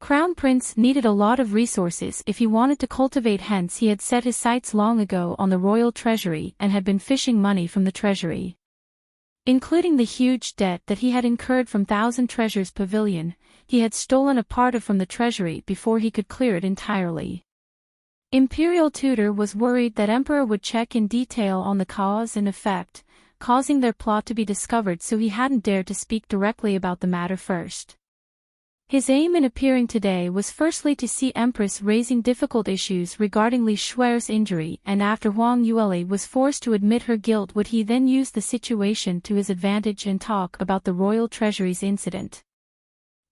Crown Prince needed a lot of resources if he wanted to cultivate, hence he had set his sights long ago on the royal treasury and had been fishing money from the treasury. Including the huge debt that he had incurred from Thousand Treasures Pavilion, he had stolen a part of from the treasury before he could clear it entirely. Imperial Tutor was worried that Emperor would check in detail on the cause and effect, causing their plot to be discovered, so he hadn't dared to speak directly about the matter first. His aim in appearing today was firstly to see Empress raising difficult issues regarding Li Shuer's injury, and after Huang Yueli was forced to admit her guilt, would he then use the situation to his advantage and talk about the royal treasury's incident.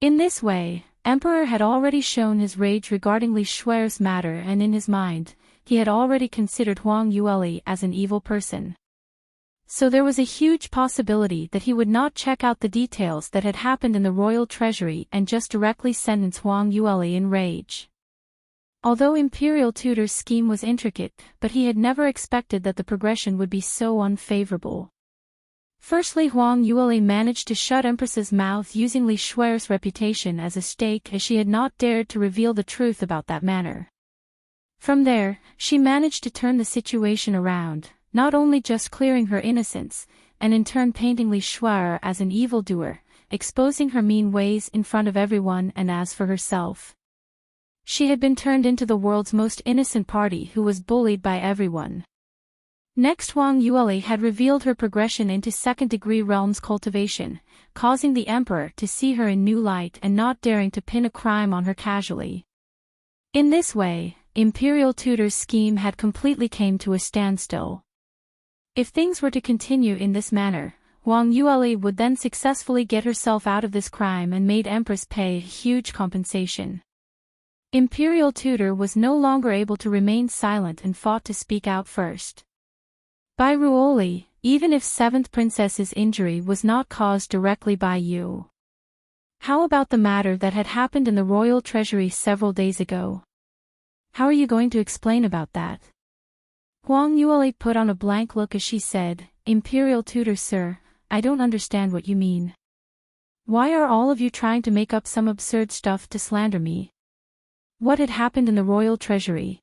In this way, Emperor had already shown his rage regarding Li Shuer's matter, and in his mind, he had already considered Huang Yueli as an evil person. So there was a huge possibility that he would not check out the details that had happened in the royal treasury and just directly sentence Huang Yueli in rage. Although Imperial Tutor's scheme was intricate, but he had never expected that the progression would be so unfavorable. Firstly, Huang Yueli managed to shut Empress's mouth using Li Shuer's reputation as a stake, as she had not dared to reveal the truth about that matter. From there, she managed to turn the situation around, not only just clearing her innocence, and in turn painting Li Shuer as an evildoer, exposing her mean ways in front of everyone, and as for herself, she had been turned into the world's most innocent party who was bullied by everyone. Next, Huang Yueli had revealed her progression into second-degree realms cultivation, causing the Emperor to see her in new light and not daring to pin a crime on her casually. In this way, Imperial Tutor's scheme had completely come to a standstill. If things were to continue in this manner, Huang Yueli would then successfully get herself out of this crime and made Empress pay a huge compensation. Imperial Tutor was no longer able to remain silent and fought to speak out first. By Ruoli, even if 7th Princess's injury was not caused directly by you. How about the matter that had happened in the royal treasury several days ago? How are you going to explain about that? Huang Yueli put on a blank look as she said, Imperial Tutor sir, I don't understand what you mean. Why are all of you trying to make up some absurd stuff to slander me? What had happened in the royal treasury?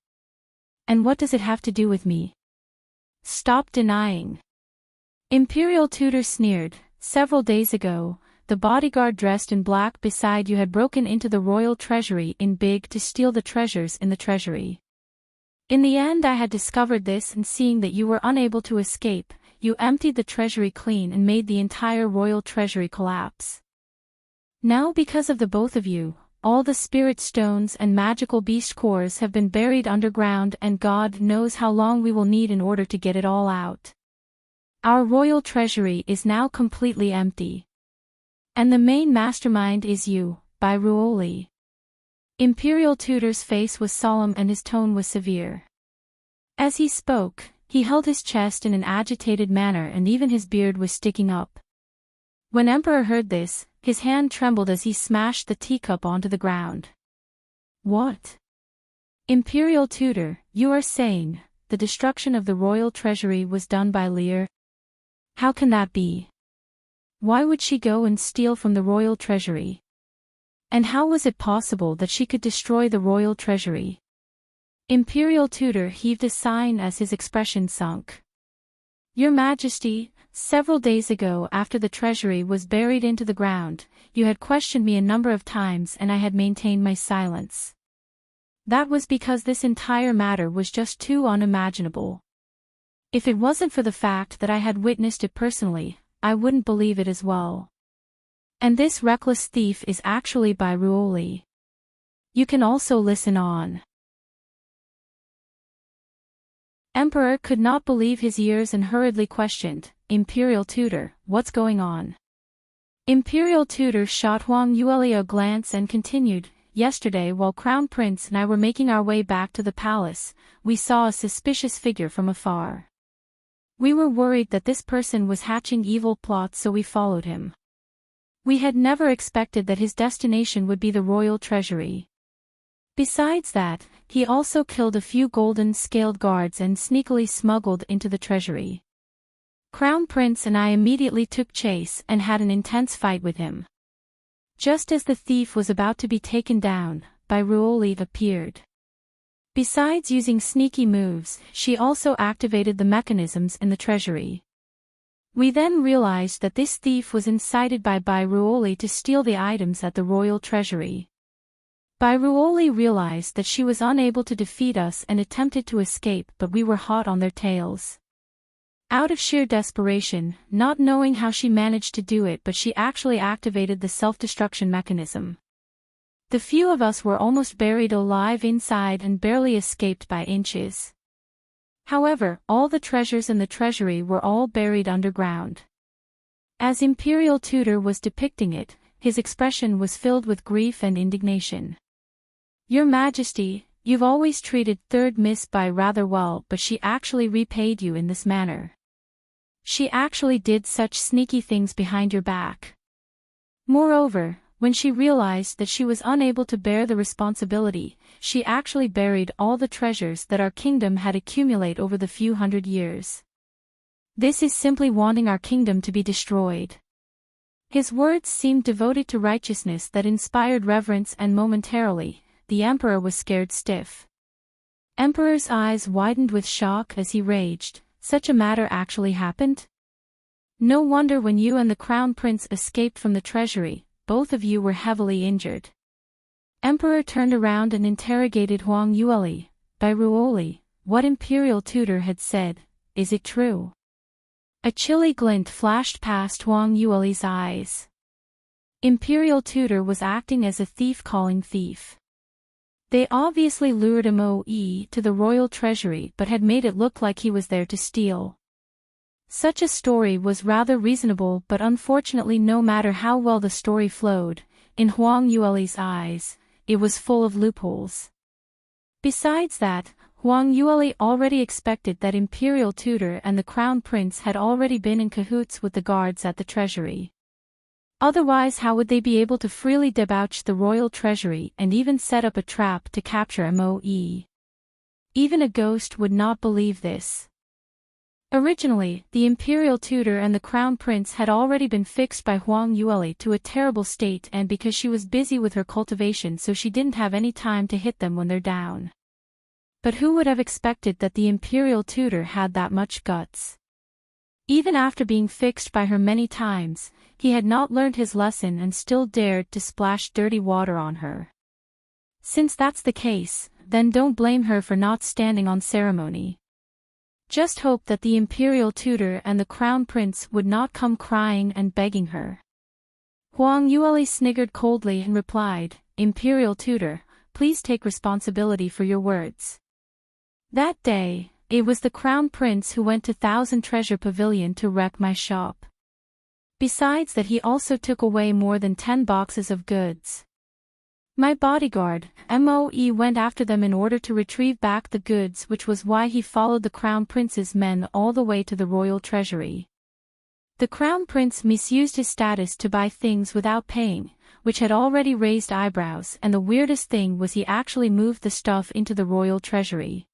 And what does it have to do with me? Stop denying. Imperial Tutor sneered. Several days ago, the bodyguard dressed in black beside you had broken into the royal treasury in big to steal the treasures in the treasury. In the end, I had discovered this, and seeing that you were unable to escape, you emptied the treasury clean and made the entire royal treasury collapse. Now, because of the both of you, all the spirit stones and magical beast cores have been buried underground, and God knows how long we will need in order to get it all out. Our royal treasury is now completely empty. And the main mastermind is you, by Ruoli. Imperial Tutor's face was solemn and his tone was severe. As he spoke, he held his chest in an agitated manner, and even his beard was sticking up. When Emperor heard this, his hand trembled as he smashed the teacup onto the ground. What? Imperial Tutor, you are saying the destruction of the royal treasury was done by Lear? How can that be? Why would she go and steal from the royal treasury? And how was it possible that she could destroy the royal treasury? Imperial Tutor heaved a sigh as his expression sunk. Your Majesty, several days ago, after the treasury was buried into the ground, you had questioned me a number of times and I had maintained my silence. That was because this entire matter was just too unimaginable. If it wasn't for the fact that I had witnessed it personally, I wouldn't believe it as well. And this reckless thief is actually by Ruoli. You can also listen on. Emperor could not believe his ears and hurriedly questioned, Imperial Tutor, what's going on? Imperial Tutor shot Huang Yueli a glance and continued, yesterday while Crown Prince and I were making our way back to the palace, we saw a suspicious figure from afar. We were worried that this person was hatching evil plots, so we followed him. We had never expected that his destination would be the royal treasury. Besides that, he also killed a few golden-scaled guards and sneakily smuggled into the treasury. Crown Prince and I immediately took chase and had an intense fight with him. Just as the thief was about to be taken down, Bairuoli appeared. Besides using sneaky moves, she also activated the mechanisms in the treasury. We then realized that this thief was incited by Bairuoli to steal the items at the royal treasury. Bairuoli realized that she was unable to defeat us and attempted to escape, but we were hot on their tails. Out of sheer desperation, not knowing how she managed to do it, but she actually activated the self-destruction mechanism. The few of us were almost buried alive inside and barely escaped by inches. However, all the treasures in the treasury were all buried underground. As Imperial Tutor was depicting it, his expression was filled with grief and indignation. "Your Majesty, you've always treated Third Miss Bai rather well, but she actually repaid you in this manner. She actually did such sneaky things behind your back." Moreover, when she realized that she was unable to bear the responsibility, she actually buried all the treasures that our kingdom had accumulated over the few hundred years. "This is simply wanting our kingdom to be destroyed." His words seemed devoted to righteousness that inspired reverence, and momentarily, the emperor was scared stiff. Emperor's eyes widened with shock as he raged. Such a matter actually happened? No wonder when you and the crown prince escaped from the treasury, both of you were heavily injured. Emperor turned around and interrogated Huang Yueli. "Bairuoli, what Imperial Tutor had said, is it true?" A chilly glint flashed past Huang Yueli's eyes. Imperial Tutor was acting as a thief calling thief. They obviously lured Moe to the royal treasury but had made it look like he was there to steal. Such a story was rather reasonable, but unfortunately no matter how well the story flowed, in Huang Yueli's eyes, it was full of loopholes. Besides that, Huang Yueli already expected that Imperial Tutor and the Crown Prince had already been in cahoots with the guards at the treasury. Otherwise, how would they be able to freely debauch the royal treasury and even set up a trap to capture Moe? Even a ghost would not believe this. Originally, the Imperial Tutor and the Crown Prince had already been fixed by Huang Yueli to a terrible state, and because she was busy with her cultivation, so she didn't have any time to hit them when they're down. But who would have expected that the Imperial Tutor had that much guts? Even after being fixed by her many times, he had not learned his lesson and still dared to splash dirty water on her. Since that's the case, then don't blame her for not standing on ceremony. Just hope that the Imperial Tutor and the Crown Prince would not come crying and begging her. Huang Yueli sniggered coldly and replied, "Imperial Tutor, please take responsibility for your words." That day, it was the Crown Prince who went to Thousand Treasure Pavilion to wreck my shop. Besides that, he also took away more than 10 boxes of goods. My bodyguard, Moe, went after them in order to retrieve back the goods, which was why he followed the Crown Prince's men all the way to the royal treasury. The Crown Prince misused his status to buy things without paying, which had already raised eyebrows, and the weirdest thing was he actually moved the stuff into the royal treasury.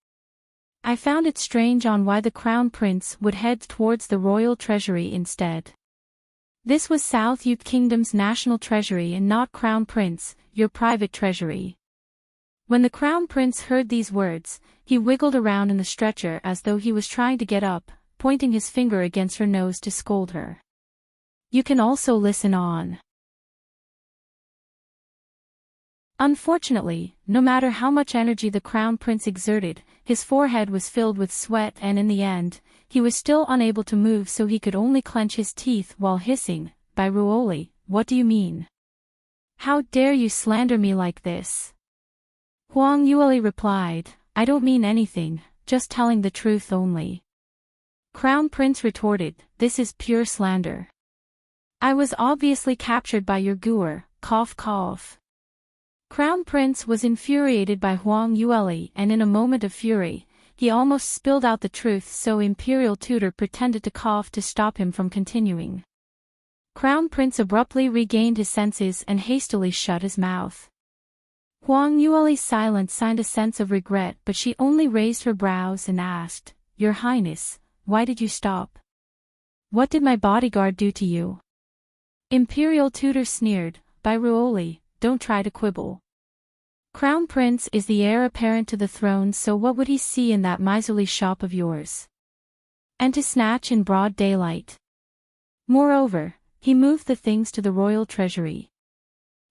I found it strange on why the Crown Prince would head towards the royal treasury instead. This was South Youth Kingdom's national treasury and not Crown Prince, your private treasury. When the Crown Prince heard these words, he wiggled around in the stretcher as though he was trying to get up, pointing his finger against her nose to scold her. You can also listen on. Unfortunately, no matter how much energy the Crown Prince exerted, his forehead was filled with sweat, and in the end, he was still unable to move, so he could only clench his teeth while hissing, "Bairuoli, what do you mean? How dare you slander me like this?" Huang Yueli replied, "I don't mean anything, just telling the truth only." Crown Prince retorted, "This is pure slander. I was obviously captured by your gooer, cough cough." Crown Prince was infuriated by Huang Yueli, and in a moment of fury, he almost spilled out the truth, so Imperial Tutor pretended to cough to stop him from continuing. Crown Prince abruptly regained his senses and hastily shut his mouth. Huang Yueli's silence signed a sense of regret, but she only raised her brows and asked, "Your Highness, why did you stop? What did my bodyguard do to you?" Imperial Tutor sneered, by Ruoli, don't try to quibble. Crown Prince is the heir apparent to the throne, so what would he see in that miserly shop of yours? And to snatch in broad daylight. Moreover, he moved the things to the royal treasury.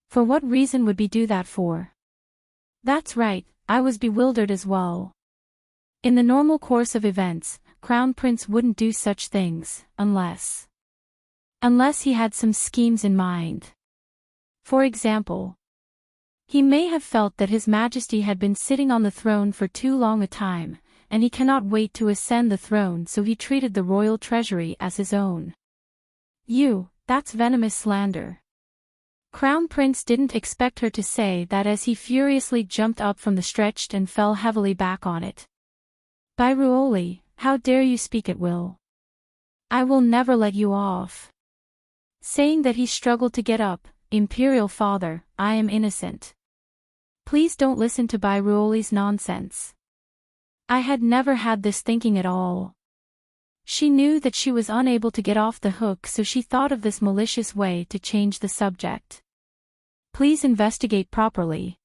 For what reason would he do that for? That's right, I was bewildered as well. In the normal course of events, Crown Prince wouldn't do such things, unless he had some schemes in mind. For example, he may have felt that His Majesty had been sitting on the throne for too long a time, and he cannot wait to ascend the throne, so he treated the royal treasury as his own. That's venomous slander. Crown Prince didn't expect her to say that as he furiously jumped up from the stretched and fell heavily back on it. By Ruoli, how dare you speak at will? I will never let you off. Saying that, he struggled to get up. Imperial Father, I am innocent. Please don't listen to By Ruoli's nonsense. I had never had this thinking at all. She knew that she was unable to get off the hook, so she thought of this malicious way to change the subject. Please investigate properly.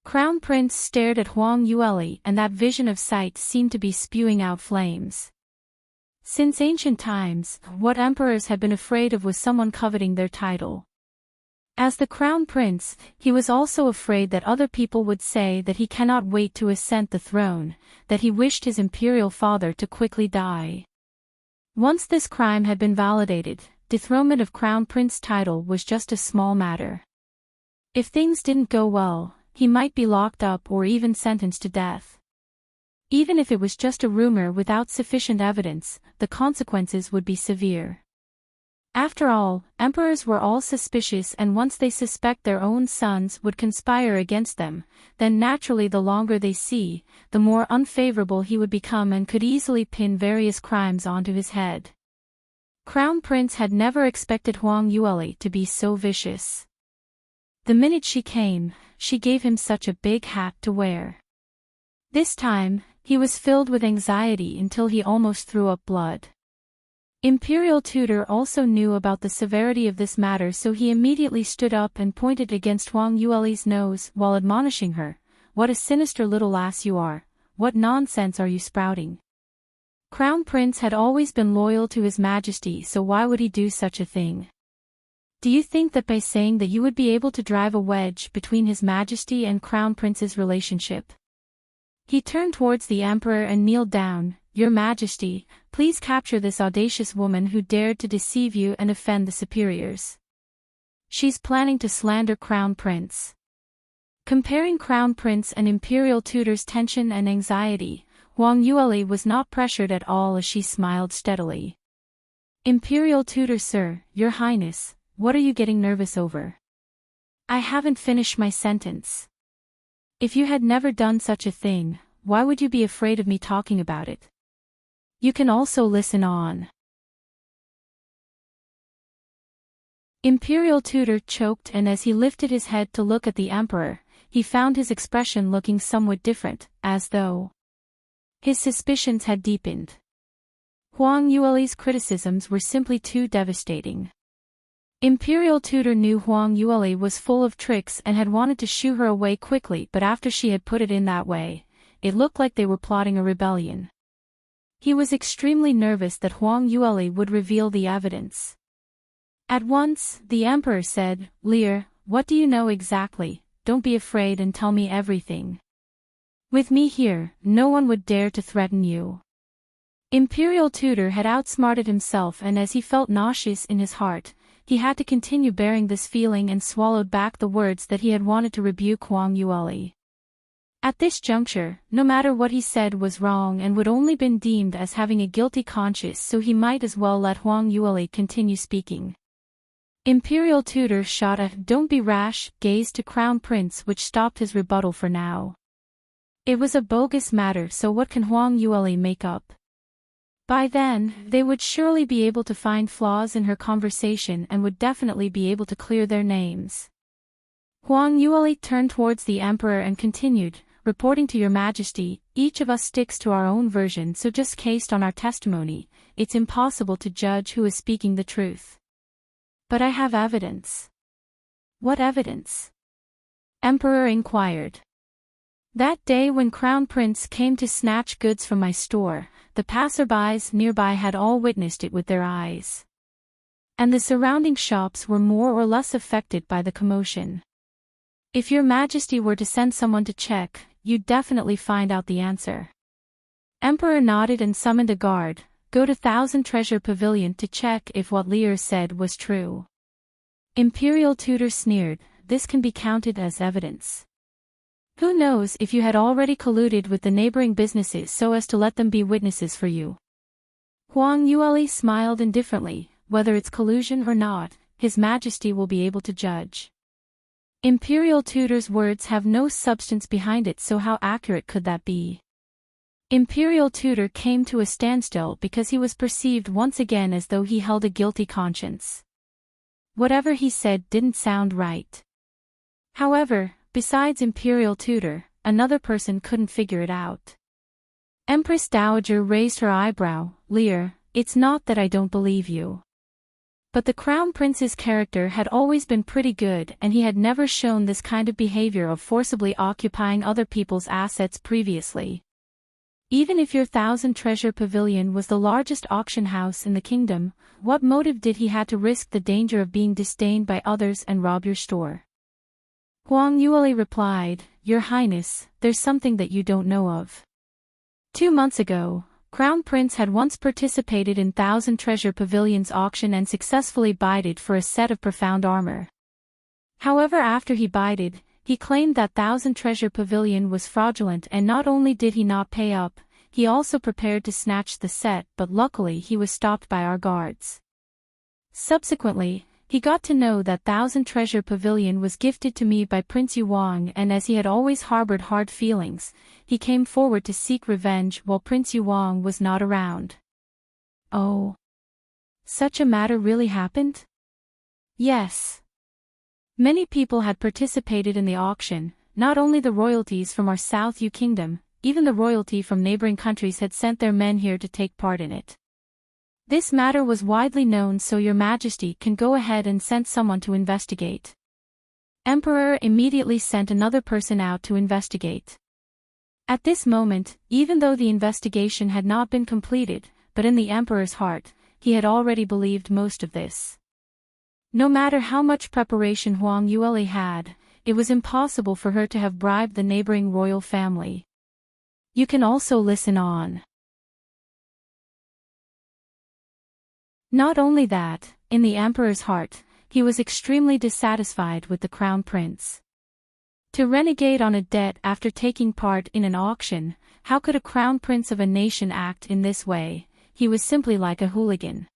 Crown Prince stared at Huang Yueli, and that vision of sight seemed to be spewing out flames. Since ancient times, what emperors had been afraid of was someone coveting their title. As the Crown Prince, he was also afraid that other people would say that he cannot wait to ascend the throne, that he wished his imperial father to quickly die. Once this crime had been validated, dethronement of Crown Prince title was just a small matter. If things didn't go well, he might be locked up or even sentenced to death. Even if it was just a rumor without sufficient evidence, the consequences would be severe. After all, emperors were all suspicious, and once they suspect their own sons would conspire against them, then naturally the longer they see, the more unfavorable he would become and could easily pin various crimes onto his head. Crown Prince had never expected Huang Yueli to be so vicious. The minute she came, she gave him such a big hat to wear. This time, he was filled with anxiety until he almost threw up blood. Imperial Tutor also knew about the severity of this matter, so he immediately stood up and pointed against Huang Yueli's nose while admonishing her, "What a sinister little lass you are, what nonsense are you sprouting?" Crown Prince had always been loyal to His Majesty, so why would he do such a thing? Do you think that by saying that you would be able to drive a wedge between His Majesty and Crown Prince's relationship? He turned towards the Emperor and kneeled down. "Your Majesty, please capture this audacious woman who dared to deceive you and offend the superiors. She's planning to slander Crown Prince." Comparing Crown Prince and Imperial Tutor's tension and anxiety, Huang Yueli was not pressured at all as she smiled steadily. "Imperial Tutor, sir, Your Highness, what are you getting nervous over? I haven't finished my sentence. If you had never done such a thing, why would you be afraid of me talking about it? You can also listen on." Imperial Tutor choked, and as he lifted his head to look at the Emperor, he found his expression looking somewhat different, as though his suspicions had deepened. Huang Yueli's criticisms were simply too devastating. Imperial Tutor knew Huang Yueli was full of tricks and had wanted to shoo her away quickly, but after she had put it in that way, it looked like they were plotting a rebellion. He was extremely nervous that Huang Yueli would reveal the evidence. At once, the Emperor said, "Lear, what do you know exactly? Don't be afraid and tell me everything. With me here, no one would dare to threaten you." Imperial Tutor had outsmarted himself, and as he felt nauseous in his heart, he had to continue bearing this feeling and swallowed back the words that he had wanted to rebuke Huang Yueli. At this juncture, no matter what he said was wrong and would only been deemed as having a guilty conscience, so he might as well let Huang Yueli continue speaking. Imperial Tutor shot a "don't be rash" gaze to Crown Prince, which stopped his rebuttal for now. It was a bogus matter, so what can Huang Yueli make up? By then, they would surely be able to find flaws in her conversation and would definitely be able to clear their names. Huang Yueli turned towards the Emperor and continued, "Reporting to Your Majesty, each of us sticks to our own version, so just based on our testimony, it's impossible to judge who is speaking the truth. But I have evidence." What evidence? Emperor inquired. That day when Crown Prince came to snatch goods from my store, the passerbys nearby had all witnessed it with their eyes. And the surrounding shops were more or less affected by the commotion. If your Majesty were to send someone to check, you'd definitely find out the answer. Emperor nodded and summoned a guard. Go to Thousand Treasure Pavilion to check if what Lear said was true. Imperial Tutor sneered, this can be counted as evidence. Who knows if you had already colluded with the neighboring businesses so as to let them be witnesses for you. Huang Yueli smiled indifferently, whether it's collusion or not, His Majesty will be able to judge. Imperial Tutor's words have no substance behind it, so how accurate could that be? Imperial Tutor came to a standstill because he was perceived once again as though he held a guilty conscience. Whatever he said didn't sound right. However, besides Imperial Tutor, another person couldn't figure it out. Empress Dowager raised her eyebrow. Lear, it's not that I don't believe you. But the Crown Prince's character had always been pretty good and he had never shown this kind of behavior of forcibly occupying other people's assets previously. Even if your Thousand Treasure Pavilion was the largest auction house in the kingdom, what motive did he have to risk the danger of being disdained by others and rob your store? Huang Yueli replied, Your Highness, there's something that you don't know of. 2 months ago, Crown Prince had once participated in Thousand Treasure Pavilion's auction and successfully bidded for a set of profound armor. However, after he bidded, he claimed that Thousand Treasure Pavilion was fraudulent, and not only did he not pay up, he also prepared to snatch the set, but luckily he was stopped by our guards. Subsequently, he got to know that Thousand Treasure Pavilion was gifted to me by Prince Yuang, and as he had always harbored hard feelings, he came forward to seek revenge while Prince Yuang was not around. Oh. Such a matter really happened? Yes. Many people had participated in the auction, not only the royalties from our South Yu Kingdom, even the royalty from neighboring countries had sent their men here to take part in it. This matter was widely known, so Your Majesty can go ahead and send someone to investigate. Emperor immediately sent another person out to investigate. At this moment, even though the investigation had not been completed, but in the Emperor's heart, he had already believed most of this. No matter how much preparation Huang Yueli had, it was impossible for her to have bribed the neighboring royal family. You can also listen on. Not only that, in the Emperor's heart, he was extremely dissatisfied with the Crown Prince. To renegade on a debt after taking part in an auction, how could a Crown Prince of a nation act in this way? He was simply like a hooligan.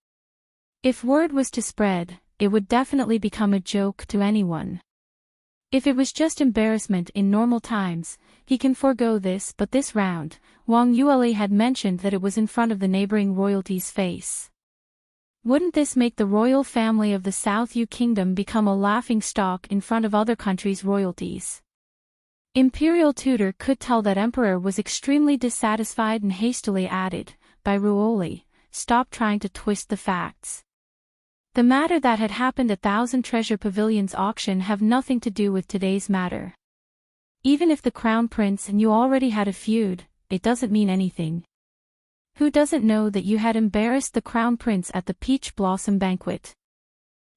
If word was to spread, it would definitely become a joke to anyone. If it was just embarrassment in normal times, he can forego this, but this round, Huang Yueli had mentioned that it was in front of the neighboring royalty's face. Wouldn't this make the royal family of the South Yu Kingdom become a laughingstock in front of other countries' royalties? Imperial Tutor could tell that Emperor was extremely dissatisfied and hastily added, by Ruoli, stop trying to twist the facts. The matter that had happened at Thousand Treasure Pavilion's auction have nothing to do with today's matter. Even if the Crown Prince and you already had a feud, it doesn't mean anything. Who doesn't know that you had embarrassed the Crown Prince at the Peach Blossom Banquet?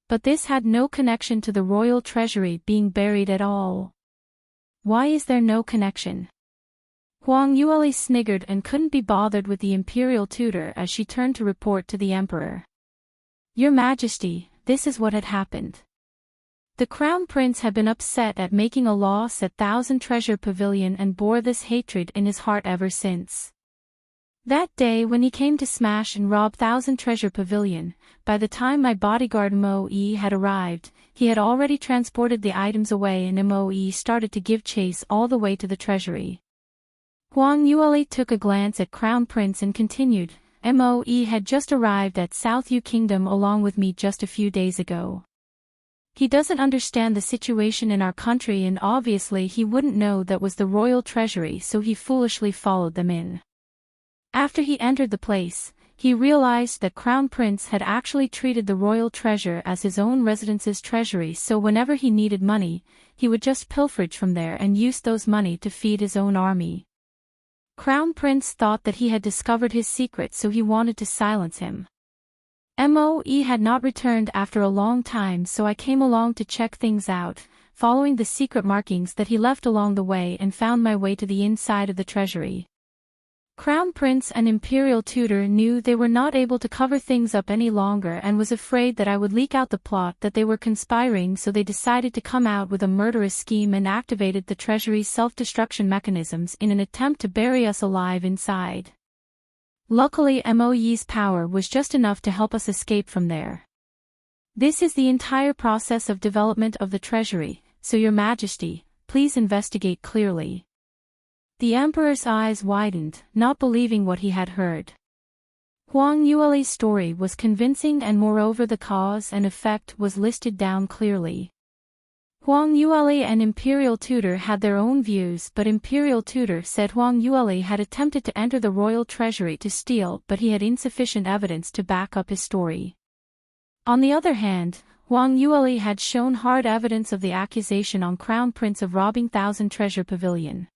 But this had no connection to the royal treasury being buried at all. Why is there no connection? Huang Yueli sniggered and couldn't be bothered with the Imperial Tutor as she turned to report to the Emperor. Your Majesty, this is what had happened. The Crown Prince had been upset at making a loss at Thousand Treasure Pavilion and bore this hatred in his heart ever since. That day when he came to smash and rob Thousand Treasure Pavilion, by the time my bodyguard Mo-E had arrived, he had already transported the items away and Mo-E started to give chase all the way to the treasury. Huang Yueli took a glance at Crown Prince and continued, Mo-E had just arrived at South Yu Kingdom along with me just a few days ago. He doesn't understand the situation in our country and obviously he wouldn't know that was the royal treasury, so he foolishly followed them in. After he entered the place, he realized that Crown Prince had actually treated the royal treasure as his own residence's treasury, so whenever he needed money, he would just pilferage from there and use those money to feed his own army. Crown Prince thought that he had discovered his secret, so he wanted to silence him. Moe had not returned after a long time, so I came along to check things out, following the secret markings that he left along the way, and found my way to the inside of the treasury. Crown Prince and Imperial Tutor knew they were not able to cover things up any longer and was afraid that I would leak out the plot that they were conspiring, so they decided to come out with a murderous scheme and activated the treasury's self-destruction mechanisms in an attempt to bury us alive inside. Luckily, Moe's power was just enough to help us escape from there. This is the entire process of development of the treasury, so Your Majesty, please investigate clearly. The Emperor's eyes widened, not believing what he had heard. Huang Yueli's story was convincing, and moreover the cause and effect was listed down clearly. Huang Yueli and Imperial Tutor had their own views, but Imperial Tutor said Huang Yueli had attempted to enter the royal treasury to steal, but he had insufficient evidence to back up his story. On the other hand, Huang Yueli had shown hard evidence of the accusation on Crown Prince of robbing Thousand Treasure Pavilion.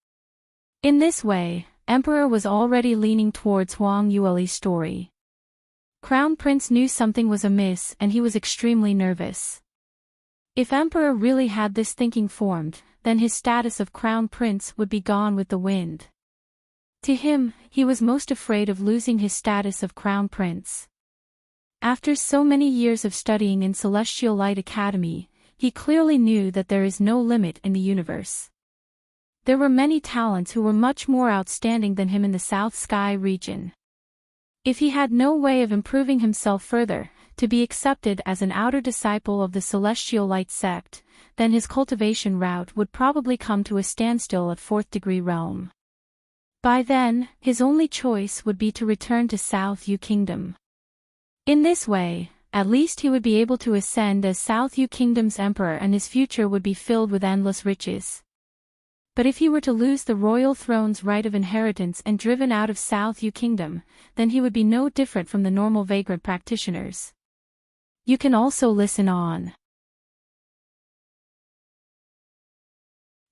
In this way, Emperor was already leaning towards Huang Yueli's story. Crown Prince knew something was amiss, and he was extremely nervous. If Emperor really had this thinking formed, then his status of Crown Prince would be gone with the wind. To him, he was most afraid of losing his status of Crown Prince. After so many years of studying in Celestial Light Academy, he clearly knew that there is no limit in the universe. There were many talents who were much more outstanding than him in the South Sky region. If he had no way of improving himself further, to be accepted as an outer disciple of the Celestial Light sect, then his cultivation route would probably come to a standstill at 4th degree realm. By then, his only choice would be to return to South Yu Kingdom. In this way, at least he would be able to ascend as South Yu Kingdom's emperor, and his future would be filled with endless riches. But if he were to lose the royal throne's right of inheritance and driven out of South Yu Kingdom, then he would be no different from the normal vagrant practitioners. You can also listen on.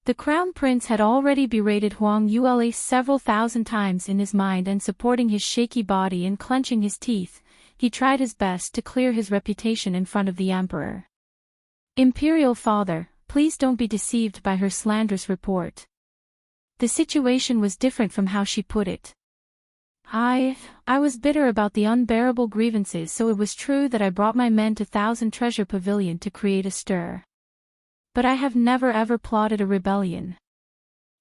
The Crown Prince had already berated Huang Yueli several thousand times in his mind, and supporting his shaky body and clenching his teeth, he tried his best to clear his reputation in front of the Emperor. Imperial Father, please don't be deceived by her slanderous report. The situation was different from how she put it. I was bitter about the unbearable grievances, so it was true that I brought my men to Thousand Treasure Pavilion to create a stir. But I have never ever plotted a rebellion.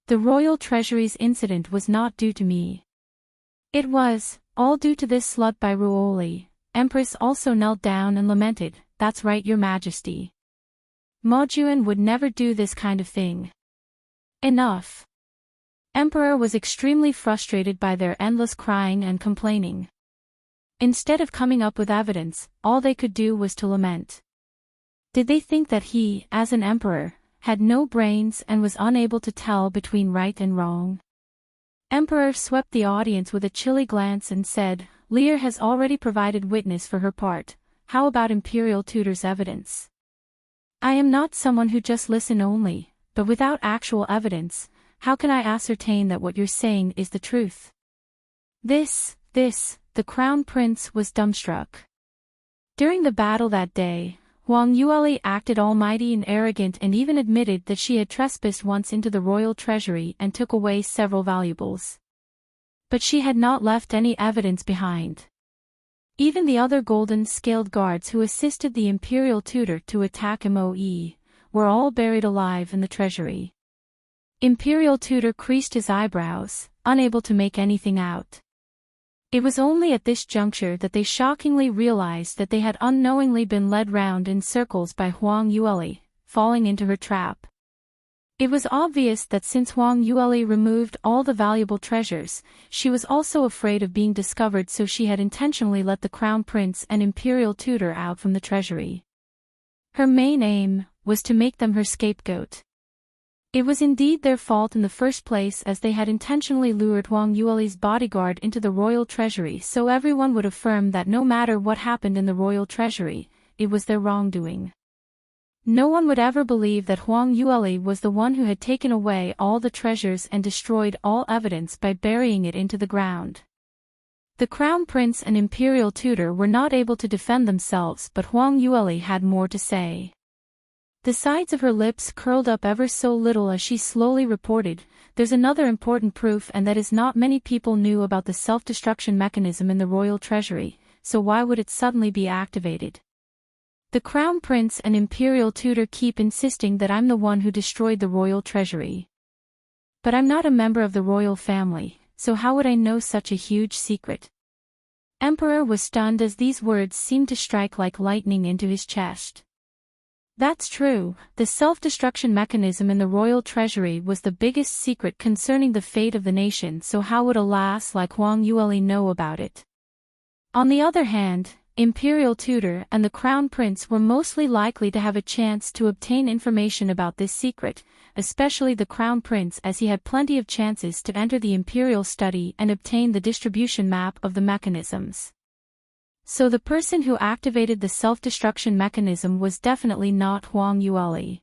The Royal Treasury's incident was not due to me. It was all due to this slut by Ruoli. Empress also knelt down and lamented, "That's right, Your Majesty. Mojuan would never do this kind of thing." Enough. Emperor was extremely frustrated by their endless crying and complaining. Instead of coming up with evidence, all they could do was to lament. Did they think that he, as an emperor, had no brains and was unable to tell between right and wrong? Emperor swept the audience with a chilly glance and said, "Lear has already provided witness for her part. How about Imperial Tutor's evidence? I am not someone who just listen only, but without actual evidence, how can I ascertain that what you're saying is the truth?" The Crown Prince was dumbstruck. During the battle that day, Huang Yueli acted almighty and arrogant, and even admitted that she had trespassed once into the royal treasury and took away several valuables. But she had not left any evidence behind. Even the other golden-scaled guards who assisted the Imperial Tutor to attack Moe were all buried alive in the treasury. Imperial Tutor creased his eyebrows, unable to make anything out. It was only at this juncture that they shockingly realized that they had unknowingly been led round in circles by Huang Yueli, falling into her trap. It was obvious that since Huang Yueli removed all the valuable treasures, she was also afraid of being discovered, so she had intentionally let the Crown Prince and Imperial Tutor out from the treasury. Her main aim was to make them her scapegoat. It was indeed their fault in the first place, as they had intentionally lured Huang Yueli's bodyguard into the royal treasury, so everyone would affirm that no matter what happened in the royal treasury, it was their wrongdoing. No one would ever believe that Huang Yueli was the one who had taken away all the treasures and destroyed all evidence by burying it into the ground. The crown prince and imperial tutor were not able to defend themselves, but Huang Yueli had more to say. The sides of her lips curled up ever so little as she slowly reported, "There's another important proof, and that is not many people knew about the self-destruction mechanism in the royal treasury, so why would it suddenly be activated? The crown prince and imperial tutor keep insisting that I'm the one who destroyed the royal treasury. But I'm not a member of the royal family, so how would I know such a huge secret?" Emperor was stunned as these words seemed to strike like lightning into his chest. That's true, the self-destruction mechanism in the royal treasury was the biggest secret concerning the fate of the nation, so how would a lass like Huang Yueli know about it? On the other hand, imperial tutor and the crown prince were mostly likely to have a chance to obtain information about this secret, especially the crown prince, as he had plenty of chances to enter the imperial study and obtain the distribution map of the mechanisms. So the person who activated the self-destruction mechanism was definitely not Huang Yueli.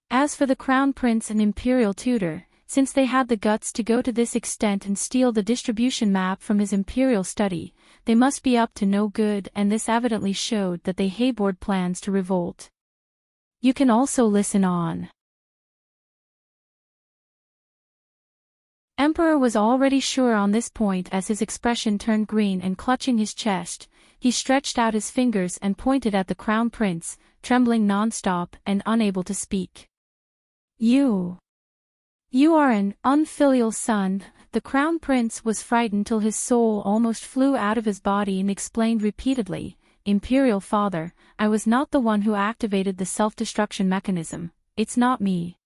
As for the crown prince and imperial tutor, since they had the guts to go to this extent and steal the distribution map from his imperial study, they must be up to no good, and this evidently showed that they harbored plans to revolt. You can also listen on. Emperor was already sure on this point as his expression turned green, and clutching his chest, he stretched out his fingers and pointed at the crown prince, trembling non-stop and unable to speak. You are an unfilial son." The crown prince was frightened till his soul almost flew out of his body and explained repeatedly, "Imperial father, I was not the one who activated the self-destruction mechanism, it's not me.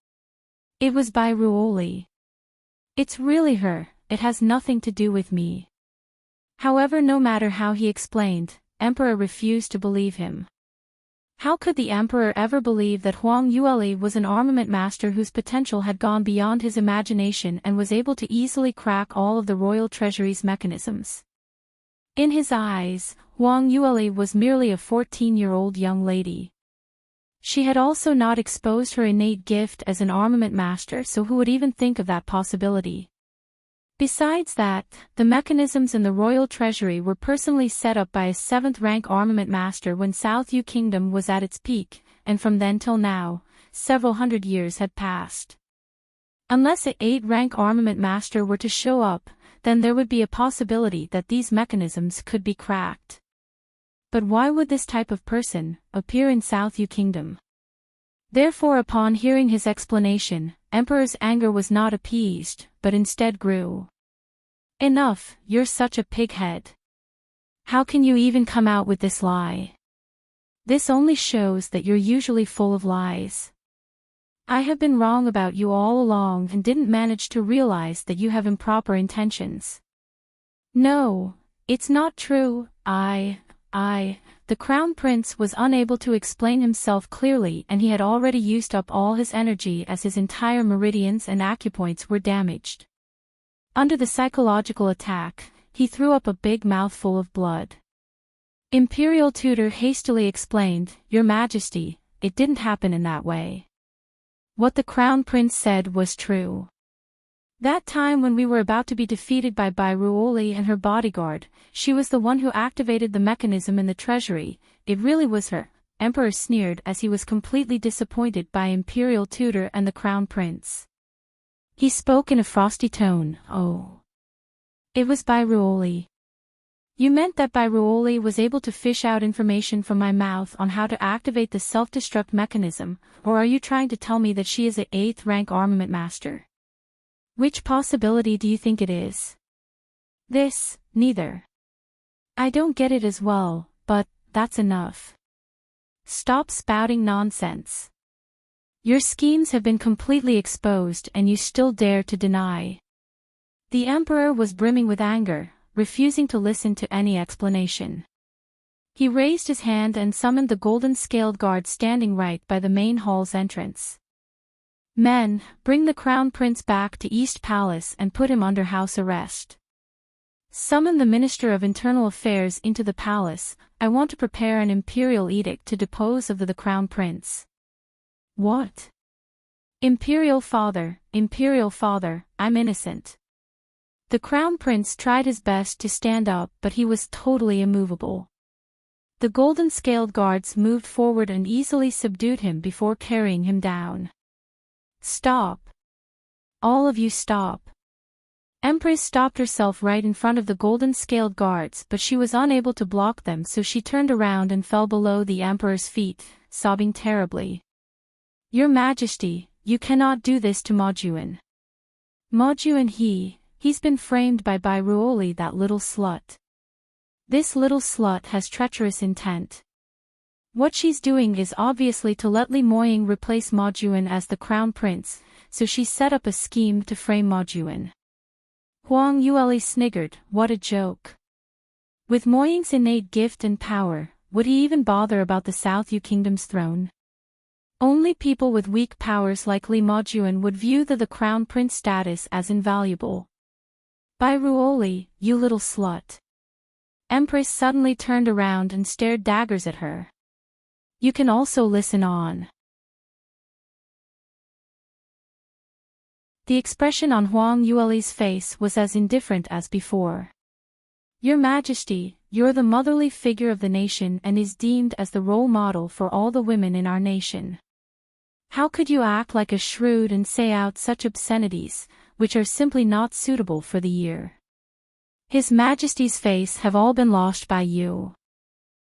It was by Ruoli. It's really her, it has nothing to do with me." However, no matter how he explained, Emperor refused to believe him. How could the emperor ever believe that Huang Yueli was an armament master whose potential had gone beyond his imagination and was able to easily crack all of the royal treasury's mechanisms? In his eyes, Huang Yueli was merely a 14-year-old young lady. She had also not exposed her innate gift as an armament master, so who would even think of that possibility? Besides that, the mechanisms in the royal treasury were personally set up by a 7th-rank armament master when South Yu Kingdom was at its peak, and from then till now, several hundred years had passed. Unless an 8th-rank armament master were to show up, then there would be a possibility that these mechanisms could be cracked. But why would this type of person appear in South Yu Kingdom? Therefore, upon hearing his explanation, Emperor's anger was not appeased, but instead grew. "Enough, you're such a pighead. How can you even come out with this lie? This only shows that you're usually full of lies. I have been wrong about you all along and didn't manage to realize that you have improper intentions." "No, it's not true, The crown prince was unable to explain himself clearly, and he had already used up all his energy as his entire meridians and acupoints were damaged. Under the psychological attack, he threw up a big mouthful of blood. Imperial tutor hastily explained, "Your Majesty, it didn't happen in that way. What the crown prince said was true. That time when we were about to be defeated by Ruoli and her bodyguard, she was the one who activated the mechanism in the treasury, it really was her." Emperor sneered as he was completely disappointed by imperial tutor and the crown prince. He spoke in a frosty tone, "Oh. It was Ruoli. You meant that Ruoli was able to fish out information from my mouth on how to activate the self-destruct mechanism, or are you trying to tell me that she is an 8th-rank armament master? Which possibility do you think it is?" "This, neither. I don't get it as well, but that's enough. Stop spouting nonsense. Your schemes have been completely exposed and you still dare to deny." The emperor was brimming with anger, refusing to listen to any explanation. He raised his hand and summoned the golden-scaled guard standing right by the main hall's entrance. Men, bring the crown prince back to East Palace and put him under house arrest. Summon the Minister of Internal Affairs into the palace. I want to prepare an imperial edict to depose of the crown prince. What? Imperial father, I'm innocent. The crown prince tried his best to stand up, but he was totally immovable. The golden-scaled guards moved forward and easily subdued him before carrying him down. Stop. All of you stop. Empress stopped herself right in front of the golden-scaled guards, but she was unable to block them, so she turned around and fell below the emperor's feet, sobbing terribly. Your Majesty, you cannot do this to Majuan. Majuan he's been framed by Ruoli, that little slut. This little slut has treacherous intent. What she's doing is obviously to let Li Moying replace Majuan as the crown prince, so she set up a scheme to frame Majuan. Huang Yueli sniggered, what a joke. With Moying's innate gift and power, would he even bother about the South Yu Kingdom's throne? Only people with weak powers like Li Majuan would view the crown prince status as invaluable. By Ruoli, you little slut. Empress suddenly turned around and stared daggers at her. You can also listen on. The expression on Huang Yueli's face was as indifferent as before. Your Majesty, you're the motherly figure of the nation and is deemed as the role model for all the women in our nation. How could you act like a shrew and say out such obscenities, which are simply not suitable for the year? His Majesty's face have all been lost by you.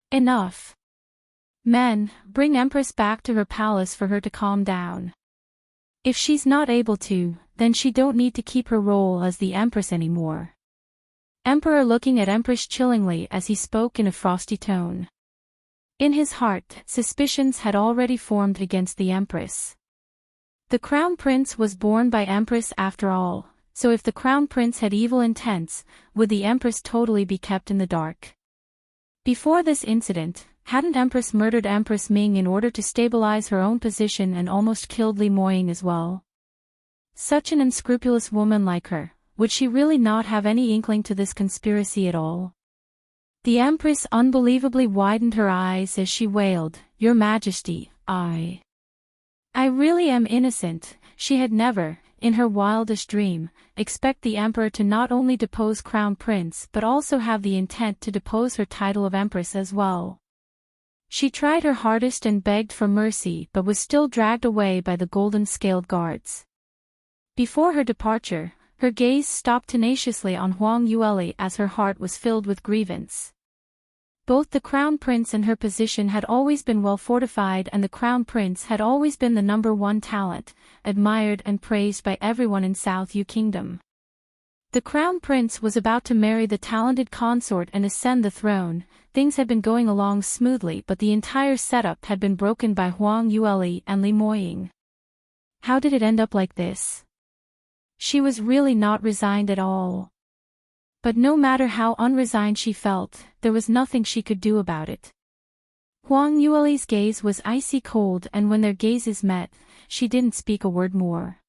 Enough. Men, bring Empress back to her palace for her to calm down. If she's not able to, then she don't need to keep her role as the Empress anymore. Emperor looking at Empress chillingly as he spoke in a frosty tone. In his heart, suspicions had already formed against the Empress. The crown prince was born by Empress after all, so if the crown prince had evil intents, would the Empress totally be kept in the dark? Before this incident, hadn't Empress murdered Empress Ming in order to stabilize her own position and almost killed Li Moying as well? Such an unscrupulous woman like her, would she really not have any inkling to this conspiracy at all? The Empress unbelievably widened her eyes as she wailed, Your Majesty, I really am innocent. She had never, in her wildest dream, expect the Emperor to not only depose Crown Prince but also have the intent to depose her title of Empress as well. She tried her hardest and begged for mercy but was still dragged away by the golden-scaled guards. Before her departure, her gaze stopped tenaciously on Huang Yueli as her heart was filled with grievance. Both the Crown Prince and her position had always been well fortified, and the Crown Prince had always been the #1 talent, admired and praised by everyone in South Yu Kingdom. The Crown Prince was about to marry the talented consort and ascend the throne. Things had been going along smoothly, but the entire setup had been broken by Huang Yueli and Li Moying. How did it end up like this? She was really not resigned at all. But no matter how unresigned she felt, there was nothing she could do about it. Huang Yueli's gaze was icy cold, and when their gazes met, she didn't speak a word more.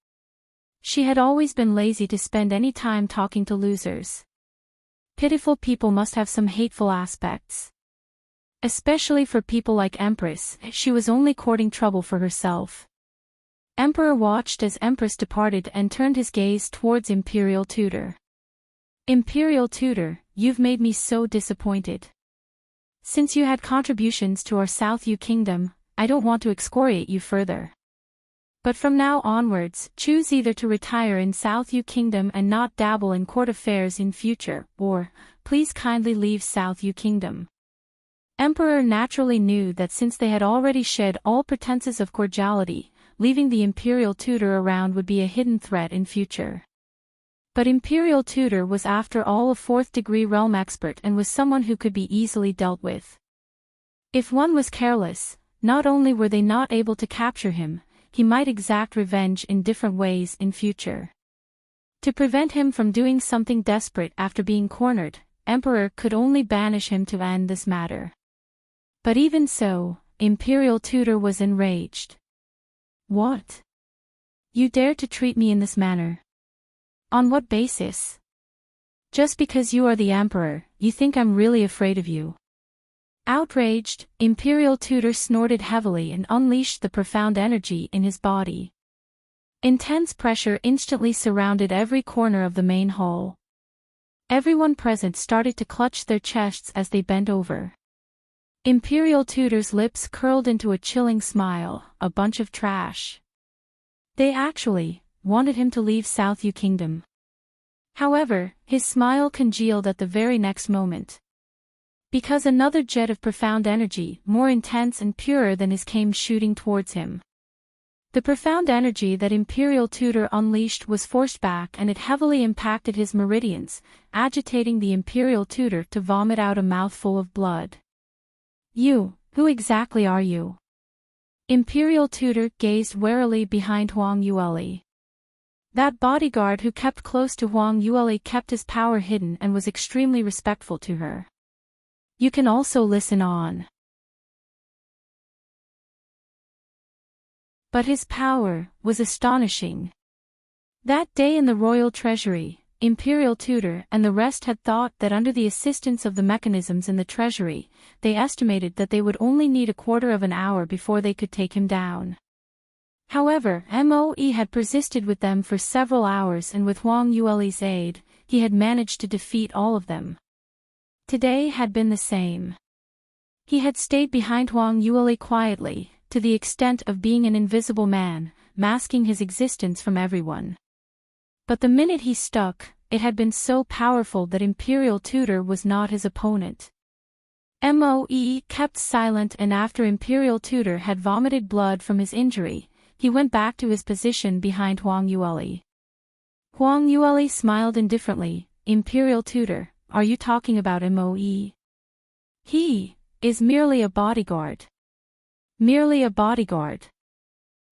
She had always been lazy to spend any time talking to losers. Pitiful people must have some hateful aspects. Especially for people like Empress, she was only courting trouble for herself. Emperor watched as Empress departed and turned his gaze towards Imperial Tutor. Imperial Tutor, you've made me so disappointed. Since you had contributions to our South Yu Kingdom, I don't want to excoriate you further. But from now onwards, choose either to retire in South Yu Kingdom and not dabble in court affairs in future, or, please kindly leave South Yu Kingdom. Emperor naturally knew that since they had already shed all pretenses of cordiality, leaving the Imperial Tutor around would be a hidden threat in future. But Imperial Tutor was after all a 4th-degree realm expert and was someone who could be easily dealt with. If one was careless, not only were they not able to capture him, he might exact revenge in different ways in future. To prevent him from doing something desperate after being cornered, Emperor could only banish him to end this matter. But even so, Imperial Tutor was enraged. What? You dare to treat me in this manner? On what basis? Just because you are the emperor, you think I'm really afraid of you? Outraged, Imperial Tutor snorted heavily and unleashed the profound energy in his body. Intense pressure instantly surrounded every corner of the main hall. Everyone present started to clutch their chests as they bent over. Imperial Tutor's lips curled into a chilling smile, a bunch of trash. They actually wanted him to leave South U Kingdom. However, his smile congealed at the very next moment. Because another jet of profound energy, more intense and purer than his, came shooting towards him. The profound energy that Imperial Tutor unleashed was forced back and it heavily impacted his meridians, agitating the Imperial Tutor to vomit out a mouthful of blood. You, who exactly are you? Imperial Tutor gazed warily behind Huang Yueli. That bodyguard who kept close to Huang Yueli kept his power hidden and was extremely respectful to her. You can also listen on. But his power was astonishing. That day in the royal treasury, Imperial Tutor and the rest had thought that under the assistance of the mechanisms in the treasury, they estimated that they would only need a quarter of an hour before they could take him down. However, Moe had persisted with them for several hours and with Huang Yueli's aid, he had managed to defeat all of them. Today had been the same. He had stayed behind Huang Yueli quietly, to the extent of being an invisible man, masking his existence from everyone. But the minute he stuck, it had been so powerful that Imperial Tutor was not his opponent. Moe kept silent, and after Imperial Tutor had vomited blood from his injury, he went back to his position behind Huang Yueli. Huang Yueli smiled indifferently. Imperial Tutor, are you talking about Moe? He is merely a bodyguard. Merely a bodyguard.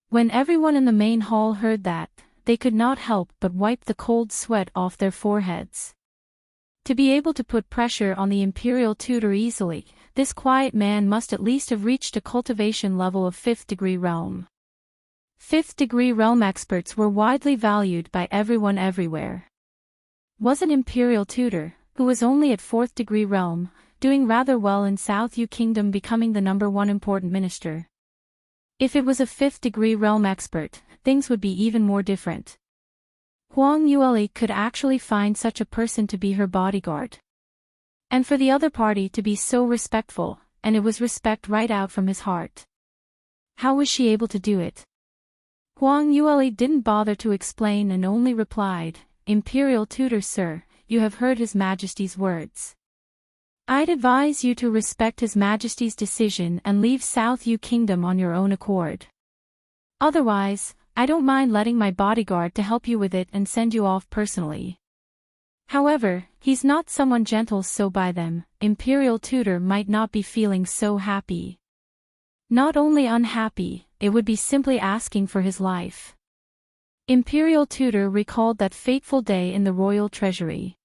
When everyone in the main hall heard that, they could not help but wipe the cold sweat off their foreheads. To be able to put pressure on the Imperial Tutor easily, this quiet man must at least have reached a cultivation level of 5th degree realm. 5th degree realm experts were widely valued by everyone everywhere. Wasn't Imperial Tutor, who was only at 4th degree realm, doing rather well in South U Kingdom, becoming the #1 important minister? If it was a 5th degree realm expert, things would be even more different. Huang Yueli could actually find such a person to be her bodyguard. And for the other party to be so respectful, and it was respect right out from his heart. How was she able to do it? Huang Yueli didn't bother to explain and only replied, Imperial Tutor sir, you have heard His Majesty's words. I'd advise you to respect His Majesty's decision and leave South U Kingdom on your own accord. Otherwise, I don't mind letting my bodyguard to help you with it and send you off personally. However, he's not someone gentle, so by them, Imperial Tutor might not be feeling so happy. Not only unhappy, it would be simply asking for his life. Imperial Tutor recalled that fateful day in the royal treasury.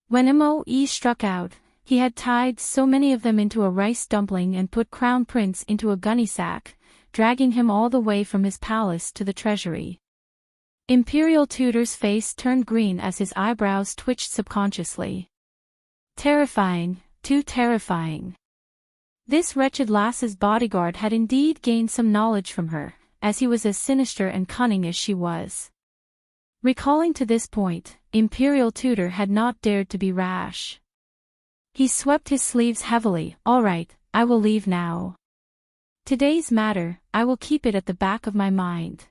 When Moe struck out, he had tied so many of them into a rice dumpling and put Crown Prince into a gunny sack, dragging him all the way from his palace to the treasury. Imperial Tutor's face turned green as his eyebrows twitched subconsciously. Terrifying, too terrifying. This wretched lass's bodyguard had indeed gained some knowledge from her, as he was as sinister and cunning as she was. Recalling to this point, Imperial Tutor had not dared to be rash. He swept his sleeves heavily. All right, I will leave now. Today's matter, I will keep it at the back of my mind.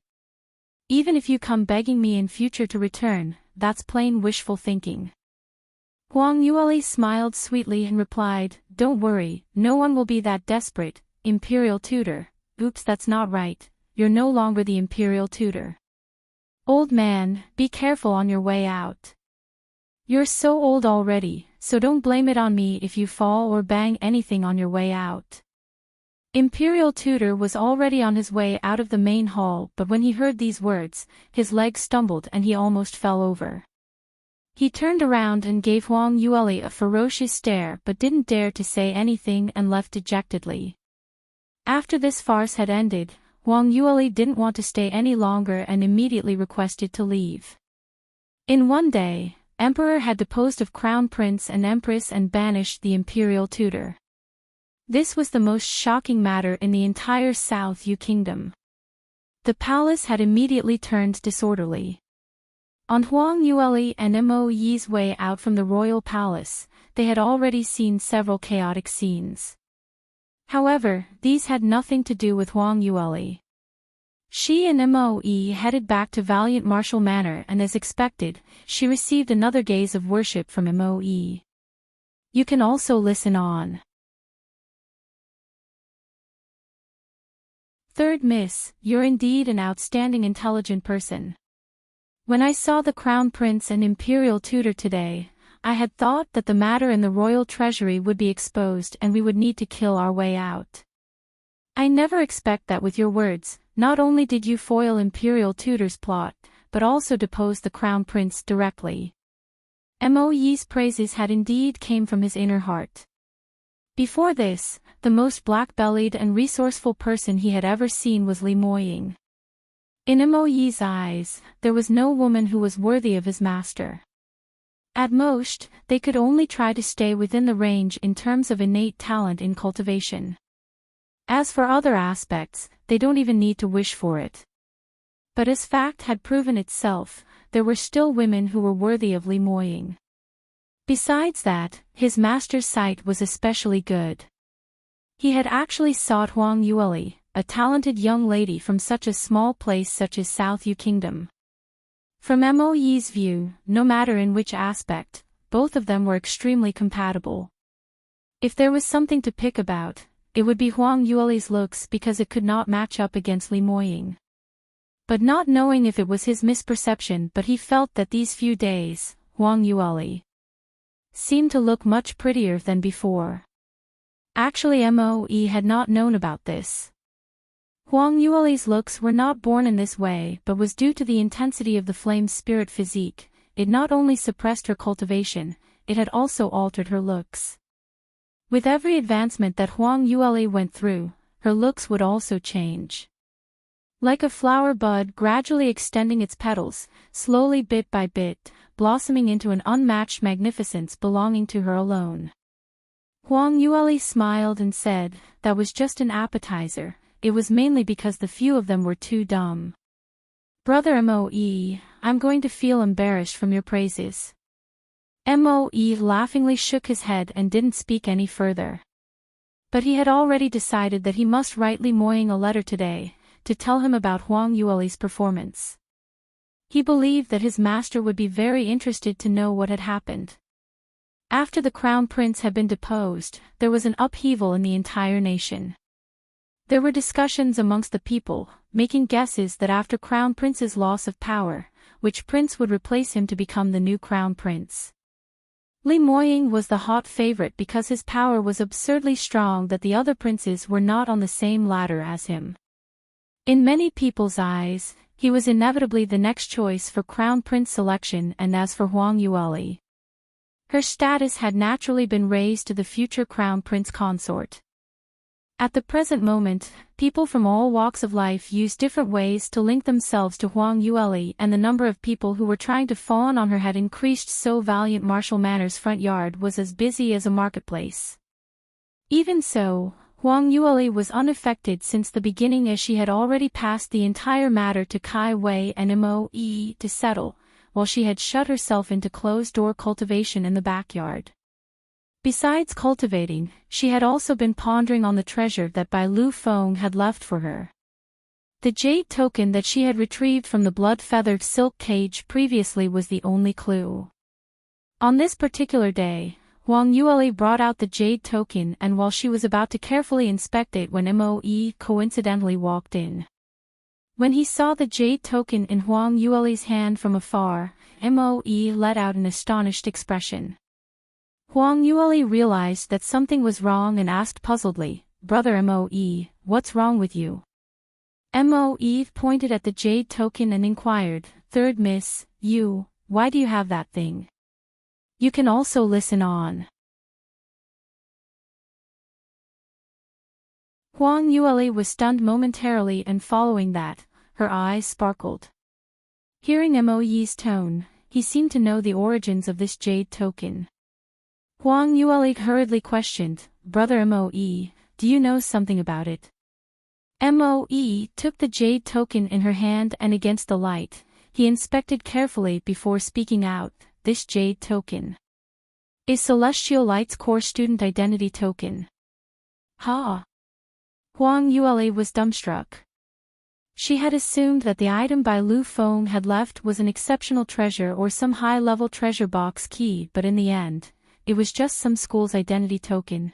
Even if you come begging me in future to return, that's plain wishful thinking. Huang Yueli smiled sweetly and replied, Don't worry, no one will be that desperate, Imperial Tutor. Oops, that's not right, you're no longer the Imperial Tutor. Old man, be careful on your way out. You're so old already, so don't blame it on me if you fall or bang anything on your way out. Imperial Tutor was already on his way out of the main hall, but when he heard these words, his legs stumbled and he almost fell over. He turned around and gave Huang Yueli a ferocious stare but didn't dare to say anything and left dejectedly. After this farce had ended, Huang Yueli didn't want to stay any longer and immediately requested to leave. In one day, Emperor had deposed of Crown Prince and Empress and banished the imperial tutor. This was the most shocking matter in the entire South Yu kingdom. The palace had immediately turned disorderly. On Huang Yueli and Mo Yi's way out from the royal palace, they had already seen several chaotic scenes. However, these had nothing to do with Huang Yueli. She and Mo Yi headed back to Valiant Martial Manor, and as expected, she received another gaze of worship from Mo Yi. You can also listen on. Third Miss, you're indeed an outstanding intelligent person. When I saw the Crown Prince and Imperial Tutor today, I had thought that the matter in the royal treasury would be exposed and we would need to kill our way out. I never expect that with your words, not only did you foil Imperial Tutor's plot, but also depose the Crown Prince directly. Mo Yi's praises had indeed came from his inner heart. Before this, the most black-bellied and resourceful person he had ever seen was Li Moying. In Mo Yi's eyes, there was no woman who was worthy of his master. At most, they could only try to stay within the range in terms of innate talent in cultivation. As for other aspects, they don't even need to wish for it. But as fact had proven itself, there were still women who were worthy of Li Moying. Besides that, his master's sight was especially good. He had actually sought Huang Yueli, a talented young lady from such a small place such as South Yu Kingdom. From Mo Yi's view, no matter in which aspect, both of them were extremely compatible. If there was something to pick about, it would be Huang Yueli's looks because it could not match up against Li Moying. But not knowing if it was his misperception, but he felt that these few days, Huang Yueli seemed to look much prettier than before. Actually Mo Yi had not known about this. Huang Yueli's looks were not born in this way but was due to the intensity of the flame spirit physique. It not only suppressed her cultivation, it had also altered her looks. With every advancement that Huang Yueli went through, her looks would also change. Like a flower bud gradually extending its petals, slowly bit by bit, blossoming into an unmatched magnificence belonging to her alone. Huang Yueli smiled and said, that was just an appetizer. It was mainly because the few of them were too dumb. Brother Mo Yi, I'm going to feel embarrassed from your praises. Mo Yi laughingly shook his head and didn't speak any further. But he had already decided that he must write Li Moying a letter today, to tell him about Huang Yueli's performance. He believed that his master would be very interested to know what had happened. After the Crown Prince had been deposed, there was an upheaval in the entire nation. There were discussions amongst the people, making guesses that after Crown Prince's loss of power, which prince would replace him to become the new Crown Prince. Li Moying was the hot favorite because his power was absurdly strong that the other princes were not on the same ladder as him. In many people's eyes, he was inevitably the next choice for Crown Prince selection, and as for Huang Yueli, her status had naturally been raised to the future Crown Prince consort. At the present moment, people from all walks of life used different ways to link themselves to Huang Yueli, and the number of people who were trying to fawn on her had increased, so Valiant Martial Manor's front yard was as busy as a marketplace. Even so, Huang Yueli was unaffected since the beginning, as she had already passed the entire matter to Kai Wei and Mo Yi to settle, while she had shut herself into closed-door cultivation in the backyard. Besides cultivating, she had also been pondering on the treasure that Bai Lu Feng had left for her. The jade token that she had retrieved from the blood-feathered silk cage previously was the only clue. On this particular day, Huang Yueli brought out the jade token, and while she was about to carefully inspect it when Mo Yi coincidentally walked in. When he saw the jade token in Huang Yueli's hand from afar, Mo Yi let out an astonished expression. Huang Yueli realized that something was wrong and asked puzzledly, Brother Mo Yi, what's wrong with you? Mo Yi pointed at the jade token and inquired, Third Miss, why do you have that thing? You can also listen on. Huang Yueli was stunned momentarily, and following that, her eyes sparkled. Hearing Mo Yi's tone, he seemed to know the origins of this jade token. Huang Yueli hurriedly questioned, "Brother Mo Yi, do you know something about it?" Mo Yi took the jade token in her hand, and against the light, he inspected carefully before speaking out. "This jade token is Celestial Light's core student identity token." Ha! Huang Yueli was dumbstruck. She had assumed that the item by Lu Feng had left was an exceptional treasure or some high-level treasure box key, but in the end, it was just some school's identity token.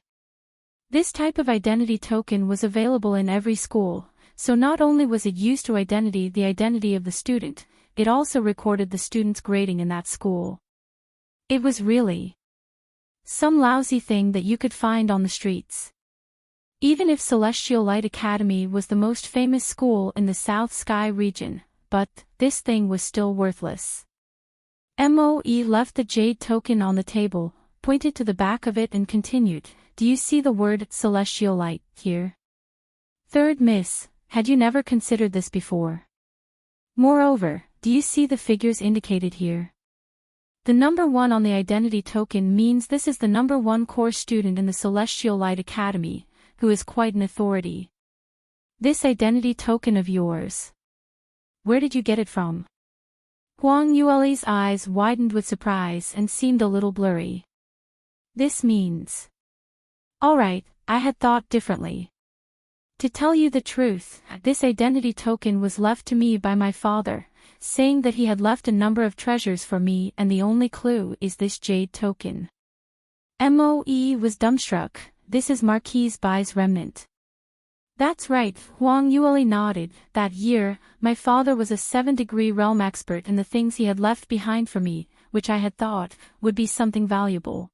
This type of identity token was available in every school, so not only was it used to identify the identity of the student, it also recorded the student's grading in that school. It was really some lousy thing that you could find on the streets. Even if Celestial Light Academy was the most famous school in the South Sky region, but this thing was still worthless. Moe left the jade token on the table, pointed to the back of it and continued, "Do you see the word Celestial Light here? Third Miss, had you never considered this before? Moreover, do you see the figures indicated here? The number 1 on the identity token means this is the number 1 core student in the Celestial Light Academy, who is quite an authority. This identity token of yours, where did you get it from?" Huang Yueli's eyes widened with surprise and seemed a little blurry. "This means..." "Alright, I had thought differently. To tell you the truth, this identity token was left to me by my father, saying that he had left a number of treasures for me, and the only clue is this jade token." Moe was dumbstruck. "This is Marquis Bai's remnant." "That's right," Huang Yueli nodded. "That year, my father was a 7th-degree realm expert in the things he had left behind for me, which I had thought would be something valuable.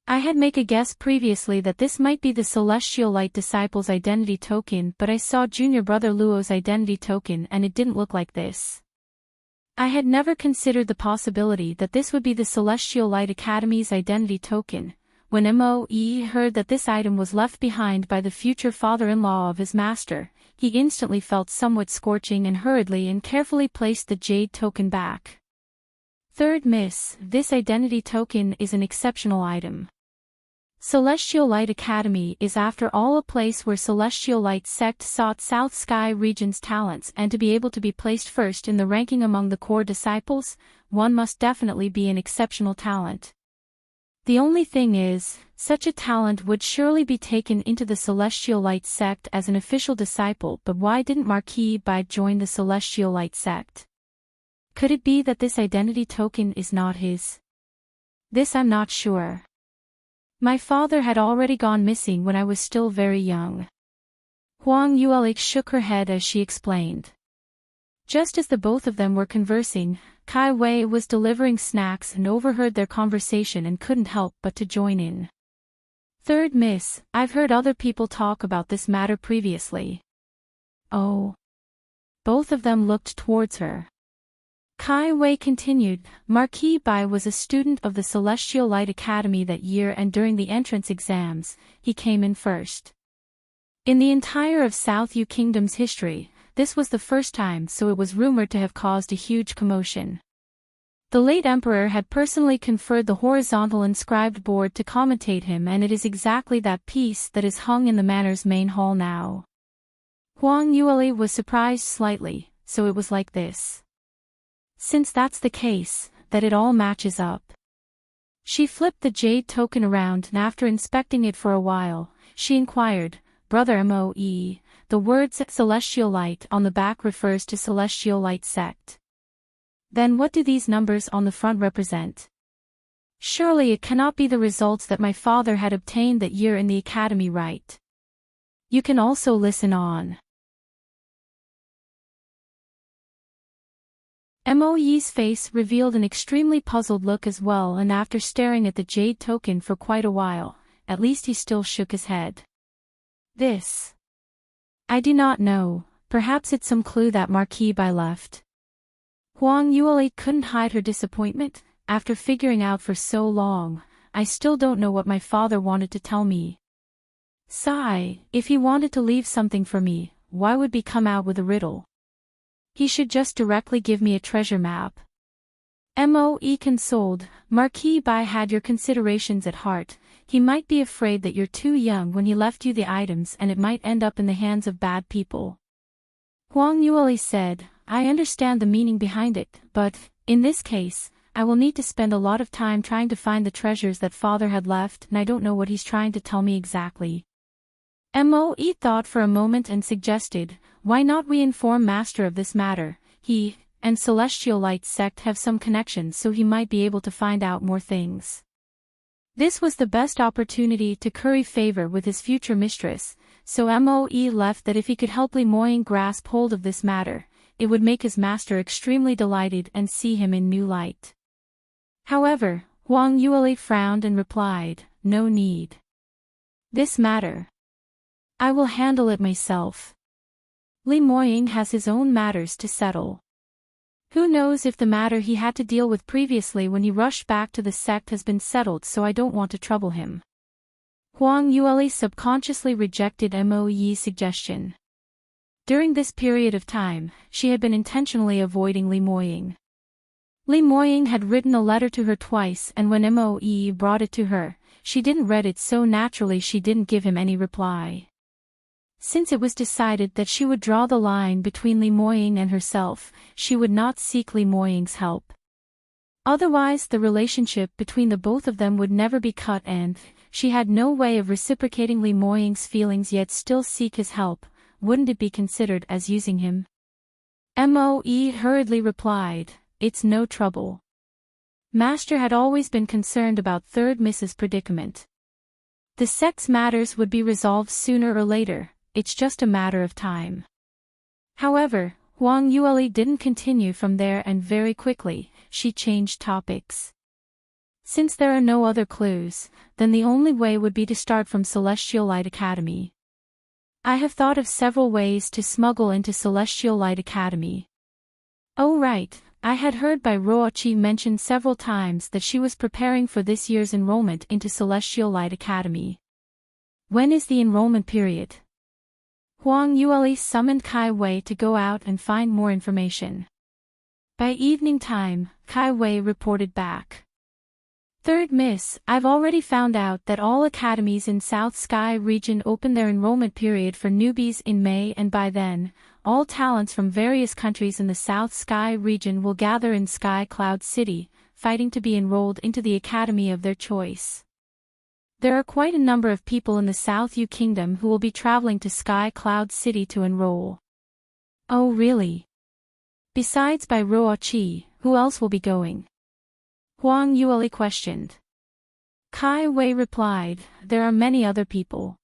I had made a guess previously that this might be the Celestial Light Disciple's identity token, but I saw junior brother Luo's identity token and it didn't look like this. I had never considered the possibility that this would be the Celestial Light Academy's identity token. When Moe heard that this item was left behind by the future father-in-law of his master, he instantly felt somewhat scorching and hurriedly and carefully placed the jade token back. "Third Miss, this identity token is an exceptional item. Celestial Light Academy is after all a place where Celestial Light Sect sought South Sky region's talents, and to be able to be placed first in the ranking among the core disciples, one must definitely be an exceptional talent. The only thing is, such a talent would surely be taken into the Celestial Light Sect as an official disciple, but why didn't Marquis Bai join the Celestial Light Sect? Could it be that this identity token is not his? This I'm not sure. My father had already gone missing when I was still very young." Huang Yueli shook her head as she explained. Just as the both of them were conversing, Kai Wei was delivering snacks and overheard their conversation and couldn't help but to join in. "Third Miss, I've heard other people talk about this matter previously." "Oh." Both of them looked towards her. Kai Wei continued, "Marquis Bai was a student of the Celestial Light Academy that year, and during the entrance exams, he came in first. In the entire of South Yu Kingdom's history, this was the first time, so it was rumored to have caused a huge commotion. The late emperor had personally conferred the horizontal inscribed board to commentate him, and it is exactly that piece that is hung in the manor's main hall now." Huang Yueli was surprised slightly, "So it was like this. Since that's the case, that it all matches up." She flipped the jade token around, and after inspecting it for a while, she inquired, "Brother Moe, the words Celestial Light on the back refers to Celestial Light Sect. Then what do these numbers on the front represent? Surely it cannot be the results that my father had obtained that year in the academy, right? You can also listen on." Moe's face revealed an extremely puzzled look as well, and after staring at the jade token for quite a while, at least he still shook his head. "This... I do not know, perhaps it's some clue that Marquis Bai left." Huang Yueli couldn't hide her disappointment. "After figuring out for so long, I still don't know what my father wanted to tell me. Sigh, if he wanted to leave something for me, why would he come out with a riddle? He should just directly give me a treasure map. Moe consoled, Marquis Bai had your considerations at heart. He might be afraid that you're too young when he left you the items and it might end up in the hands of bad people. Huang Yueli said, I understand the meaning behind it, but, in this case, I will need to spend a lot of time trying to find the treasures that father had left and I don't know what he's trying to tell me exactly. Moe thought for a moment and suggested, why not we inform Master of this matter? He and Celestial Light sect have some connections so he might be able to find out more things. This was the best opportunity to curry favor with his future mistress, so Moe left that if he could help Li Moying grasp hold of this matter, it would make his master extremely delighted and see him in new light. However, Huang Yueli frowned and replied, no need. This matter. I will handle it myself. Li Moying has his own matters to settle. Who knows if the matter he had to deal with previously when he rushed back to the sect has been settled, so I don't want to trouble him. Huang Yueli subconsciously rejected Moe's suggestion. During this period of time, she had been intentionally avoiding Li Moying. Li Moying had written a letter to her twice and when Moe brought it to her, she didn't read it so naturally she didn't give him any reply. Since it was decided that she would draw the line between Li Moying and herself, she would not seek Li Moying's help. Otherwise the relationship between the both of them would never be cut and, she had no way of reciprocating Li Moying's feelings yet still seek his help. Wouldn't it be considered as using him? Moe hurriedly replied, it's no trouble. Master had always been concerned about third Mrs. predicament. The sex matters would be resolved sooner or later, it's just a matter of time. However, Huang Yueli didn't continue from there and very quickly, she changed topics. Since there are no other clues, then the only way would be to start from Celestial Light Academy. I have thought of several ways to smuggle into Celestial Light Academy. Oh right, I had heard by Ruoqi mention several times that she was preparing for this year's enrollment into Celestial Light Academy. When is the enrollment period? Huang Yueli summoned Kai Wei to go out and find more information. By evening time, Kai Wei reported back. Third Miss, I've already found out that all academies in South Sky region open their enrollment period for newbies in May and by then, all talents from various countries in the South Sky region will gather in Sky Cloud City, fighting to be enrolled into the academy of their choice. There are quite a number of people in the South Yu Kingdom who will be traveling to Sky Cloud City to enroll. Oh really? Besides by Ruoqi, who else will be going? Huang Yueli questioned. Kai Wei replied, there are many other people.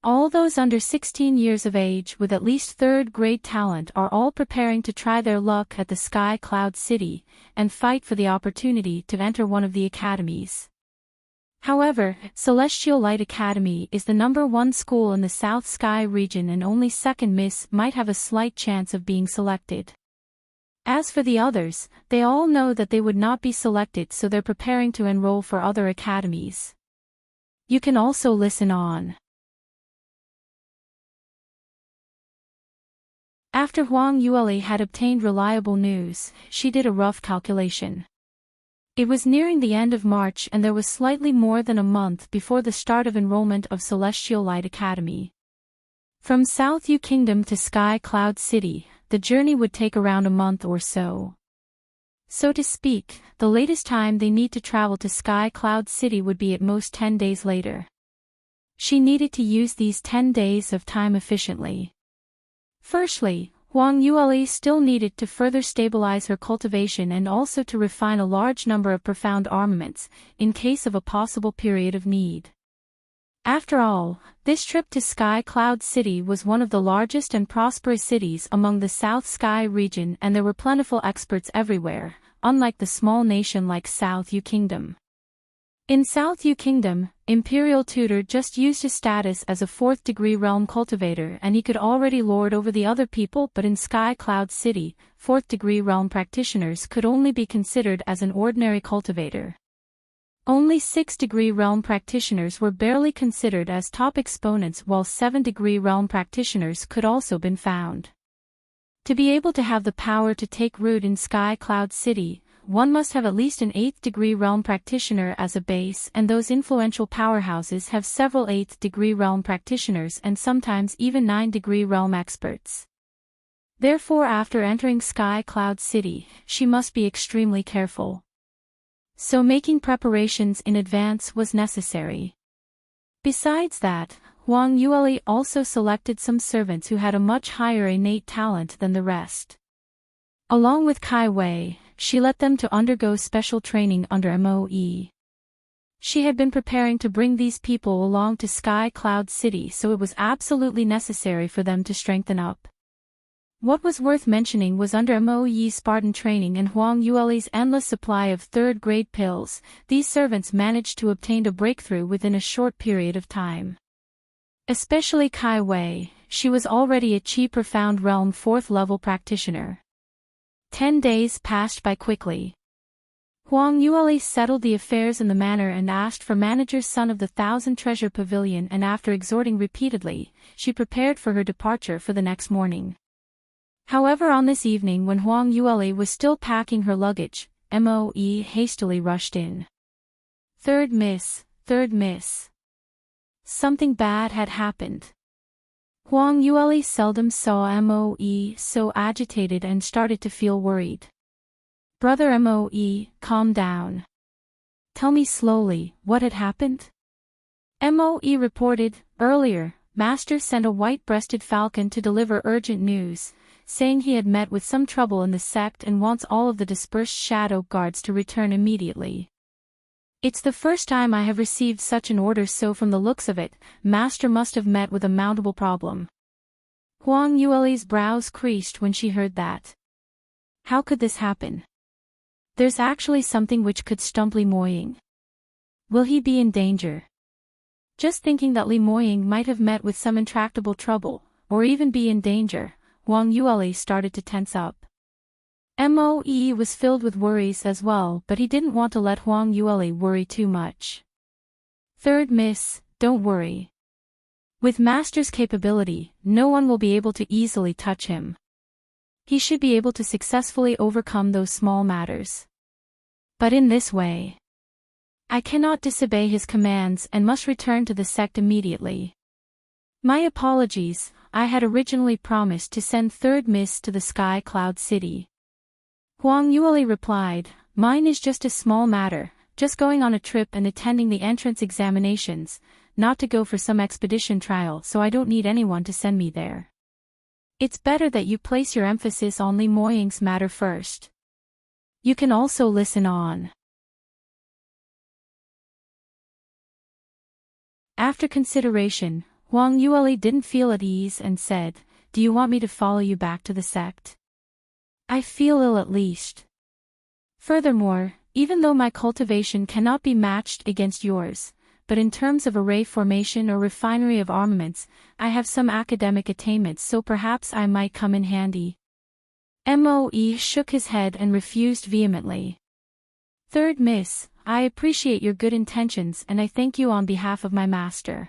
All those under 16 years of age with at least third-grade talent are all preparing to try their luck at the Sky Cloud City, and fight for the opportunity to enter one of the academies. However, Celestial Light Academy is the #1 school in the South Sky region and only second miss might have a slight chance of being selected. As for the others, they all know that they would not be selected so they're preparing to enroll for other academies. You can also listen on. After Huang Yueli had obtained reliable news, she did a rough calculation. It was nearing the end of March and there was slightly more than a month before the start of enrollment of Celestial Light Academy. From South Yu Kingdom to Sky Cloud City, the journey would take around a month or so. So to speak, the latest time they need to travel to Sky Cloud City would be at most 10 days later. She needed to use these 10 days of time efficiently. Firstly, Huang Yueli still needed to further stabilize her cultivation and also to refine a large number of profound armaments, in case of a possible period of need. After all, this trip to Sky Cloud City was one of the largest and prosperous cities among the South Sky region and there were plentiful experts everywhere, unlike the small nation like South Yu Kingdom. In South Yu Kingdom, Imperial Tutor just used his status as a 4th-degree realm cultivator and he could already lord over the other people, but in Sky Cloud City, 4th-degree realm practitioners could only be considered as an ordinary cultivator. Only 6-degree realm practitioners were barely considered as top exponents, while 7-degree realm practitioners could also been found. To be able to have the power to take root in Sky Cloud City, one must have at least an 8th-degree realm practitioner as a base, and those influential powerhouses have several 8th-degree realm practitioners and sometimes even 9th-degree realm experts. Therefore, after entering Sky Cloud City, she must be extremely careful. So making preparations in advance was necessary. Besides that, Huang Yueli also selected some servants who had a much higher innate talent than the rest. Along with Kai Wei, she let them to undergo special training under MOE. She had been preparing to bring these people along to Sky Cloud City, so it was absolutely necessary for them to strengthen up. What was worth mentioning was under MOE's Spartan training and Huang Yueli's endless supply of third-grade pills, these servants managed to obtain a breakthrough within a short period of time. Especially Kai Wei, she was already a Qi Profound Realm 4th-level practitioner. 10 days passed by quickly. Huang Yueli settled the affairs in the manor and asked for manager's son of the 1,000 Treasure Pavilion, and after exhorting repeatedly, she prepared for her departure for the next morning. However, on this evening when Huang Yueli was still packing her luggage, MOE hastily rushed in. Third miss. Something bad had happened. Huang Yueli seldom saw MOE so agitated and started to feel worried. Brother MOE, calm down. Tell me slowly, what had happened? MOE reported, earlier, Master sent a white-breasted falcon to deliver urgent news, saying he had met with some trouble in the sect and wants all of the dispersed shadow guards to return immediately. It's the first time I have received such an order, so from the looks of it, Master must have met with a mountable problem. Huang Yueli's brows creased when she heard that. How could this happen? There's actually something which could stump Li Moying. Will he be in danger? Just thinking that Li Moying might have met with some intractable trouble, or even be in danger, Huang Yueli started to tense up. MOE was filled with worries as well, but he didn't want to let Huang Yueli worry too much. Third miss, don't worry. With Master's capability, no one will be able to easily touch him. He should be able to successfully overcome those small matters. But in this way, I cannot disobey his commands and must return to the sect immediately. My apologies, I had originally promised to send Third Miss to the Sky Cloud City. Huang Yueli replied, mine is just a small matter, just going on a trip and attending the entrance examinations, not to go for some expedition trial, so I don't need anyone to send me there. It's better that you place your emphasis on Li Moying's matter first. You can also listen on. After consideration, Huang Yueli didn't feel at ease and said, do you want me to follow you back to the sect? I feel ill at least. Furthermore, even though my cultivation cannot be matched against yours, but in terms of array formation or refinery of armaments, I have some academic attainments, so perhaps I might come in handy. MOE shook his head and refused vehemently. Third Miss, I appreciate your good intentions and I thank you on behalf of my master.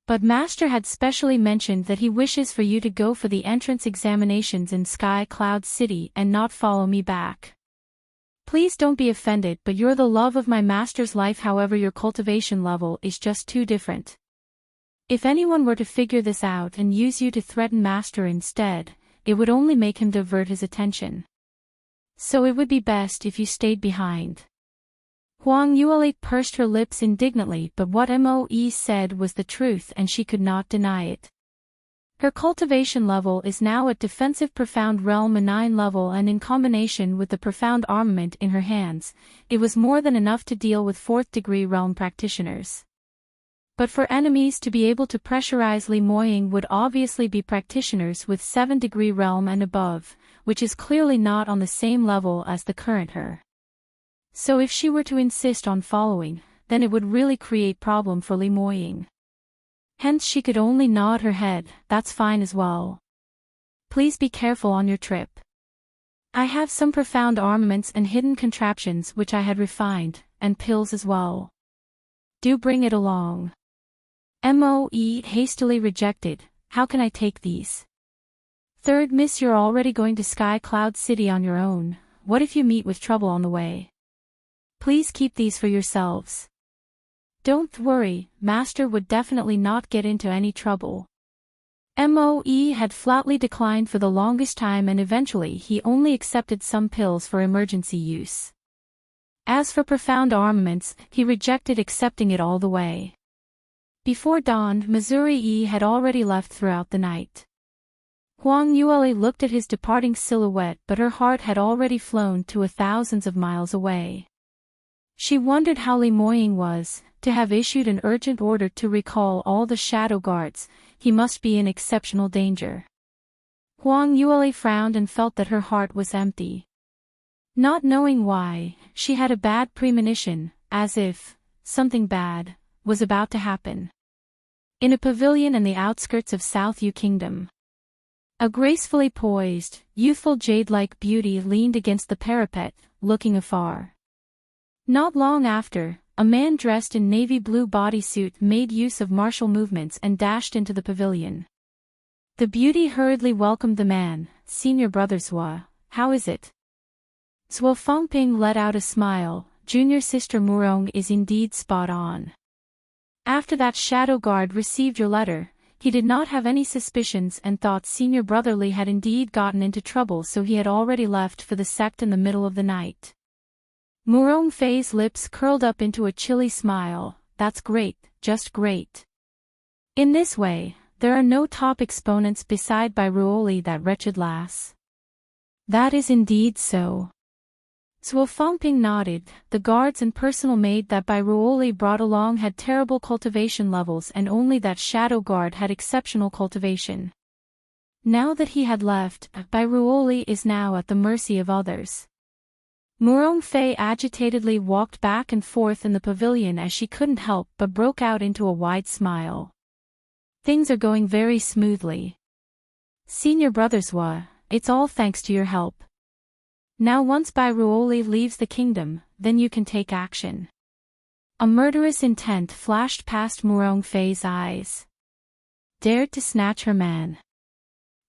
But Master had specially mentioned that he wishes for you to go for the entrance examinations in Sky Cloud City and not follow me back. Please don't be offended, but you're the love of my master's life, however your cultivation level is just too different. If anyone were to figure this out and use you to threaten Master instead, it would only make him divert his attention. So it would be best if you stayed behind. Huang Yueli pursed her lips indignantly, but what MOE said was the truth and she could not deny it. Her cultivation level is now at Defensive Profound Realm 9 level, and in combination with the profound armament in her hands, it was more than enough to deal with 4th degree realm practitioners. But for enemies to be able to pressurize Li Moying would obviously be practitioners with 7th degree realm and above, which is clearly not on the same level as the current her. So if she were to insist on following, then it would really create problem for Li Moying. Hence she could only nod her head, that's fine as well. Please be careful on your trip. I have some profound armaments and hidden contraptions which I had refined, and pills as well. Do bring it along. Moe hastily rejected, how can I take these? Third miss, you're already going to Sky Cloud City on your own, what if you meet with trouble on the way? Please keep these for yourselves. Don't worry, Master would definitely not get into any trouble. Moe had flatly declined for the longest time, and eventually he only accepted some pills for emergency use. As for profound armaments, he rejected accepting it all the way. Before dawn, Missouri had already left throughout the night. Huang Yueli looked at his departing silhouette, but her heart had already flown to thousands of miles away. She wondered how Li Moying was, to have issued an urgent order to recall all the shadow guards. He must be in exceptional danger. Huang Yueli frowned and felt that her heart was empty. Not knowing why, she had a bad premonition, as if something bad was about to happen. In a pavilion in the outskirts of South Yu Kingdom, a gracefully poised, youthful jade-like beauty leaned against the parapet, looking afar. Not long after, a man dressed in navy blue bodysuit made use of martial movements and dashed into the pavilion. The beauty hurriedly welcomed the man. Senior brother Zhua, how is it? Zhuo Fengping let out a smile. Junior sister Murong is indeed spot on. After that shadow guard received your letter, he did not have any suspicions and thought senior brother Li had indeed gotten into trouble, so he had already left for the sect in the middle of the night. Murong Fei's lips curled up into a chilly smile. That's great, just great. In this way, there are no top exponents beside Bai Ruoli, that wretched lass. That is indeed so. Zhuo Fengping nodded. The guards and personal maid that Bai Ruoli brought along had terrible cultivation levels, and only that shadow guard had exceptional cultivation. Now that he had left, Bai Ruoli is now at the mercy of others. Murong Fei agitatedly walked back and forth in the pavilion as she couldn't help but broke out into a wide smile. Things are going very smoothly. Senior brother Zhua, it's all thanks to your help. Now once Bai Ruoli leaves the kingdom, then you can take action. A murderous intent flashed past Murong Fei's eyes. Dared to snatch her man.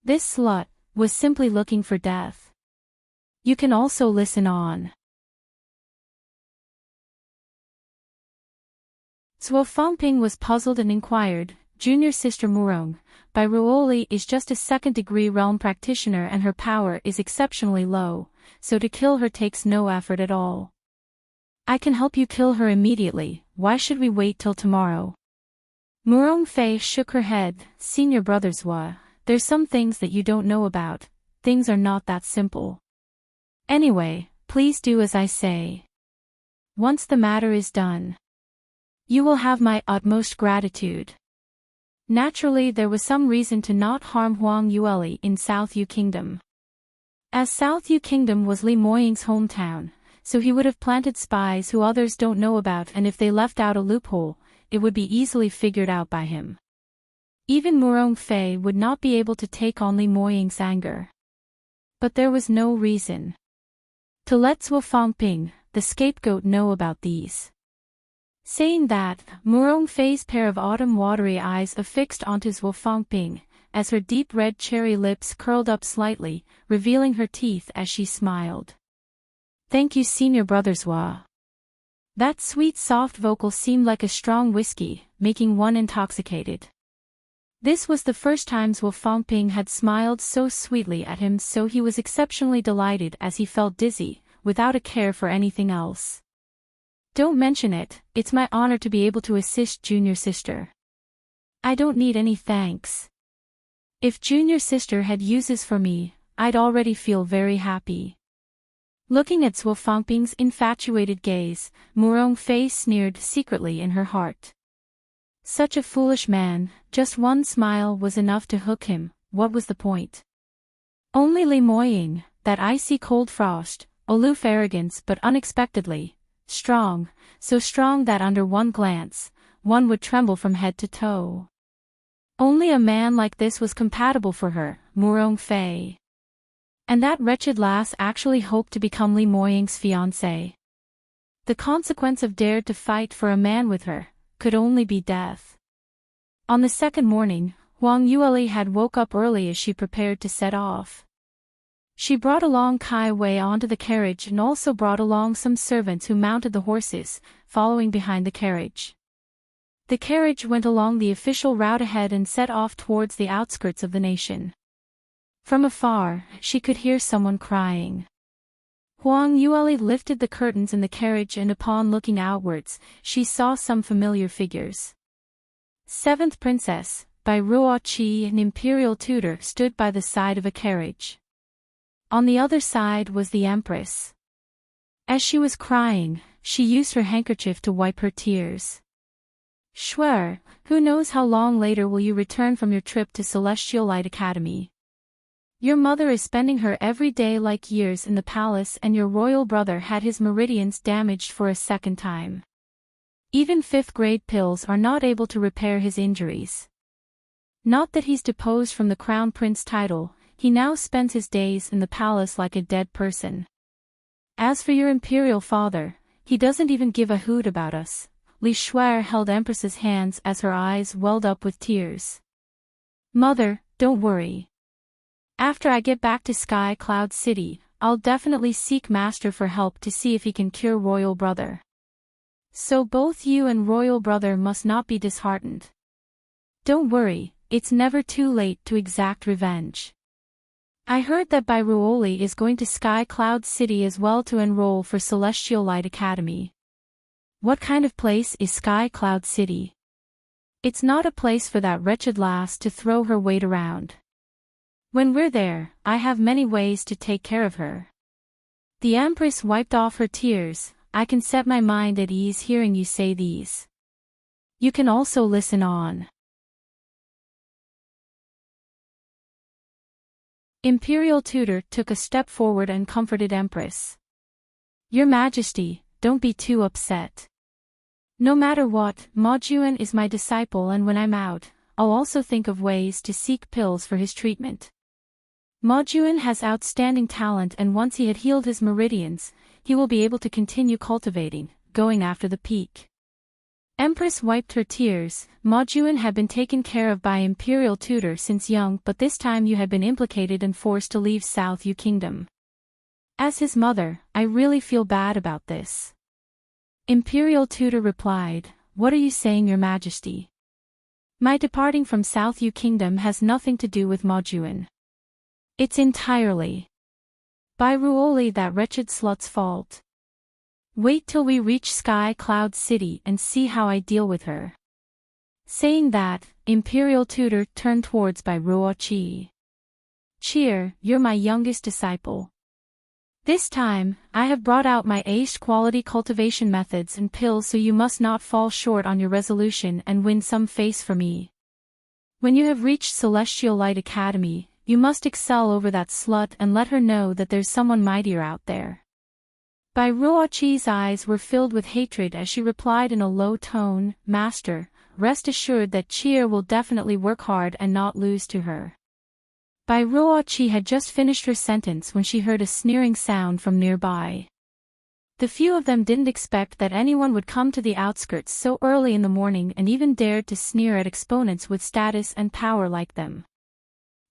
This slut was simply looking for death. You can also listen on. Zhuo Fengping was puzzled and inquired, Junior sister Murong, Bai Ruoli is just a second-degree realm practitioner and her power is exceptionally low, so to kill her takes no effort at all. I can help you kill her immediately, why should we wait till tomorrow? Murong Fei shook her head. Senior brother Zhua, there's some things that you don't know about, things are not that simple. Anyway, please do as I say. Once the matter is done, you will have my utmost gratitude. Naturally, there was some reason to not harm Huang Yueli in South Yu Kingdom. As South Yu Kingdom was Li Moying's hometown, so he would have planted spies who others don't know about, and if they left out a loophole, it would be easily figured out by him. Even Murong Fei would not be able to take on Li Moying's anger. But there was no reason to let Zhuo Fengping, the scapegoat, know about these. Saying that, Murong Fei's pair of autumn-watery eyes affixed onto Zhuo Fengping, as her deep red cherry lips curled up slightly, revealing her teeth as she smiled. Thank you, senior brother Zhua. That sweet soft vocal seemed like a strong whiskey, making one intoxicated. This was the first time Zhuo Fengping had smiled so sweetly at him, so he was exceptionally delighted as he felt dizzy, without a care for anything else. Don't mention it, it's my honor to be able to assist junior sister. I don't need any thanks. If junior sister had uses for me, I'd already feel very happy. Looking at Zhuo Fengping's infatuated gaze, Murong Fei sneered secretly in her heart. Such a foolish man, just one smile was enough to hook him, what was the point? Only Li Moying, that icy cold frost, aloof arrogance, but unexpectedly strong, so strong that under one glance, one would tremble from head to toe. Only a man like this was compatible for her, Murong Fei. And that wretched lass actually hoped to become Li Moying's fiancé. The consequence of dared to fight for a man with her could only be death. On the second morning, Huang Yueli had woke up early as she prepared to set off. She brought along Kai Wei onto the carriage and also brought along some servants who mounted the horses, following behind the carriage. The carriage went along the official route ahead and set off towards the outskirts of the nation. From afar, she could hear someone crying. Huang Yueli lifted the curtains in the carriage and upon looking outwards, she saw some familiar figures. Seventh Princess, by Ruo Qi, an imperial tutor, stood by the side of a carriage. On the other side was the Empress. As she was crying, she used her handkerchief to wipe her tears. Shuer, who knows how long later will you return from your trip to Celestial Light Academy? Your mother is spending her every day like years in the palace, and your royal brother had his meridians damaged for a second time. Even 5th grade pills are not able to repair his injuries. Not that he's deposed from the crown prince title, he now spends his days in the palace like a dead person. As for your imperial father, he doesn't even give a hoot about us. Li Shuer held Empress's hands as her eyes welled up with tears. Mother, don't worry. After I get back to Sky Cloud City, I'll definitely seek Master for help to see if he can cure Royal Brother. So both you and Royal Brother must not be disheartened. Don't worry, it's never too late to exact revenge. I heard that Bai Ruoli is going to Sky Cloud City as well to enroll for Celestial Light Academy. What kind of place is Sky Cloud City? It's not a place for that wretched lass to throw her weight around. When we're there, I have many ways to take care of her. The Empress wiped off her tears. I can set my mind at ease hearing you say these. You can also listen on. Imperial tutor took a step forward and comforted Empress. Your Majesty, don't be too upset. No matter what, Ma Juan is my disciple, and when I'm out, I'll also think of ways to seek pills for his treatment. Ma Juan has outstanding talent, and once he had healed his meridians, he will be able to continue cultivating, going after the peak. Empress wiped her tears. Ma Juan had been taken care of by Imperial tutor since young, but this time you had been implicated and forced to leave South Yu Kingdom. As his mother, I really feel bad about this. Imperial tutor replied, What are you saying, Your Majesty? My departing from South Yu Kingdom has nothing to do with Ma Juan. It's entirely Bai Ruoli, that wretched slut's fault. Wait till we reach Sky Cloud City and see how I deal with her. Saying that, Imperial tutor turned towards Bai Ruoqi. Cheer, you're my youngest disciple. This time, I have brought out my aced quality cultivation methods and pills, so you must not fall short on your resolution and win some face for me. When you have reached Celestial Light Academy, you must excel over that slut and let her know that there's someone mightier out there. Bai Ruoqi's eyes were filled with hatred as she replied in a low tone, Master, rest assured that Cheer will definitely work hard and not lose to her. Bai Ruoqi had just finished her sentence when she heard a sneering sound from nearby. The few of them didn't expect that anyone would come to the outskirts so early in the morning and even dared to sneer at exponents with status and power like them.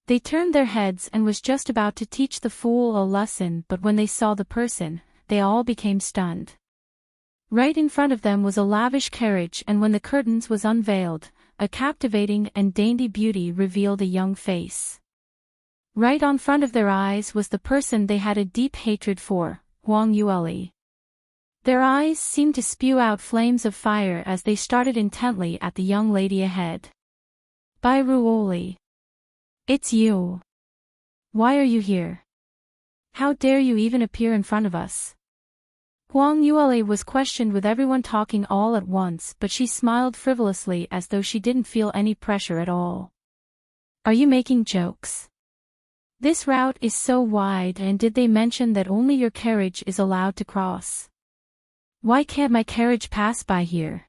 They turned their heads and was just about to teach the fool a lesson, but when they saw the person, they all became stunned. Right in front of them was a lavish carriage, and when the curtains was unveiled, a captivating and dainty beauty revealed a young face. Right on front of their eyes was the person they had a deep hatred for, Huang Yueli. Their eyes seemed to spew out flames of fire as they stared intently at the young lady ahead. Bai Ruoli. It's you. Why are you here? How dare you even appear in front of us? Huang Yueli was questioned with everyone talking all at once, but she smiled frivolously as though she didn't feel any pressure at all. Are you making jokes? This route is so wide, and did they mention that only your carriage is allowed to cross? Why can't my carriage pass by here?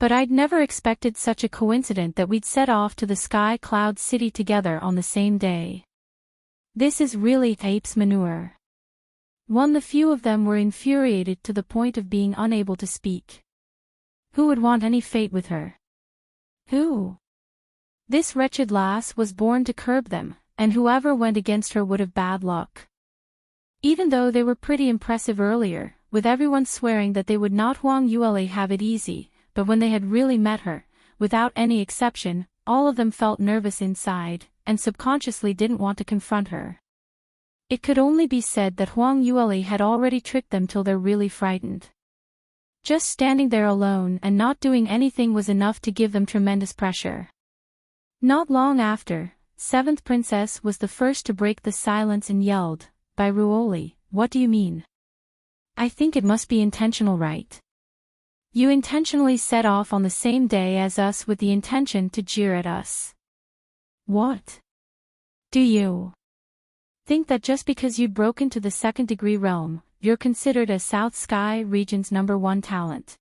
But I'd never expected such a coincidence that we'd set off to the Sky Cloud City together on the same day. This is really ape's manure. The few of them were infuriated to the point of being unable to speak. Who would want any fate with her? Who? This wretched lass was born to curb them, and whoever went against her would have bad luck. Even though they were pretty impressive earlier, with everyone swearing that they would not Huang Yueli have it easy, but when they had really met her, without any exception, all of them felt nervous inside, and subconsciously didn't want to confront her. It could only be said that Huang Yueli had already tricked them till they're really frightened. Just standing there alone and not doing anything was enough to give them tremendous pressure. Not long after, 7th Princess was the first to break the silence and yelled, "By Ruoli, what do you mean? I think it must be intentional, right? You intentionally set off on the same day as us with the intention to jeer at us. What? Do you think that just because you broke into the 2nd degree realm, you're considered a South Sky region's #1 talent?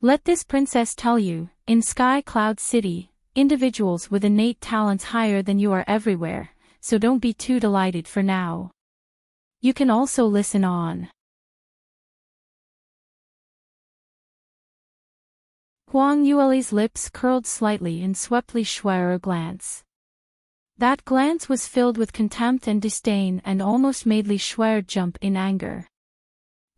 Let this princess tell you, in Sky Cloud City, individuals with innate talents higher than you are everywhere, so don't be too delighted for now. You can also listen on." Huang Yueli's lips curled slightly and swept Li Shuer a glance. That glance was filled with contempt and disdain and almost made Li Shuer jump in anger.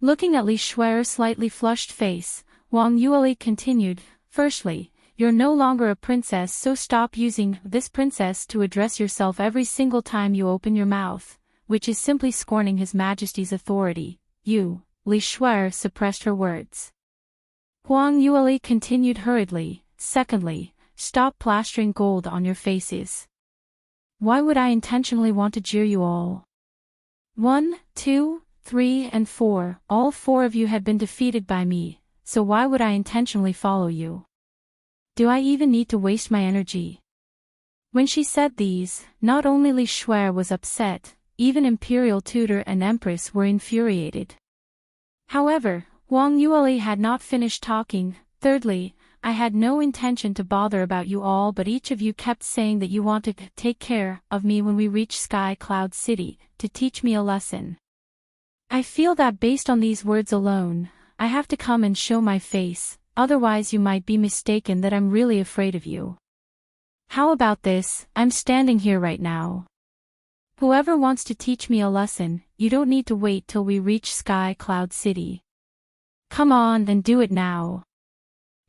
Looking at Li Shuer's slightly flushed face, Huang Yueli continued, "Firstly, you're no longer a princess, so stop using this princess to address yourself every single time you open your mouth, which is simply scorning His Majesty's authority. You." Li Shuer suppressed her words. Huang Yueli continued hurriedly, "Secondly, stop plastering gold on your faces. Why would I intentionally want to jeer you all? 1, 2, 3 and 4, all 4 of you had been defeated by me, so why would I intentionally follow you? Do I even need to waste my energy?" When she said these, not only Li Shuer was upset, even Imperial Tutor and Empress were infuriated. However, Huang Yueli had not finished talking. "Thirdly, I had no intention to bother about you all, but each of you kept saying that you wanted to take care of me when we reach Sky Cloud City, to teach me a lesson. I feel that based on these words alone, I have to come and show my face, otherwise you might be mistaken that I'm really afraid of you. How about this? I'm standing here right now. Whoever wants to teach me a lesson, you don't need to wait till we reach Sky Cloud City. Come on and do it now."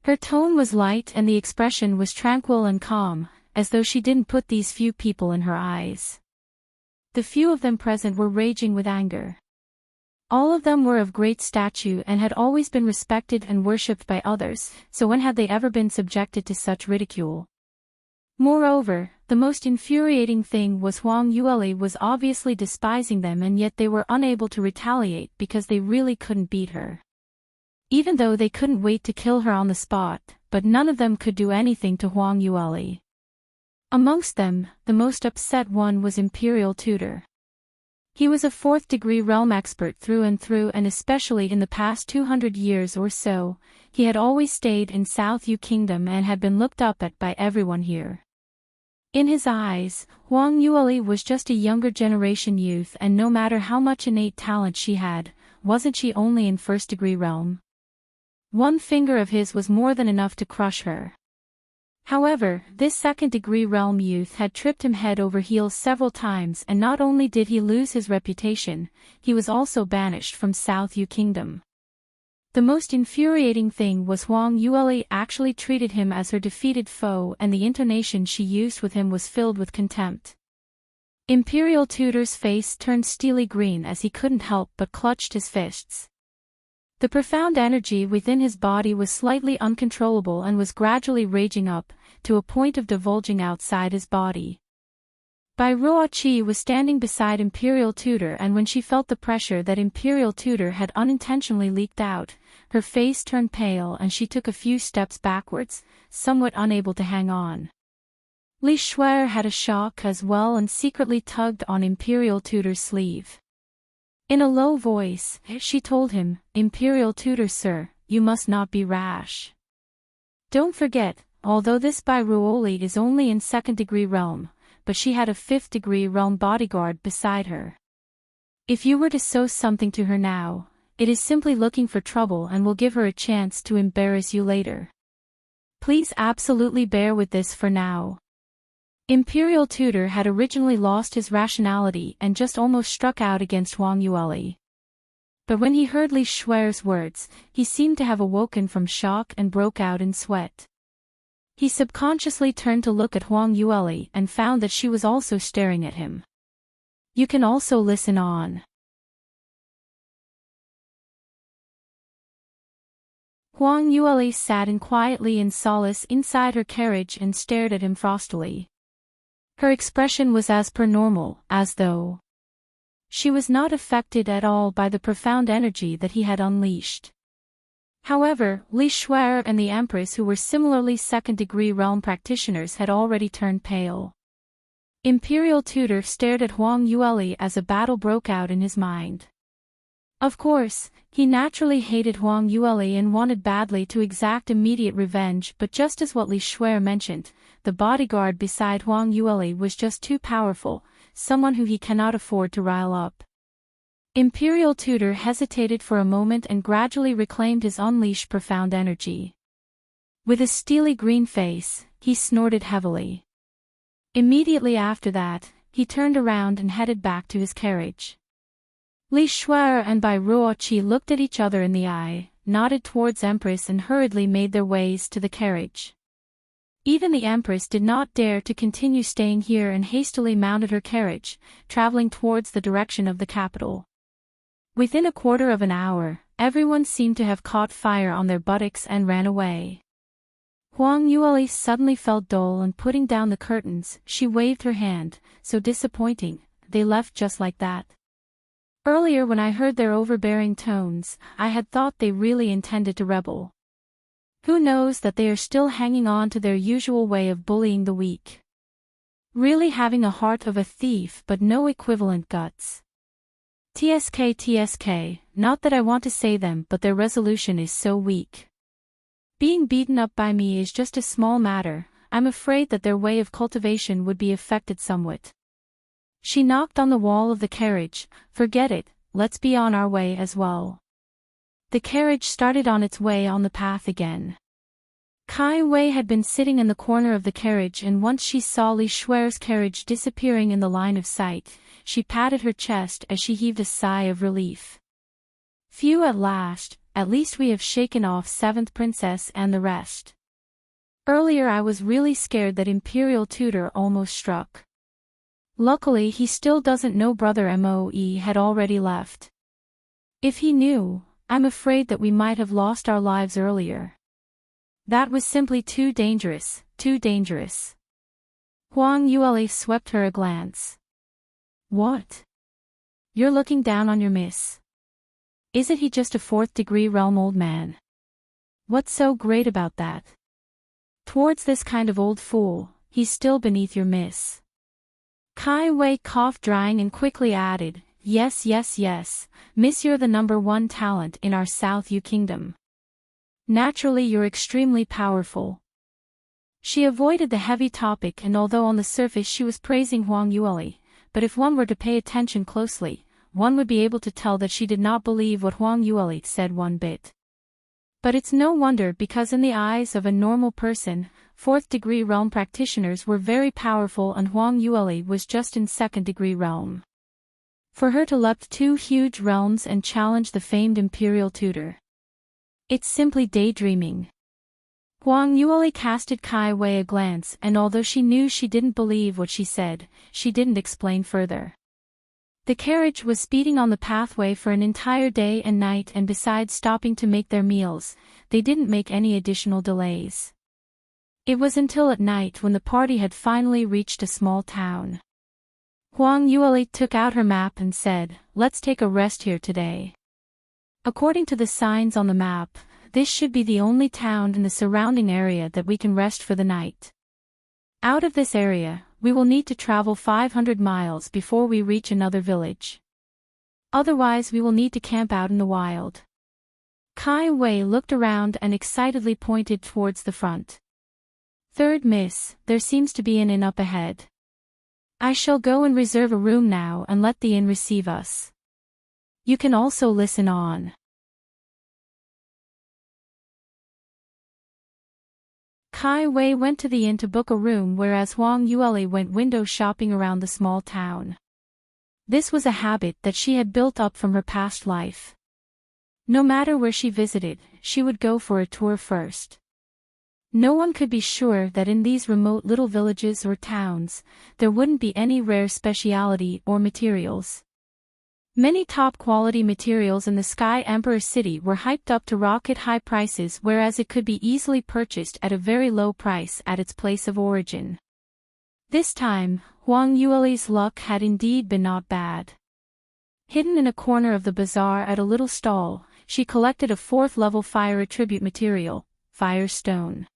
Her tone was light and the expression was tranquil and calm, as though she didn't put these few people in her eyes. The few of them present were raging with anger. All of them were of great stature and had always been respected and worshipped by others, so when had they ever been subjected to such ridicule? Moreover, the most infuriating thing was Huang Yueli was obviously despising them, and yet they were unable to retaliate because they really couldn't beat her. Even though they couldn't wait to kill her on the spot, but none of them could do anything to Huang Yueli. Amongst them, the most upset one was Imperial Tutor. He was a 4th degree realm expert through and through, and especially in the past 200 years or so, he had always stayed in South Yu Kingdom and had been looked up at by everyone here. In his eyes, Huang Yueli was just a younger generation youth, and no matter how much innate talent she had, wasn't she only in 1st degree realm? One finger of his was more than enough to crush her. However, this 2nd degree realm youth had tripped him head over heels several times, and not only did he lose his reputation, he was also banished from South Yu Kingdom. The most infuriating thing was Huang Yueli actually treated him as her defeated foe, and the intonation she used with him was filled with contempt. Imperial Tutor's face turned steely green as he couldn't help but clutched his fists. The profound energy within his body was slightly uncontrollable and was gradually raging up, to a point of divulging outside his body. Bai Ruoqi was standing beside Imperial Tutor, and when she felt the pressure that Imperial Tutor had unintentionally leaked out, her face turned pale and she took a few steps backwards, somewhat unable to hang on. Li Shuer had a shock as well and secretly tugged on Imperial Tutor's sleeve. In a low voice, she told him, "Imperial Tutor sir, you must not be rash. Don't forget, although this Bai Ruoli is only in 2nd degree realm, but she had a 5th degree realm bodyguard beside her. If you were to sow something to her now, it is simply looking for trouble and will give her a chance to embarrass you later. Please absolutely bear with this for now. Imperial Tutor had originally lost his rationality and just almost struck out against Huang Yueli. But when he heard Li Shuer's words, he seemed to have awoken from shock and broke out in sweat. He subconsciously turned to look at Huang Yueli and found that she was also staring at him. You can also listen on. Huang Yueli sat quietly in solace inside her carriage and stared at him frostily. Her expression was as per normal, as though she was not affected at all by the profound energy that he had unleashed. However, Li Shuer and the Empress, who were similarly second-degree realm practitioners, had already turned pale. Imperial Tutor stared at Huang Yueli as a battle broke out in his mind. Of course, he naturally hated Huang Yueli and wanted badly to exact immediate revenge, but just as what Li Shuer mentioned, the bodyguard beside Huang Yueli was just too powerful, someone who he cannot afford to rile up. Imperial Tutor hesitated for a moment and gradually reclaimed his unleashed profound energy. With a steely green face, he snorted heavily. Immediately after that, he turned around and headed back to his carriage. Li Shuer and Bai Ruoqi looked at each other in the eye, nodded towards Empress and hurriedly made their ways to the carriage. Even the Empress did not dare to continue staying here and hastily mounted her carriage, traveling towards the direction of the capital. Within a quarter of an hour, everyone seemed to have caught fire on their buttocks and ran away. Huang Yueli suddenly felt dull and putting down the curtains, she waved her hand, so disappointing, they left just like that. Earlier when I heard their overbearing tones, I had thought they really intended to rebel. Who knows that they are still hanging on to their usual way of bullying the weak. Really having a heart of a thief but no equivalent guts. TSK, not that I want to say them, but their resolution is so weak. Being beaten up by me is just a small matter, I'm afraid that their way of cultivation would be affected somewhat. She knocked on the wall of the carriage. Forget it, let's be on our way as well. The carriage started on its way on the path again. Kai Wei had been sitting in the corner of the carriage, and once she saw Li Shuer's carriage disappearing in the line of sight, she patted her chest as she heaved a sigh of relief. Phew, at least we have shaken off 7th Princess and the rest. Earlier I was really scared that Imperial Tutor almost struck. Luckily he still doesn't know Brother Moe had already left. If he knew, I'm afraid that we might have lost our lives earlier. That was simply too dangerous, too dangerous. Huang Yueli swept her a glance. What? You're looking down on your miss. Isn't he just a 4th-degree realm old man? What's so great about that? Towards this kind of old fool, he's still beneath your miss. Kai Wei coughed, drying, and quickly added, Yes, miss, you're the #1 talent in our South Yu kingdom. Naturally you're extremely powerful. She avoided the heavy topic, and although on the surface she was praising Huang Yueli, but if one were to pay attention closely, one would be able to tell that she did not believe what Huang Yueli said one bit. But it's no wonder, because in the eyes of a normal person, 4th-degree realm practitioners were very powerful and Huang Yueli was just in 2nd-degree realm. For her to leap 2 huge realms and challenge the famed Imperial Tutor. It's simply daydreaming. Huang Yueli casted Kai Wei a glance, and although she knew she didn't believe what she said, she didn't explain further. The carriage was speeding on the pathway for an entire day and night, and besides stopping to make their meals, they didn't make any additional delays. It was until at night when the party had finally reached a small town. Huang Yueli took out her map and said, Let's take a rest here today. According to the signs on the map, this should be the only town in the surrounding area that we can rest for the night. Out of this area, we will need to travel 500 miles before we reach another village. Otherwise we will need to camp out in the wild. Kai Wei looked around and excitedly pointed towards the front. 3rd Miss, there seems to be an inn up ahead. I shall go and reserve a room now and let the inn receive us. You can also listen on. Kai Wei went to the inn to book a room, whereas Huang Yueli went window shopping around the small town. This was a habit that she had built up from her past life. No matter where she visited, she would go for a tour first. No one could be sure that in these remote little villages or towns, there wouldn't be any rare specialty or materials. Many top-quality materials in the Sky Emperor City were hyped up to rocket-high prices, whereas it could be easily purchased at a very low price at its place of origin. This time, Huang Yueli's luck had indeed been not bad. Hidden in a corner of the bazaar at a little stall, she collected a 4th-level fire attribute material, Firestone.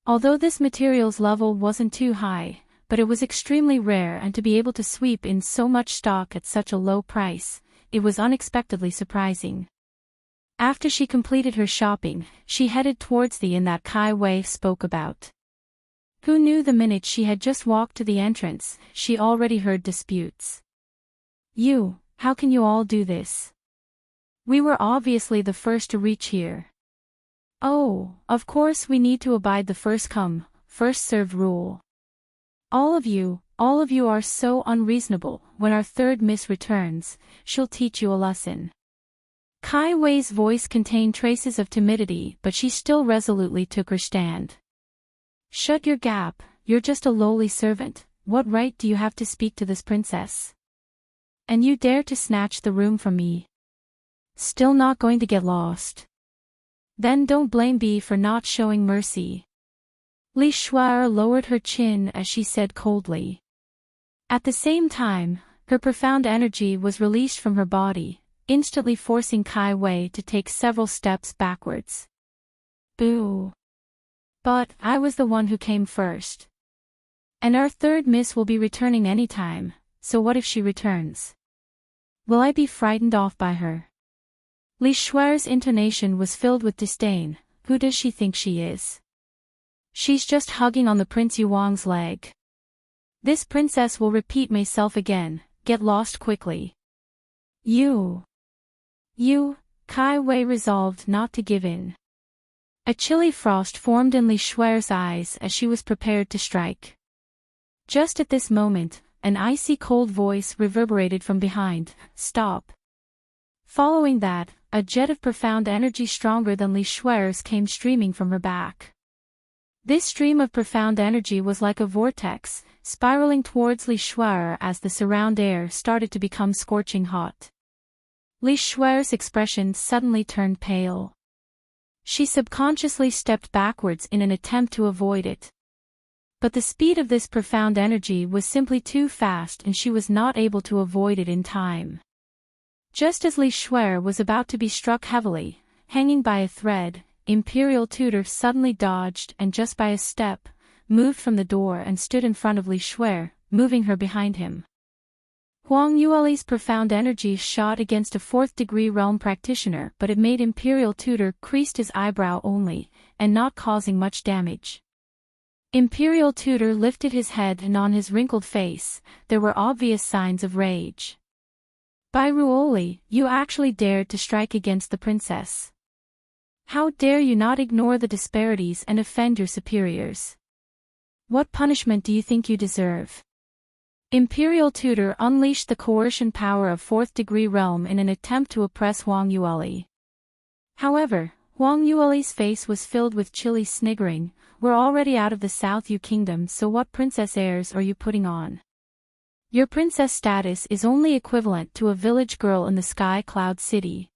Although this material's level wasn't too high, but it was extremely rare, and to be able to sweep in so much stock at such a low price, it was unexpectedly surprising. After she completed her shopping, she headed towards the inn that Kai Wei spoke about. Who knew the minute she had just walked to the entrance, she already heard disputes. How can you all do this? We were obviously the first to reach here. Oh, of course we need to abide the first come, first served rule. All of you are so unreasonable. When our third miss returns, she'll teach you a lesson. Kai Wei's voice contained traces of timidity, but she still resolutely took her stand. Shut your gap, you're just a lowly servant. What right do you have to speak to this princess? And you dare to snatch the room from me? Still not going to get lost? Then don't blame me for not showing mercy. Li Shuai lowered her chin as she said coldly. At the same time, her profound energy was released from her body, instantly forcing Kai Wei to take several steps backwards. Boo! But I was the one who came first. And our third miss will be returning any time, so what if she returns? Will I be frightened off by her? Li Shuai's intonation was filled with disdain. Who does she think she is? She's just hugging on the Prince Yuang's leg. This princess will repeat myself again, get lost quickly. You, Kai Wei resolved not to give in. A chilly frost formed in Li Shuai's eyes as she was prepared to strike. Just at this moment, an icy cold voice reverberated from behind, "Stop." Following that, a jet of profound energy stronger than Li Shuai's came streaming from her back. This stream of profound energy was like a vortex, spiraling towards Li Shuai as the surround air started to become scorching hot. Li Shuai's expression suddenly turned pale. She subconsciously stepped backwards in an attempt to avoid it. But the speed of this profound energy was simply too fast, and she was not able to avoid it in time. Just as Li Shuai was about to be struck heavily, hanging by a thread, Imperial Tutor suddenly dodged and just by a step, moved from the door and stood in front of Li Shuai, moving her behind him. Huang Yueli's profound energy shot against a 4th-degree realm practitioner, but it made Imperial Tutor creased his eyebrow only, and not causing much damage. Imperial Tutor lifted his head, and on his wrinkled face, there were obvious signs of rage. By Ruoli, you actually dared to strike against the princess. How dare you not ignore the disparities and offend your superiors? What punishment do you think you deserve? Imperial Tutor unleashed the coercion power of 4th-degree realm in an attempt to oppress Huang Yueli. However, Huang Yueli's face was filled with chilly sniggering. We're already out of the South Yu Kingdom, so what princess airs are you putting on? Your princess status is only equivalent to a village girl in the Sky Cloud City.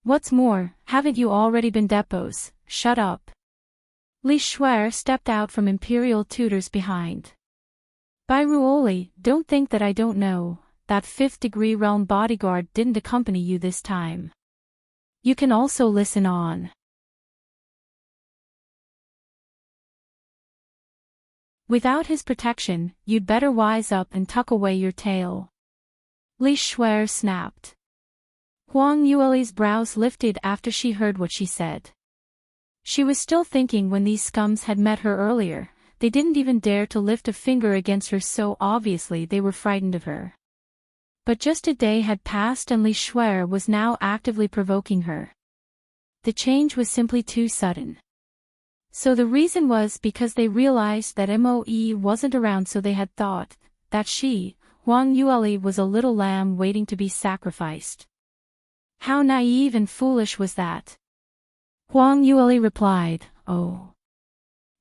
What's more, haven't you already been depots? Shut up. Li Shuai stepped out from Imperial Tutor's behind. By Ruoli, don't think that I don't know, that 5th-degree realm bodyguard didn't accompany you this time. You can also listen on. Without his protection, you'd better wise up and tuck away your tail. Li Shuai snapped. Huang Yueli's brows lifted after she heard what she said. She was still thinking when these scums had met her earlier, they didn't even dare to lift a finger against her, so obviously they were frightened of her. But just a day had passed and Li Shuer was now actively provoking her. The change was simply too sudden. So the reason was because they realized that Moe wasn't around, so they had thought that she, Huang Yueli, was a little lamb waiting to be sacrificed. How naive and foolish was that? Huang Yueli replied, "Oh.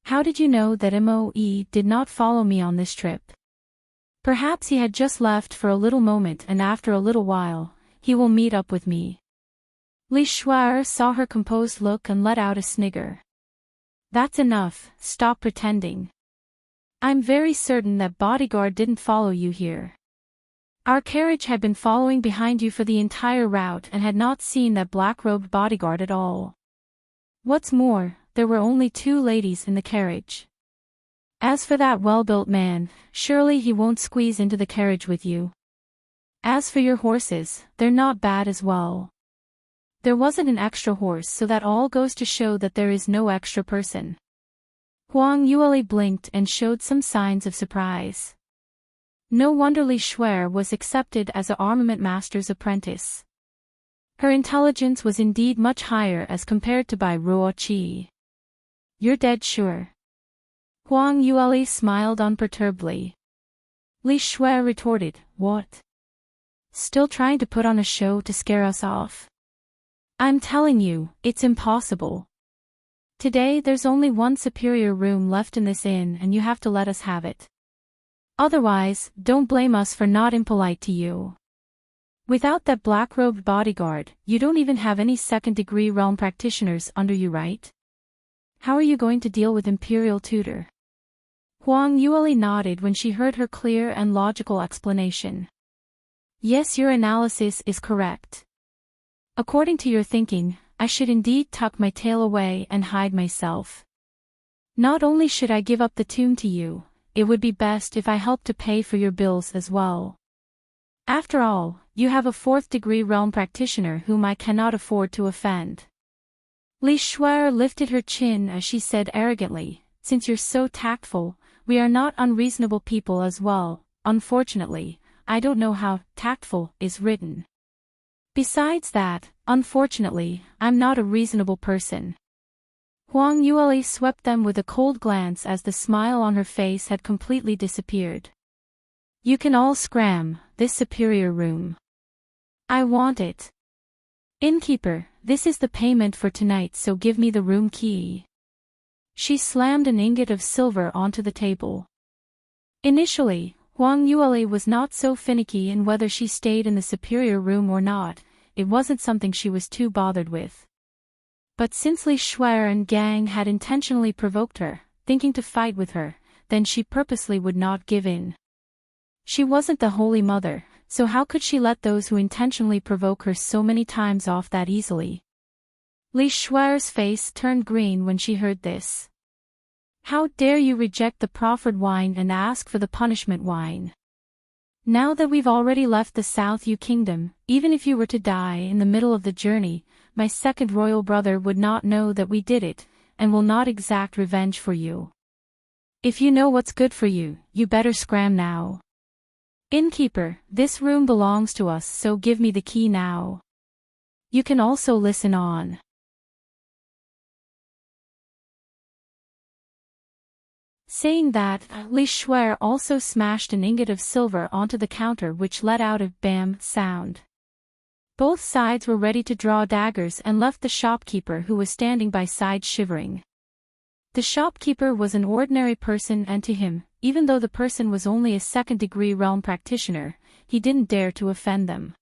How did you know that Moe did not follow me on this trip? Perhaps he had just left for a little moment and after a little while, he will meet up with me." Li Shuer saw her composed look and let out a snigger. "That's enough, stop pretending. I'm very certain that bodyguard didn't follow you here. Our carriage had been following behind you for the entire route and had not seen that black-robed bodyguard at all. What's more, there were only 2 ladies in the carriage. As for that well-built man, surely he won't squeeze into the carriage with you. As for your horses, they're not bad as well. There wasn't an extra horse, so that all goes to show that there is no extra person." Huang Yueli blinked and showed some signs of surprise. No wonder Li Shuer was accepted as an armament master's apprentice. Her intelligence was indeed much higher as compared to Bai Ruoqi. "You're dead sure?" Huang Yueli smiled unperturbedly. Li Shuer retorted, "What? Still trying to put on a show to scare us off? I'm telling you, it's impossible. Today there's only one superior room left in this inn and you have to let us have it. Otherwise, don't blame us for not impolite to you. Without that black-robed bodyguard, you don't even have any second-degree realm practitioners under you, right? How are you going to deal with Imperial Tutor?" Huang Yueli nodded when she heard her clear and logical explanation. "Yes, your analysis is correct. According to your thinking, I should indeed tuck my tail away and hide myself. Not only should I give up the tomb to you, it would be best if I helped to pay for your bills as well. After all, you have a 4th-degree realm practitioner whom I cannot afford to offend." Li Shuer lifted her chin as she said arrogantly, "Since you're so tactful, we are not unreasonable people as well. Unfortunately, I don't know how tactful is written. Besides that, unfortunately, I'm not a reasonable person." Huang Yueli swept them with a cold glance as the smile on her face had completely disappeared. "You can all scram, this superior room. I want it. Innkeeper, this is the payment for tonight, so give me the room key." She slammed an ingot of silver onto the table. Initially, Huang Yueli was not so finicky in whether she stayed in the superior room or not. It wasn't something she was too bothered with. But since Li Shuer and gang had intentionally provoked her, thinking to fight with her, then she purposely would not give in. She wasn't the Holy Mother, so how could she let those who intentionally provoke her so many times off that easily? Li Shuer's face turned green when she heard this. "How dare you reject the proffered wine and ask for the punishment wine? Now that we've already left the South Yu Kingdom, even if you were to die in the middle of the journey, my second royal brother would not know that we did it, and will not exact revenge for you. If you know what's good for you, you better scram now. Innkeeper, this room belongs to us, so give me the key now. You can also listen on." Saying that, Li Shuer also smashed an ingot of silver onto the counter, which let out a bam sound. Both sides were ready to draw daggers and left the shopkeeper who was standing by side shivering. The shopkeeper was an ordinary person, and to him, even though the person was only a 2nd-degree realm practitioner, he didn't dare to offend them.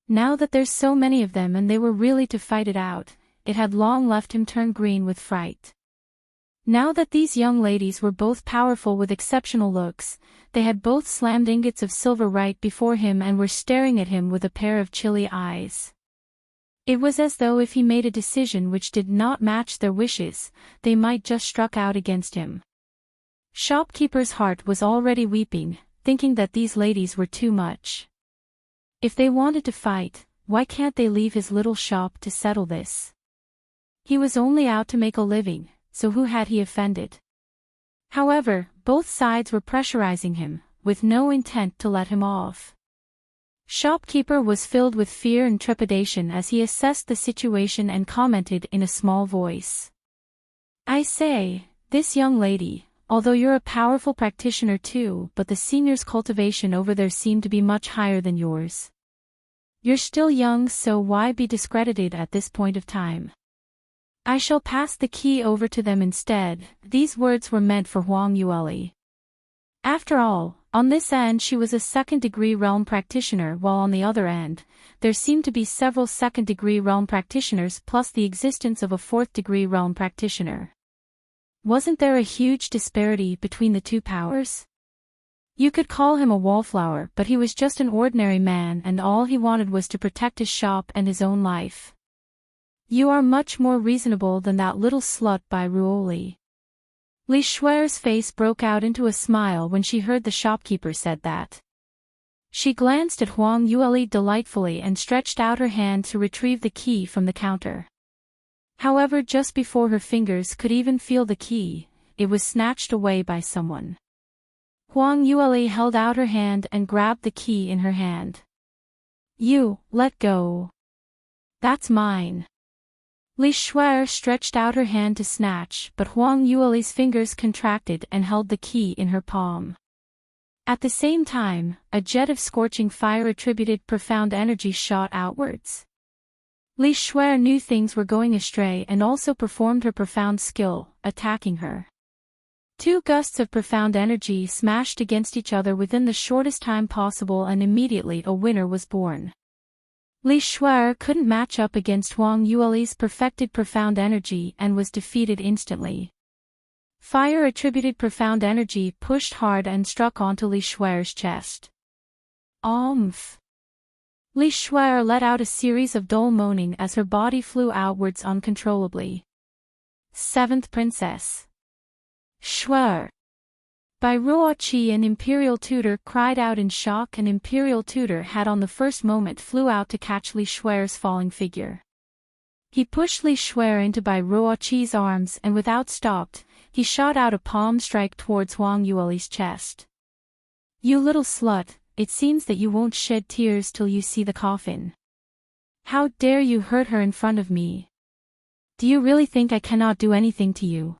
Now that there's so many of them and they were really to fight it out, it had long left him turn green with fright. Now that these young ladies were both powerful with exceptional looks, they had both slammed ingots of silver right before him and were staring at him with a pair of chilly eyes. It was as though if he made a decision which did not match their wishes, they might just struck out against him. Shopkeeper's heart was already weeping, thinking that these ladies were too much. If they wanted to fight, why can't they leave his little shop to settle this? He was only out to make a living, so who had he offended? However, both sides were pressurizing him, with no intent to let him off. Shopkeeper was filled with fear and trepidation as he assessed the situation and commented in a small voice. "I say, this young lady, although you're a powerful practitioner too, but the senior's cultivation over there seemed to be much higher than yours. You're still young, so why be discredited at this point of time? I shall pass the key over to them instead." These words were meant for Huang Yueli. After all, on this end she was a second-degree realm practitioner, while on the other end, there seemed to be several second-degree realm practitioners plus the existence of a fourth-degree realm practitioner. Wasn't there a huge disparity between the two powers? You could call him a wallflower, but he was just an ordinary man and all he wanted was to protect his shop and his own life. "You are much more reasonable than that little slut by Ruoli." Li Shuer's face broke out into a smile when she heard the shopkeeper said that. She glanced at Huang Yueli delightfully and stretched out her hand to retrieve the key from the counter. However, just before her fingers could even feel the key, it was snatched away by someone. Huang Yueli held out her hand and grabbed the key in her hand. "You, let go. That's mine." Li Shuer stretched out her hand to snatch, but Huang Yueli's fingers contracted and held the key in her palm. At the same time, a jet of scorching fire attributed profound energy shot outwards. Li Shuer knew things were going astray and also performed her profound skill, attacking her. Two gusts of profound energy smashed against each other within the shortest time possible and immediately a winner was born. Li Shuer couldn't match up against Huang Yueli's perfected profound energy and was defeated instantly. Fire attributed profound energy pushed hard and struck onto Li Shuer's chest. Oomph! Li Shuer let out a series of dull moaning as her body flew outwards uncontrollably. Seventh Princess. Shuer! By Ruoqi, an imperial tutor cried out in shock, and imperial tutor had on the first moment flew out to catch Li Shuer's falling figure. He pushed Li Shuer into Bai Ruoqi's arms and without stopped, he shot out a palm strike towards Huang Yueli's chest. "You little slut, it seems that you won't shed tears till you see the coffin. How dare you hurt her in front of me? Do you really think I cannot do anything to you?"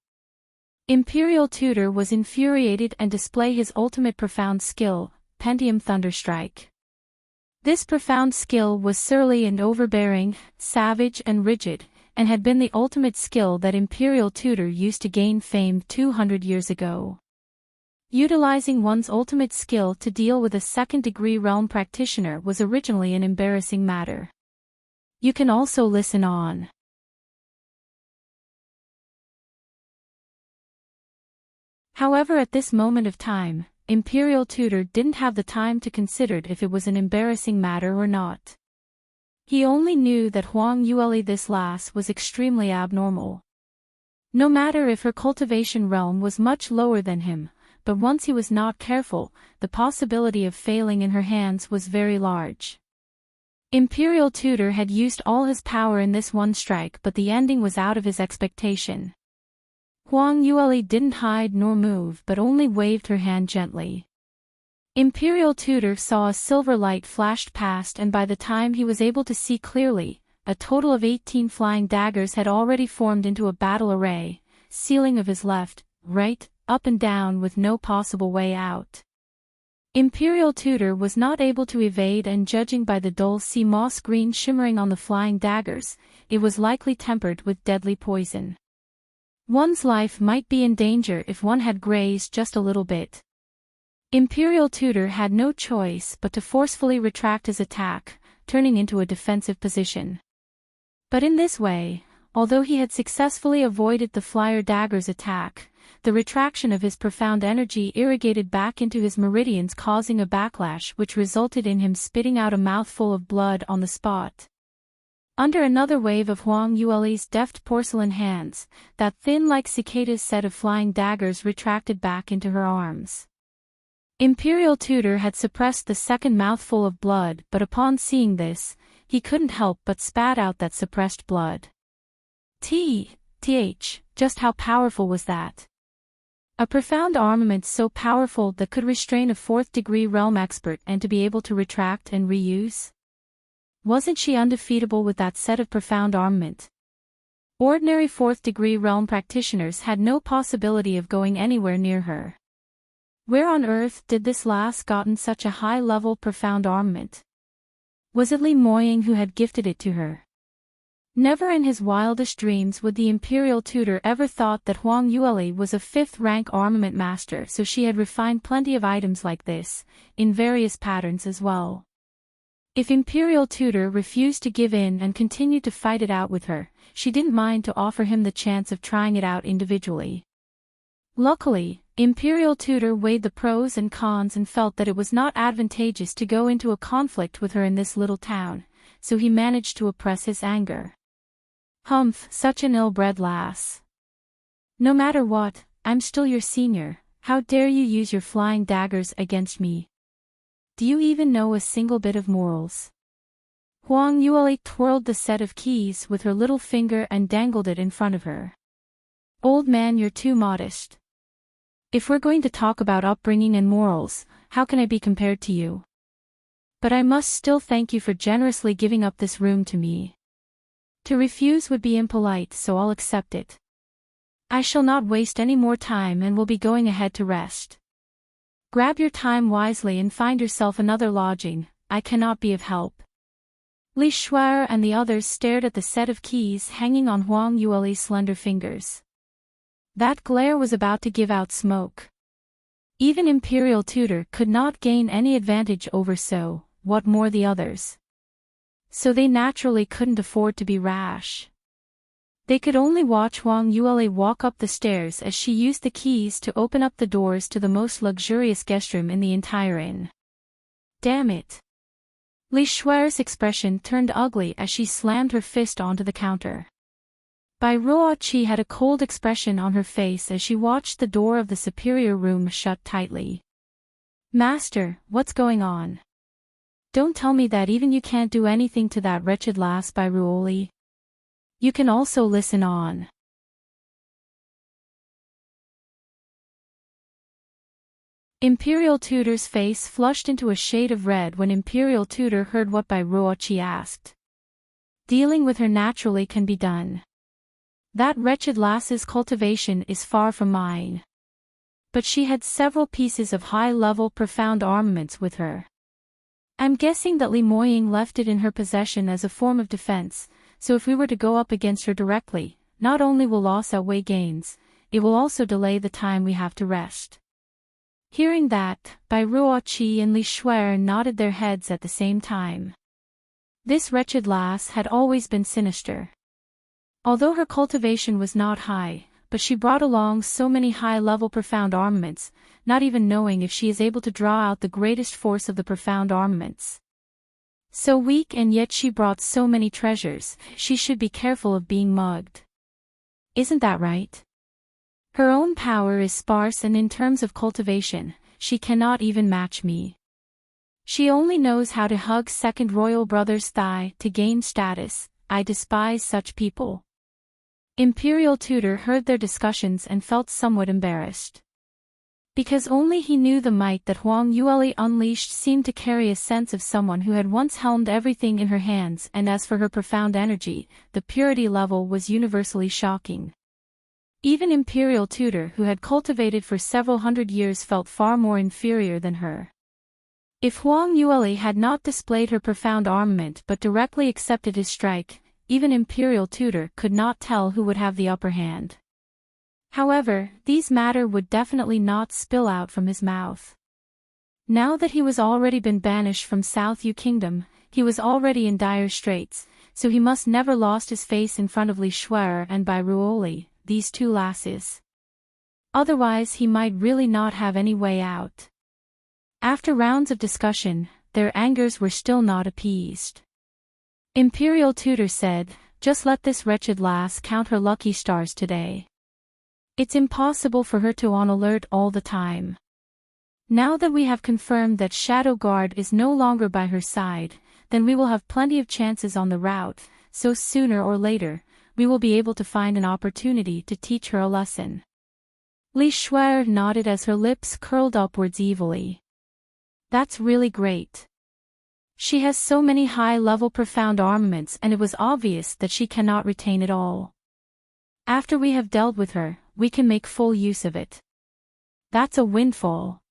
Imperial Tutor was infuriated and displayed his ultimate profound skill, Pentium Thunderstrike. This profound skill was surly and overbearing, savage and rigid, and had been the ultimate skill that Imperial Tutor used to gain fame 200 years ago. Utilizing one's ultimate skill to deal with a second-degree realm practitioner was originally an embarrassing matter. You can also listen on. However, at this moment of time, Imperial Tutor didn't have the time to consider if it was an embarrassing matter or not. He only knew that Huang Yueli, this lass, was extremely abnormal. No matter if her cultivation realm was much lower than him, but once he was not careful, the possibility of failing in her hands was very large. Imperial Tutor had used all his power in this one strike, but the ending was out of his expectation. Huang Yueli didn't hide nor move but only waved her hand gently. Imperial Tutor saw a silver light flashed past, and by the time he was able to see clearly, a total of 18 flying daggers had already formed into a battle array, sealing of his left, right, up and down with no possible way out. Imperial Tutor was not able to evade, and judging by the dull sea moss green shimmering on the flying daggers, it was likely tempered with deadly poison. One's life might be in danger if one had grazed just a little bit. Imperial Tutor had no choice but to forcefully retract his attack, turning into a defensive position. But in this way, although he had successfully avoided the flyer dagger's attack, the retraction of his profound energy irrigated back into his meridians, causing a backlash which resulted in him spitting out a mouthful of blood on the spot. Under another wave of Huang Yueli's deft porcelain hands, that thin like cicadas set of flying daggers retracted back into her arms. Imperial Tutor had suppressed the second mouthful of blood, but upon seeing this, he couldn't help but spat out that suppressed blood. Just how powerful was that? A profound armament so powerful that could restrain a fourth-degree realm expert and to be able to retract and reuse? Wasn't she undefeatable with that set of profound armament? Ordinary fourth-degree realm practitioners had no possibility of going anywhere near her. Where on earth did this lass gotten such a high-level profound armament? Was it Li Moying who had gifted it to her? Never in his wildest dreams would the imperial tutor ever thought that Huang Yueli was a fifth-rank armament master, so she had refined plenty of items like this, in various patterns as well. If imperial tutor refused to give in and continued to fight it out with her, she didn't mind to offer him the chance of trying it out individually. Luckily, imperial tutor weighed the pros and cons and felt that it was not advantageous to go into a conflict with her in this little town, so he managed to oppress his anger. Humph, such an ill-bred lass. No matter what, I'm still your senior. How dare you use your flying daggers against me? Do you even know a single bit of morals? Huang Yueli twirled the set of keys with her little finger and dangled it in front of her. Old man, you're too modest. If we're going to talk about upbringing and morals, how can I be compared to you? But I must still thank you for generously giving up this room to me. To refuse would be impolite, so I'll accept it. I shall not waste any more time and will be going ahead to rest. Grab your time wisely and find yourself another lodging. I cannot be of help. Li Shuer and the others stared at the set of keys hanging on Huang Yueli's slender fingers. That glare was about to give out smoke. Even imperial tutor could not gain any advantage over so, what more the others? So they naturally couldn't afford to be rash. They could only watch Huang Yueli walk up the stairs as she used the keys to open up the doors to the most luxurious guest room in the entire inn. Damn it! Li Shuer's expression turned ugly as she slammed her fist onto the counter. Bai Ruoqi had a cold expression on her face as she watched the door of the superior room shut tightly. Master, what's going on? Don't tell me that even you can't do anything to that wretched lass, Bai Ruoli. You can also listen on. Imperial Tutor's face flushed into a shade of red when Imperial Tutor heard what Bai Ruoqi asked. Dealing with her naturally can be done. That wretched lass's cultivation is far from mine. But she had several pieces of high-level profound armaments with her. I'm guessing that Li Moying left it in her possession as a form of defense, so if we were to go up against her directly, not only will loss outweigh gains, it will also delay the time we have to rest. Hearing that, Bai Ruoqi and Li Shuer nodded their heads at the same time. This wretched lass had always been sinister. Although her cultivation was not high, but she brought along so many high-level profound armaments, not even knowing if she is able to draw out the greatest force of the profound armaments. So weak, and yet she brought so many treasures, she should be careful of being mugged. Isn't that right? Her own power is sparse, and in terms of cultivation, she cannot even match me. She only knows how to hug second royal brother's thigh to gain status. I despise such people. Imperial Tutor heard their discussions and felt somewhat embarrassed. Because only he knew the might that Huang Yueli unleashed seemed to carry a sense of someone who had once helmed everything in her hands, and as for her profound energy, the purity level was universally shocking. Even Imperial Tutor, who had cultivated for several hundred years, felt far more inferior than her. If Huang Yueli had not displayed her profound armament but directly accepted his strike, even Imperial Tutor could not tell who would have the upper hand. However, these matter would definitely not spill out from his mouth. Now that he was already been banished from South Yu Kingdom, he was already in dire straits, so he must never lost his face in front of Li Shuer and Bai Ruoli, these two lasses. Otherwise he might really not have any way out. After rounds of discussion, their angers were still not appeased. Imperial Tutor said, just let this wretched lass count her lucky stars today. It's impossible for her to on alert all the time. Now that we have confirmed that Shadow Guard is no longer by her side, then we will have plenty of chances on the route, so sooner or later, we will be able to find an opportunity to teach her a lesson. Li Shuer nodded as her lips curled upwards evilly. That's really great. She has so many high-level profound armaments, and it was obvious that she cannot retain it all. After we have dealt with her, we can make full use of it. That's a windfall.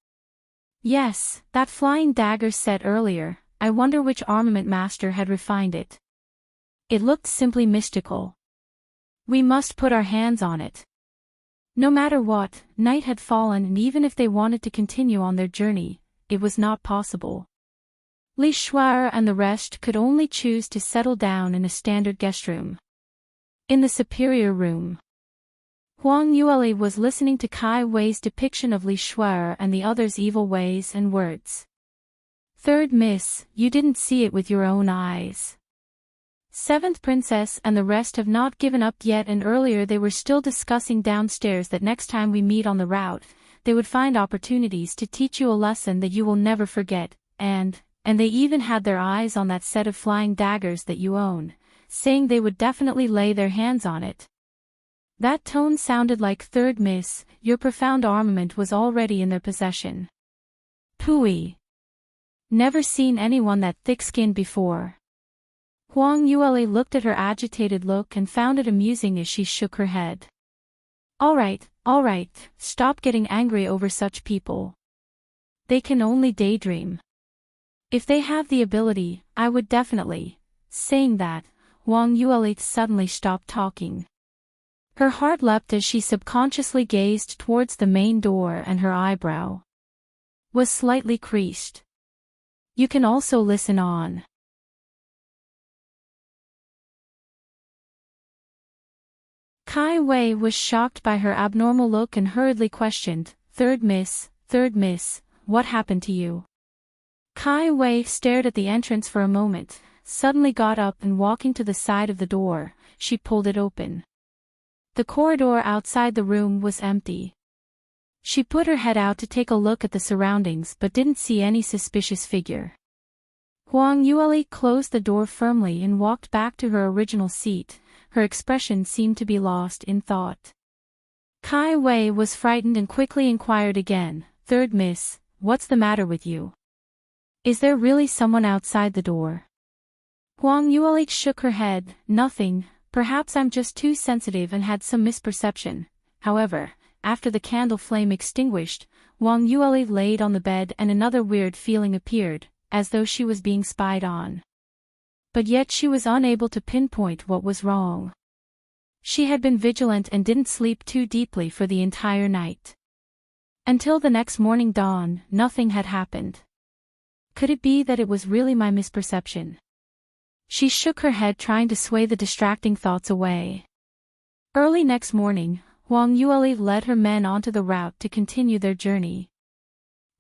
Yes, that flying dagger set earlier, I wonder which armament master had refined it. It looked simply mystical. We must put our hands on it. No matter what, night had fallen, and even if they wanted to continue on their journey, it was not possible. Li Shuer and the rest could only choose to settle down in a standard guest room. In the superior room, Huang Yueli was listening to Kai Wei's depiction of Li Shuer and the others' evil ways and words. Third Miss, you didn't see it with your own eyes. Seventh Princess and the rest have not given up yet, and earlier they were still discussing downstairs that next time we meet on the route, they would find opportunities to teach you a lesson that you will never forget, and they even had their eyes on that set of flying daggers that you own, saying they would definitely lay their hands on it. That tone sounded like Third Miss, your profound armament was already in their possession. Pooey. Never seen anyone that thick-skinned before. Huang Yueli looked at her agitated look and found it amusing as she shook her head. All right, stop getting angry over such people. They can only daydream. If they have the ability, I would definitely. Saying that, Huang Yueli suddenly stopped talking. Her heart leapt as she subconsciously gazed towards the main door, and her eyebrow was slightly creased. You can also listen on. Kai Wei was shocked by her abnormal look and hurriedly questioned, Third Miss, what happened to you? Kai Wei stared at the entrance for a moment, suddenly got up and walking to the side of the door, she pulled it open. The corridor outside the room was empty. She put her head out to take a look at the surroundings but didn't see any suspicious figure. Huang Yueli closed the door firmly and walked back to her original seat. Her expression seemed to be lost in thought. Kai Wei was frightened and quickly inquired again, Third Miss, what's the matter with you? Is there really someone outside the door? Huang Yueli shook her head, nothing, perhaps I'm just too sensitive and had some misperception. However, after the candle flame extinguished, Huang Yueli laid on the bed and another weird feeling appeared, as though she was being spied on. But yet she was unable to pinpoint what was wrong. She had been vigilant and didn't sleep too deeply for the entire night. Until the next morning dawn, nothing had happened. Could it be that it was really my misperception? She shook her head, trying to sway the distracting thoughts away. Early next morning, Huang Yueli led her men onto the route to continue their journey.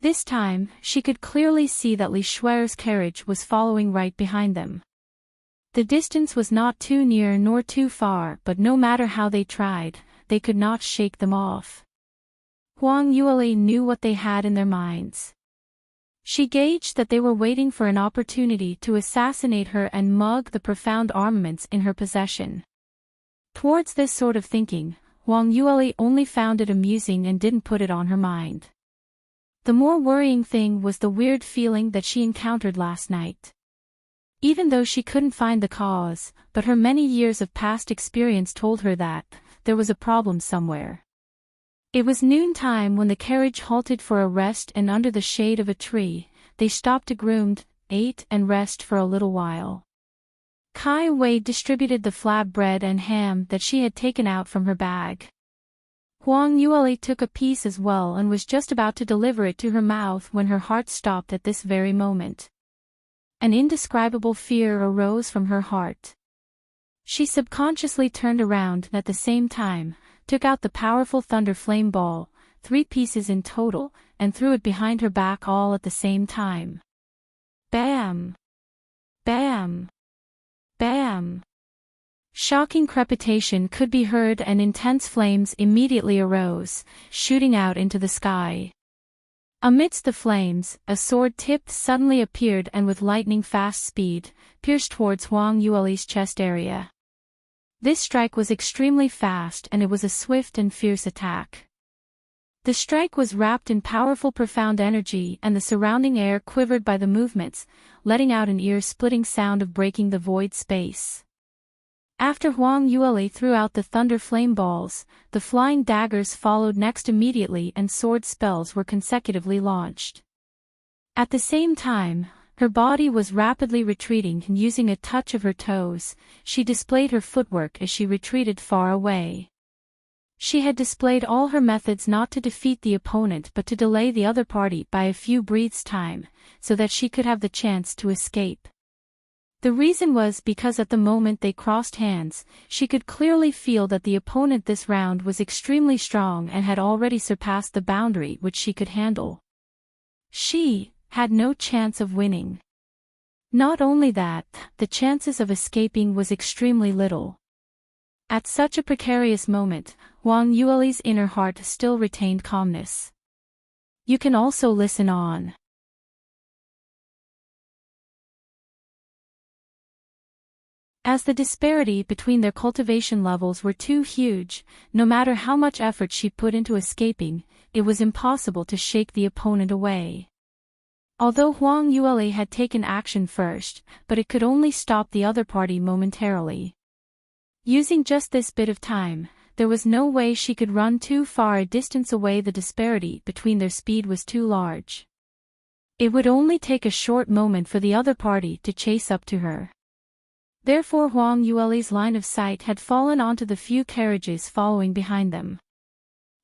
This time, she could clearly see that Li Shuer's carriage was following right behind them. The distance was not too near nor too far, but no matter how they tried, they could not shake them off. Huang Yueli knew what they had in their minds. She gauged that they were waiting for an opportunity to assassinate her and mug the profound armaments in her possession. Towards this sort of thinking, Huang Yueli only found it amusing and didn't put it on her mind. The more worrying thing was the weird feeling that she encountered last night. Even though she couldn't find the cause, but her many years of past experience told her that there was a problem somewhere. It was noontime when the carriage halted for a rest, and under the shade of a tree, they stopped to groomed, ate and rest for a little while. Kai Wei distributed the flab bread and ham that she had taken out from her bag. Huang Yueli took a piece as well and was just about to deliver it to her mouth when her heart stopped at this very moment. An indescribable fear arose from her heart. She subconsciously turned around and at the same time, took out the powerful thunder flame ball, 3 pieces in total, and threw it behind her back all at the same time. Bam! Bam! Bam! Shocking crepitation could be heard and intense flames immediately arose, shooting out into the sky. Amidst the flames, a sword-tipped suddenly appeared and with lightning-fast speed, pierced towards Huang Yueli's chest area. This strike was extremely fast and it was a swift and fierce attack. The strike was wrapped in powerful profound energy and the surrounding air quivered by the movements, letting out an ear-splitting sound of breaking the void space. After Huang Yueli threw out the thunder flame balls, the flying daggers followed next immediately and sword spells were consecutively launched. At the same time, her body was rapidly retreating and using a touch of her toes, she displayed her footwork as she retreated far away. She had displayed all her methods not to defeat the opponent but to delay the other party by a few breaths' time, so that she could have the chance to escape. The reason was because at the moment they crossed hands, she could clearly feel that the opponent this round was extremely strong and had already surpassed the boundary which she could handle. She had no chance of winning. Not only that, the chances of escaping was extremely little. At such a precarious moment, Huang Yueli's inner heart still retained calmness. You can also listen on. As the disparity between their cultivation levels were too huge, no matter how much effort she put into escaping, it was impossible to shake the opponent away. Although Huang Yueli had taken action first, but it could only stop the other party momentarily. Using just this bit of time, there was no way she could run too far a distance away. The disparity between their speed was too large. It would only take a short moment for the other party to chase up to her. Therefore Huang Yueli's line of sight had fallen onto the few carriages following behind them.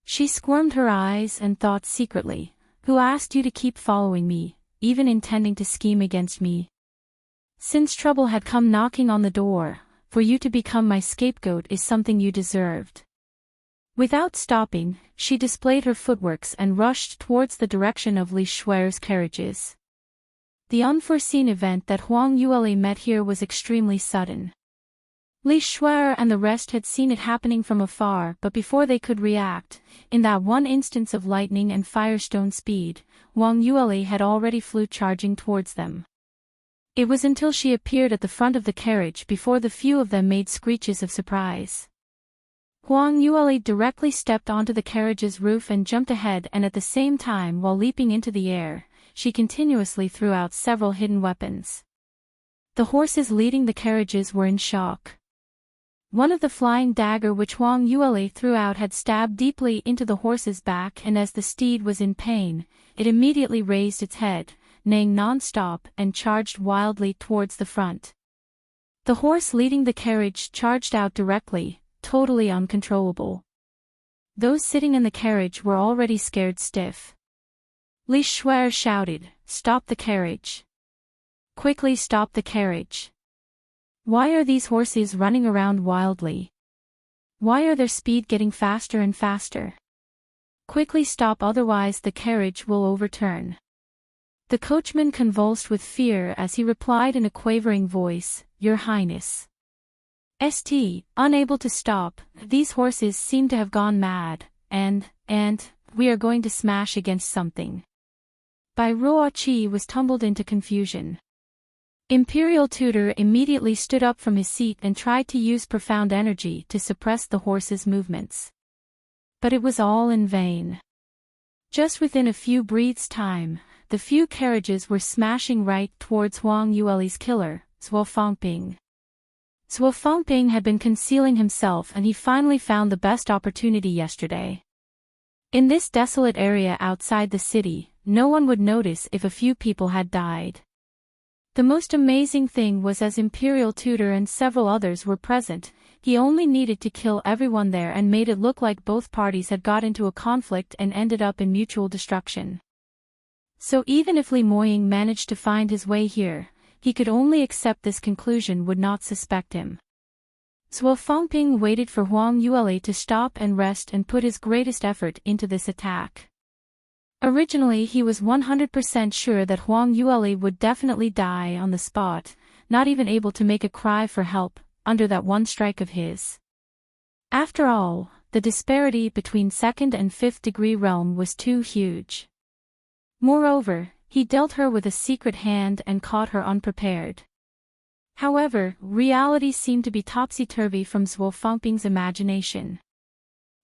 She squirmed her eyes and thought secretly, "Who asked you to keep following me, even intending to scheme against me? Since trouble had come knocking on the door, for you to become my scapegoat is something you deserved." Without stopping, she displayed her footworks and rushed towards the direction of Li Shuer's carriages. The unforeseen event that Huang Yueli met here was extremely sudden. Li Shuer and the rest had seen it happening from afar, but before they could react, in that one instance of lightning and firestone speed, Huang Yueli had already flew charging towards them. It was until she appeared at the front of the carriage before the few of them made screeches of surprise. Huang Yueli directly stepped onto the carriage's roof and jumped ahead, and at the same time while leaping into the air, she continuously threw out several hidden weapons. The horses leading the carriages were in shock. One of the flying dagger which Huang Yueli threw out had stabbed deeply into the horse's back, and as the steed was in pain, it immediately raised its head, neighing non-stop, and charged wildly towards the front. The horse leading the carriage charged out directly, totally uncontrollable. Those sitting in the carriage were already scared stiff. Li Shuer shouted, "Stop the carriage! Quickly stop the carriage! Why are these horses running around wildly? Why are their speed getting faster and faster? Quickly stop, otherwise the carriage will overturn." The coachman convulsed with fear as he replied in a quavering voice, "Your Highness. Unable to stop, these horses seem to have gone mad, and we are going to smash against something." Bai Ruoqi was tumbled into confusion. Imperial Tutor immediately stood up from his seat and tried to use profound energy to suppress the horse's movements. But it was all in vain. Just within a few breaths' time, the few carriages were smashing right towards Huang Yueli's killer, Zuo Fangping. Zuo Fangping had been concealing himself, and he finally found the best opportunity yesterday. In this desolate area outside the city, no one would notice if a few people had died. The most amazing thing was, as Imperial Tutor and several others were present, he only needed to kill everyone there and made it look like both parties had got into a conflict and ended up in mutual destruction. So even if Li Moying managed to find his way here, he could only accept this conclusion would not suspect him. Zuo Fangping waited for Huang Yueli to stop and rest and put his greatest effort into this attack. Originally he was 100% sure that Huang Yueli would definitely die on the spot, not even able to make a cry for help, under that one strike of his. After all, the disparity between 2nd and 5th degree realm was too huge. Moreover, he dealt her with a secret hand and caught her unprepared. However, reality seemed to be topsy-turvy from Zuo Fangping's imagination.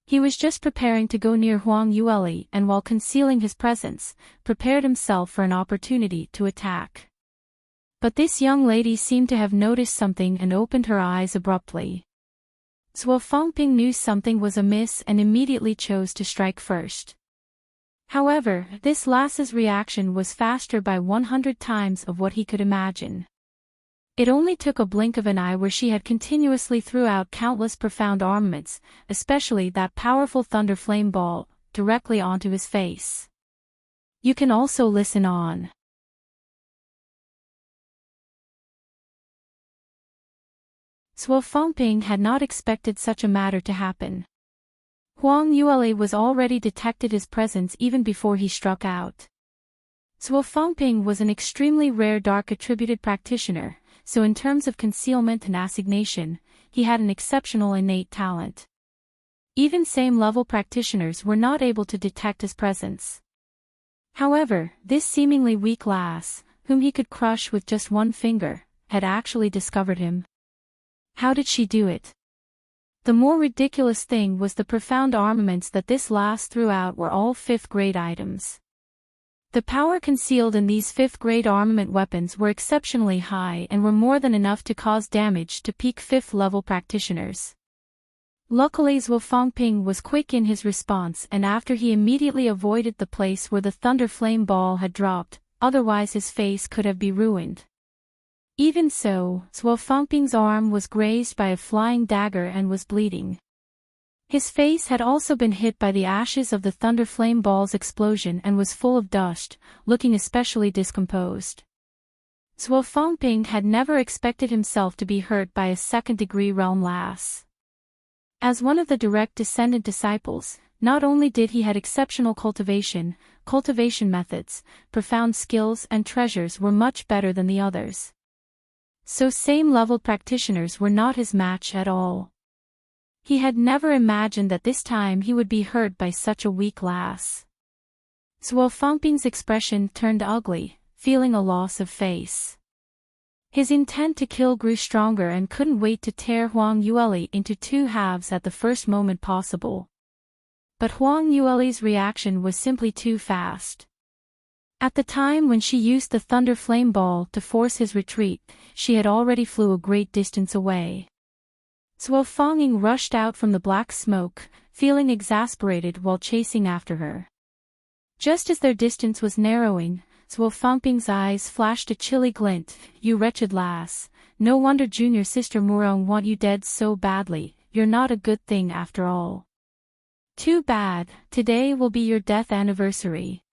He was just preparing to go near Huang Yueli and while concealing his presence, prepared himself for an opportunity to attack. But this young lady seemed to have noticed something and opened her eyes abruptly. Zhuo Fangping knew something was amiss and immediately chose to strike first. However, this lass's reaction was faster by 100 times of what he could imagine. It only took a blink of an eye where she had continuously threw out countless profound armaments, especially that powerful thunder flame ball, directly onto his face. You can also listen on. Zhuo Fangping had not expected such a matter to happen. Huang Yueli was already detected his presence even before he struck out. Zhuo Fangping was an extremely rare dark attributed practitioner, so in terms of concealment and assignation, he had an exceptional innate talent. Even same-level practitioners were not able to detect his presence. However, this seemingly weak lass, whom he could crush with just one finger, had actually discovered him. How did she do it? The more ridiculous thing was the profound armaments that this lass threw out were all 5th-grade items. The power concealed in these 5th-grade armament weapons were exceptionally high and were more than enough to cause damage to peak 5th-level practitioners. Luckily Zhuo Fangping was quick in his response and after he immediately avoided the place where the thunder flame ball had dropped, otherwise his face could have been ruined. Even so, Zhuo Fangping's arm was grazed by a flying dagger and was bleeding. His face had also been hit by the ashes of the thunder flame ball's explosion and was full of dust, looking especially discomposed. Zhuo Fangping had never expected himself to be hurt by a second-degree realm lass. As one of the direct descendant disciples, not only did he have exceptional cultivation methods, profound skills and treasures were much better than the others. So same-level practitioners were not his match at all. He had never imagined that this time he would be hurt by such a weak lass. Zhuo Fangping's expression turned ugly, feeling a loss of face. His intent to kill grew stronger and couldn't wait to tear Huang Yueli into 2 halves at the first moment possible. But Huang Yueli's reaction was simply too fast. At the time when she used the thunder flame ball to force his retreat, she had already flew a great distance away. Zhuo Fangping rushed out from the black smoke, feeling exasperated while chasing after her. Just as their distance was narrowing, Zhuo Fangping's eyes flashed a chilly glint. You wretched lass, no wonder junior sister Murong want you dead so badly, you're not a good thing after all. Too bad, today will be your death anniversary.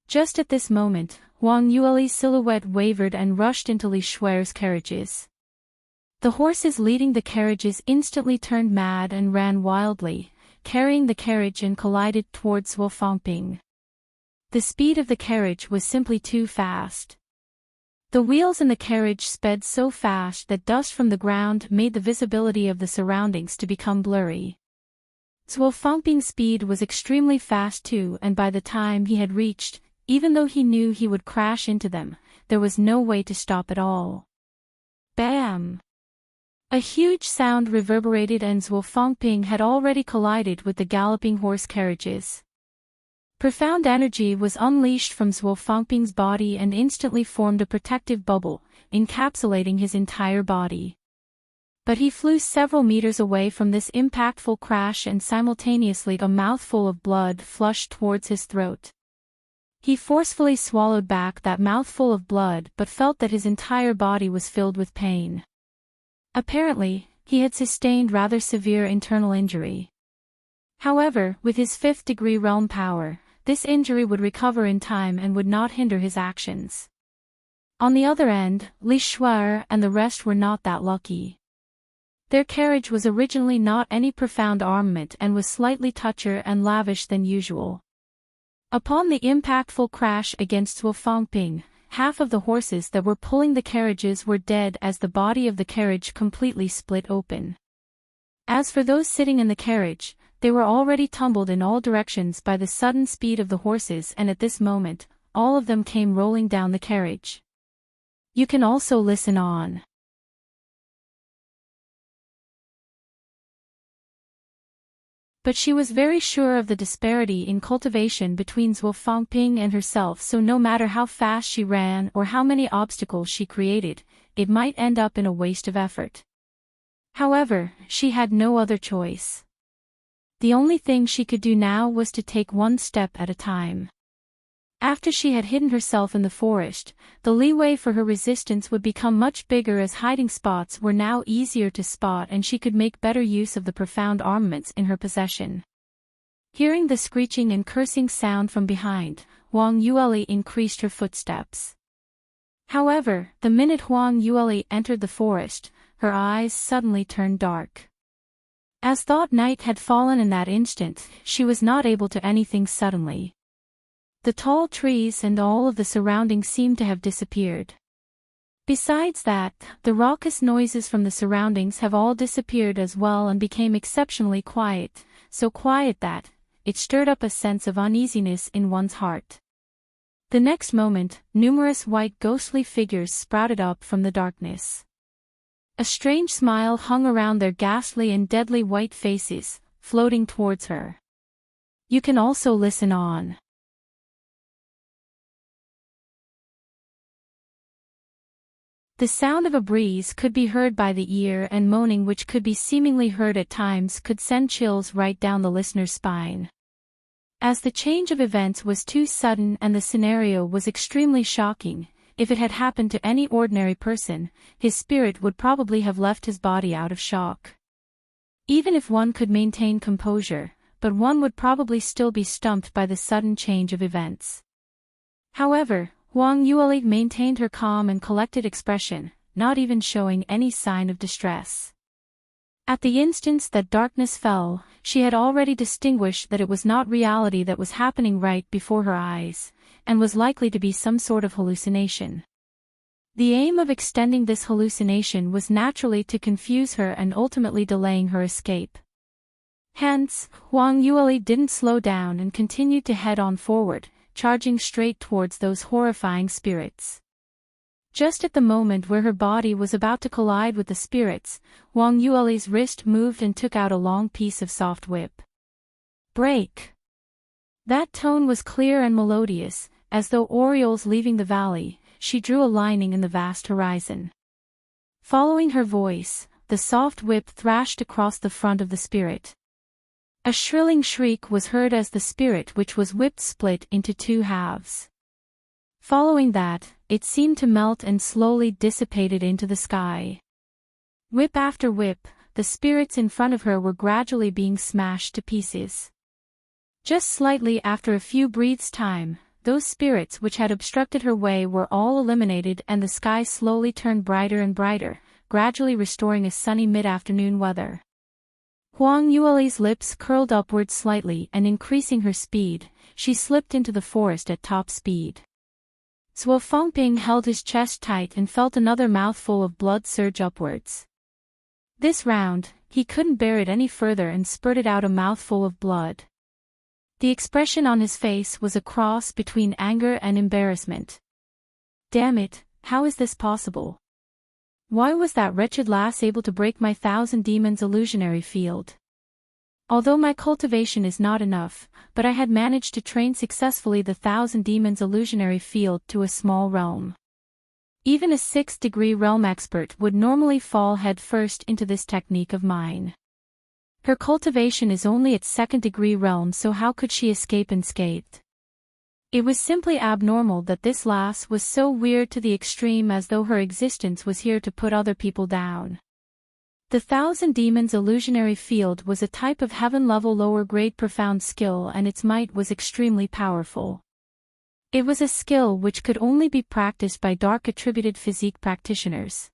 Just at this moment, Huang Yueli's silhouette wavered and rushed into Li Shuer's carriages. The horses leading the carriages instantly turned mad and ran wildly, carrying the carriage and collided towards Zhuo Fangping. The speed of the carriage was simply too fast. The wheels in the carriage sped so fast that dust from the ground made the visibility of the surroundings to become blurry. Zhuo Fangping's speed was extremely fast too, and by the time he had reached, even though he knew he would crash into them, there was no way to stop at all. Bam! A huge sound reverberated and Zhuo Fangping had already collided with the galloping horse carriages. Profound energy was unleashed from Zhuo Fangping's body and instantly formed a protective bubble, encapsulating his entire body. But he flew several meters away from this impactful crash and simultaneously a mouthful of blood flushed towards his throat. He forcefully swallowed back that mouthful of blood but felt that his entire body was filled with pain. Apparently, he had sustained rather severe internal injury. However, with his 5th-degree realm power, this injury would recover in time and would not hinder his actions. On the other end, Li Shuer and the rest were not that lucky. Their carriage was originally not any profound armament and was slightly touchier and lavish than usual. Upon the impactful crash against Zhuo Fangping, half of the horses that were pulling the carriages were dead as the body of the carriage completely split open. As for those sitting in the carriage, they were already tumbled in all directions by the sudden speed of the horses and at this moment, all of them came rolling down the carriage. You can also listen on. But she was very sure of the disparity in cultivation between Zhuo Fangping and herself, so no matter how fast she ran or how many obstacles she created, it might end up in a waste of effort. However, she had no other choice. The only thing she could do now was to take one step at a time. After she had hidden herself in the forest, the leeway for her resistance would become much bigger as hiding spots were now easier to spot and she could make better use of the profound armaments in her possession. Hearing the screeching and cursing sound from behind, Huang Yueli increased her footsteps. However, the minute Huang Yueli entered the forest, her eyes suddenly turned dark. As thought night had fallen in that instant, she was not able to anything suddenly. The tall trees and all of the surroundings seemed to have disappeared. Besides that, the raucous noises from the surroundings have all disappeared as well and became exceptionally quiet, so quiet that it stirred up a sense of uneasiness in one's heart. The next moment, numerous white ghostly figures sprouted up from the darkness. A strange smile hung around their ghastly and deadly white faces, floating towards her. You can also listen on. The sound of a breeze could be heard by the ear, and moaning which could be seemingly heard at times could send chills right down the listener's spine. As the change of events was too sudden and the scenario was extremely shocking, if it had happened to any ordinary person, his spirit would probably have left his body out of shock. Even if one could maintain composure, but one would probably still be stumped by the sudden change of events. However, Huang Yueli maintained her calm and collected expression, not even showing any sign of distress. At the instant that darkness fell, she had already distinguished that it was not reality that was happening right before her eyes, and was likely to be some sort of hallucination. The aim of extending this hallucination was naturally to confuse her and ultimately delaying her escape. Hence, Huang Yueli didn't slow down and continued to head on forward, charging straight towards those horrifying spirits. Just at the moment where her body was about to collide with the spirits, Huang Yueli's wrist moved and took out a long piece of soft whip. Break! That tone was clear and melodious, as though orioles leaving the valley. She drew a lining in the vast horizon. Following her voice, the soft whip thrashed across the front of the spirit. A shrilling shriek was heard as the spirit which was whipped split into two halves. Following that, it seemed to melt and slowly dissipated into the sky. Whip after whip, the spirits in front of her were gradually being smashed to pieces. Just slightly after a few breaths' time, those spirits which had obstructed her way were all eliminated and the sky slowly turned brighter and brighter, gradually restoring a sunny mid-afternoon weather. Huang Yueli's lips curled upward slightly and increasing her speed, she slipped into the forest at top speed. Zhuo Fangping held his chest tight and felt another mouthful of blood surge upwards. This round, he couldn't bear it any further and spurted out a mouthful of blood. The expression on his face was a cross between anger and embarrassment. Damn it, how is this possible? Why was that wretched lass able to break my 1,000 demons illusionary field? Although my cultivation is not enough, but I had managed to train successfully the 1,000 demons illusionary field to a small realm. Even a 6th-degree realm expert would normally fall head-first into this technique of mine. Her cultivation is only at 2nd-degree realm, so how could she escape unscathed? It was simply abnormal that this lass was so weird to the extreme, as though her existence was here to put other people down. The 1,000 demons illusionary field was a type of heaven-level lower-grade profound skill, and its might was extremely powerful. It was a skill which could only be practiced by dark attributed physique practitioners.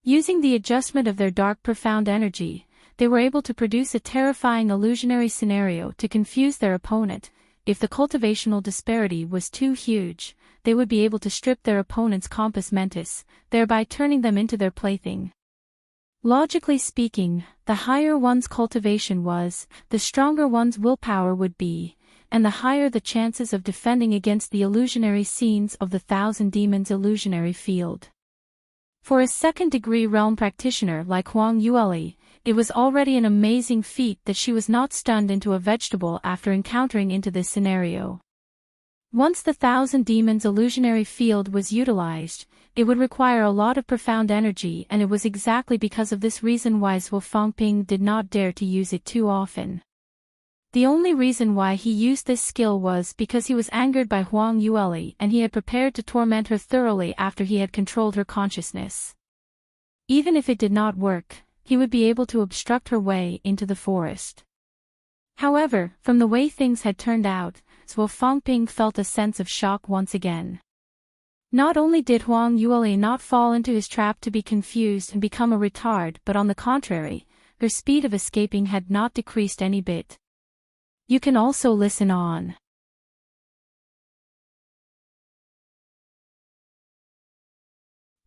Using the adjustment of their dark profound energy, they were able to produce a terrifying illusionary scenario to confuse their opponent. If the cultivational disparity was too huge, they would be able to strip their opponent's compos mentis, thereby turning them into their plaything. Logically speaking, the higher one's cultivation was, the stronger one's willpower would be, and the higher the chances of defending against the illusionary scenes of the 1,000 demons illusionary field. For a 2nd-degree realm practitioner like Huang Yueli, it was already an amazing feat that she was not stunned into a vegetable after encountering into this scenario. Once the Thousand Demons illusionary field was utilized, it would require a lot of profound energy, and it was exactly because of this reason why Zhuo Fangping did not dare to use it too often. The only reason why he used this skill was because he was angered by Huang Yueli and he had prepared to torment her thoroughly after he had controlled her consciousness. Even if it did not work, he would be able to obstruct her way into the forest. However, from the way things had turned out, Zhuo Fangping felt a sense of shock once again. Not only did Huang Yueli not fall into his trap to be confused and become a retard, but on the contrary, her speed of escaping had not decreased any bit. You can also listen on.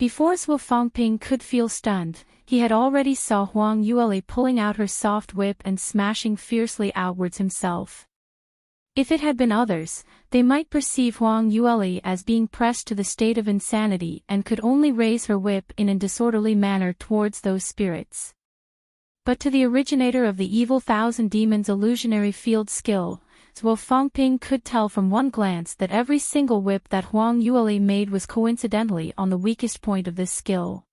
Before Zhuo Fangping could feel stunned, he had already saw Huang Yueli pulling out her soft whip and smashing fiercely outwards himself. If it had been others, they might perceive Huang Yueli as being pressed to the state of insanity and could only raise her whip in a disorderly manner towards those spirits. But to the originator of the evil Thousand Demons illusionary field skill, Zhuo Fangping could tell from one glance that every single whip that Huang Yueli made was coincidentally on the weakest point of this skill.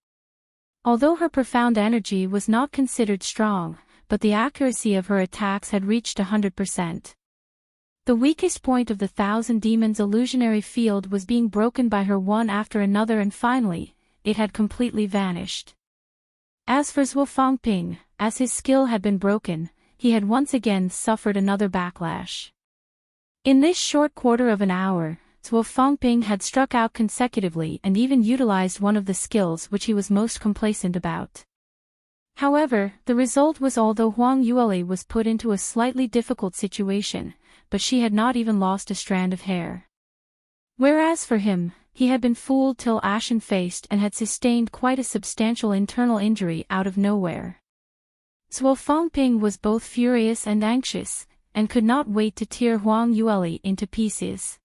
Although her profound energy was not considered strong, but the accuracy of her attacks had reached 100%. The weakest point of the Thousand Demons illusionary field was being broken by her one after another, and finally, it had completely vanished. As for Zhuo Fangping, as his skill had been broken, he had once again suffered another backlash. In this short quarter of an hour, Zhuo Fangping had struck out consecutively and even utilized one of the skills which he was most complacent about. However, the result was although Huang Yueli was put into a slightly difficult situation, but she had not even lost a strand of hair. Whereas for him, he had been fooled till ashen-faced and had sustained quite a substantial internal injury out of nowhere. Zhuo Fangping was both furious and anxious, and could not wait to tear Huang Yueli into pieces.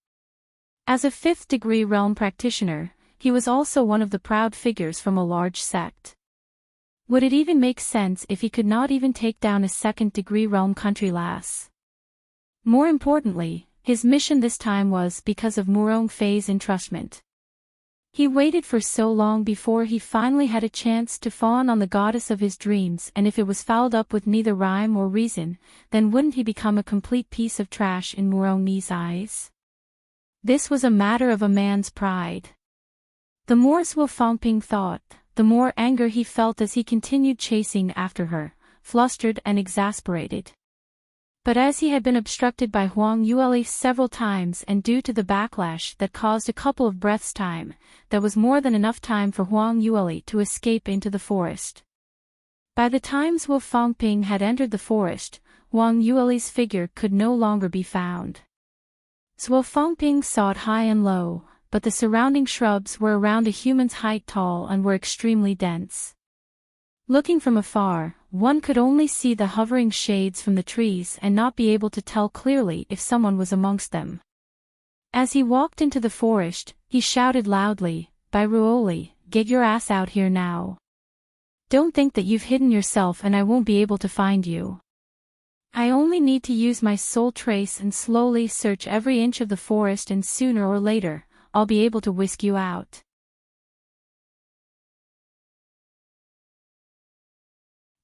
As a fifth-degree realm practitioner, he was also one of the proud figures from a large sect. Would it even make sense if he could not even take down a second-degree realm country lass? More importantly, his mission this time was because of Murong Fei's entrustment. He waited for so long before he finally had a chance to fawn on the goddess of his dreams, and if it was fouled up with neither rhyme or reason, then wouldn't he become a complete piece of trash in Murong Ni's eyes? This was a matter of a man's pride. The more Zhuo Fangping thought, the more anger he felt as he continued chasing after her, flustered and exasperated. But as he had been obstructed by Huang Yueli several times and due to the backlash that caused a couple of breaths' time, there was more than enough time for Huang Yueli to escape into the forest. By the time Zhuo Fangping had entered the forest, Huang Yueli's figure could no longer be found. Zhuo Fangping sought high and low, but the surrounding shrubs were around a human's height tall and were extremely dense. Looking from afar, one could only see the hovering shades from the trees and not be able to tell clearly if someone was amongst them. As he walked into the forest, he shouted loudly, "By Ruoli, get your ass out here now. Don't think that you've hidden yourself and I won't be able to find you. I only need to use my soul trace and slowly search every inch of the forest, and sooner or later, I'll be able to whisk you out."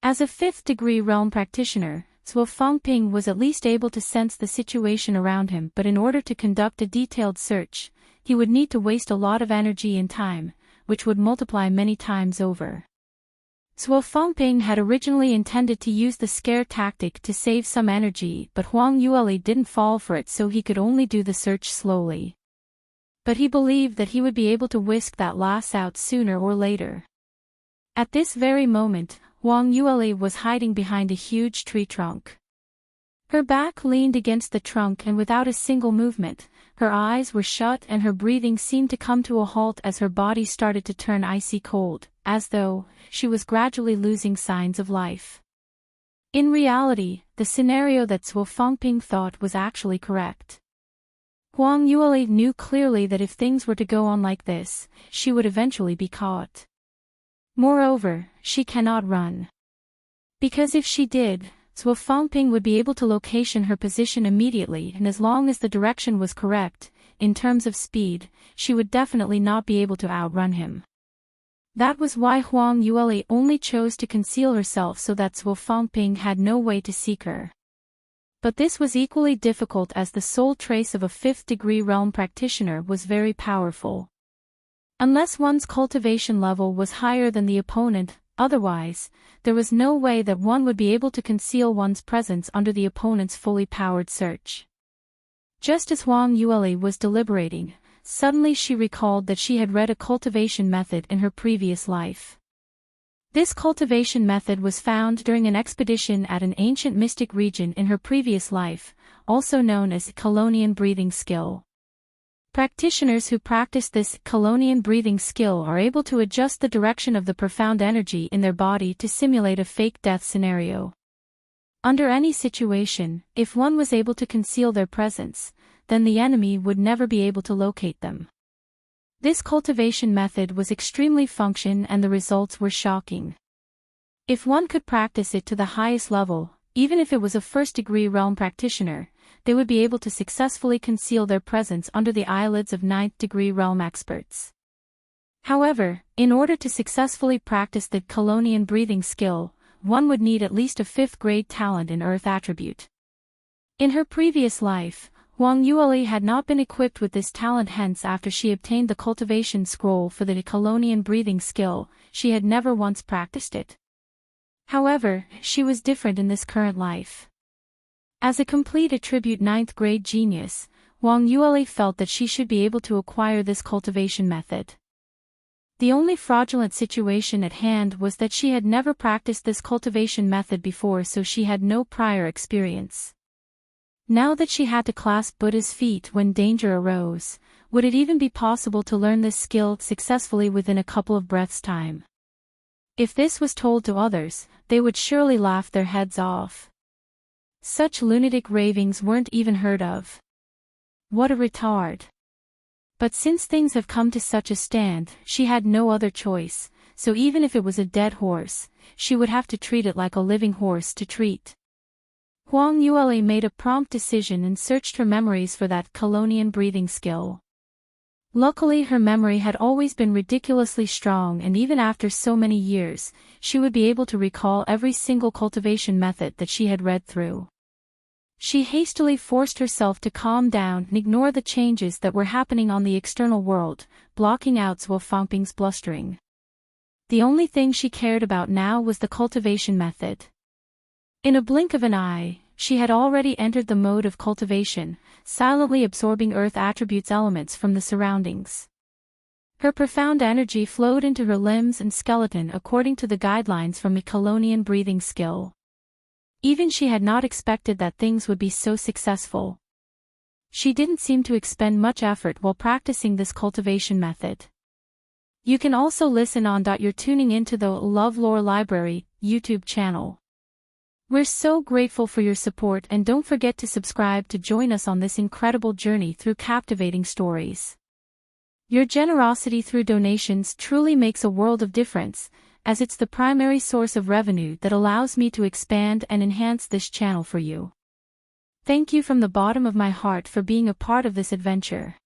As a fifth-degree realm practitioner, Zhuo Fangping was at least able to sense the situation around him, but in order to conduct a detailed search, he would need to waste a lot of energy and time, which would multiply many times over. Zhuo Fangping had originally intended to use the scare tactic to save some energy, but Huang Yueli didn't fall for it, so he could only do the search slowly. But he believed that he would be able to whisk that lass out sooner or later. At this very moment, Huang Yueli was hiding behind a huge tree trunk. Her back leaned against the trunk and without a single movement, her eyes were shut and her breathing seemed to come to a halt as her body started to turn icy cold, as though she was gradually losing signs of life. In reality, the scenario that Zhuo Fangping thought was actually correct. Huang Yueli knew clearly that if things were to go on like this, she would eventually be caught. Moreover, she cannot run. Because if she did, Zhuofanping would be able to location her position immediately, and as long as the direction was correct, in terms of speed, she would definitely not be able to outrun him. That was why Huang Yueli only chose to conceal herself so that Zhuofanping had no way to seek her. But this was equally difficult as the soul trace of a 5th-degree realm practitioner was very powerful. Unless one's cultivation level was higher than the opponent, otherwise, there was no way that one would be able to conceal one's presence under the opponent's fully powered search. Just as Huang Yueli was deliberating, suddenly she recalled that she had read a cultivation method in her previous life. This cultivation method was found during an expedition at an ancient mystic region in her previous life, also known as Colonian breathing skill. Practitioners who practice this Colonian breathing skill are able to adjust the direction of the profound energy in their body to simulate a fake death scenario. Under any situation, if one was able to conceal their presence, then the enemy would never be able to locate them. This cultivation method was extremely functional and the results were shocking. If one could practice it to the highest level, even if it was a 1st-degree realm practitioner, they would be able to successfully conceal their presence under the eyelids of 9th-degree realm experts. However, in order to successfully practice the Colonian breathing skill, one would need at least a 5th-grade talent in Earth attribute. In her previous life, Huang Yueli had not been equipped with this talent, hence after she obtained the cultivation scroll for the Colonian breathing skill, she had never once practiced it. However, she was different in this current life. As a complete attribute 9th-grade genius, Huang Yueli felt that she should be able to acquire this cultivation method. The only fraudulent situation at hand was that she had never practiced this cultivation method before, so she had no prior experience. Now that she had to clasp Buddha's feet when danger arose, would it even be possible to learn this skill successfully within a couple of breaths' time? If this was told to others, they would surely laugh their heads off. Such lunatic ravings weren't even heard of. What a retard. But since things have come to such a stand, she had no other choice, so even if it was a dead horse, she would have to treat it like a living horse to treat. Huang Yueli made a prompt decision and searched her memories for that Colonian breathing skill. Luckily, her memory had always been ridiculously strong, and even after so many years, she would be able to recall every single cultivation method that she had read through. She hastily forced herself to calm down and ignore the changes that were happening on the external world, blocking out Zhuofanping's blustering. The only thing she cared about now was the cultivation method. In a blink of an eye, she had already entered the mode of cultivation, silently absorbing earth attributes elements from the surroundings. Her profound energy flowed into her limbs and skeleton according to the guidelines from the Colonian breathing skill. Even she had not expected that things would be so successful. She didn't seem to expend much effort while practicing this cultivation method. You can also listen on. You're tuning into the LoveLore Library YouTube channel. We're so grateful for your support, and don't forget to subscribe to join us on this incredible journey through captivating stories. Your generosity through donations truly makes a world of difference, as it's the primary source of revenue that allows me to expand and enhance this channel for you. Thank you from the bottom of my heart for being a part of this adventure.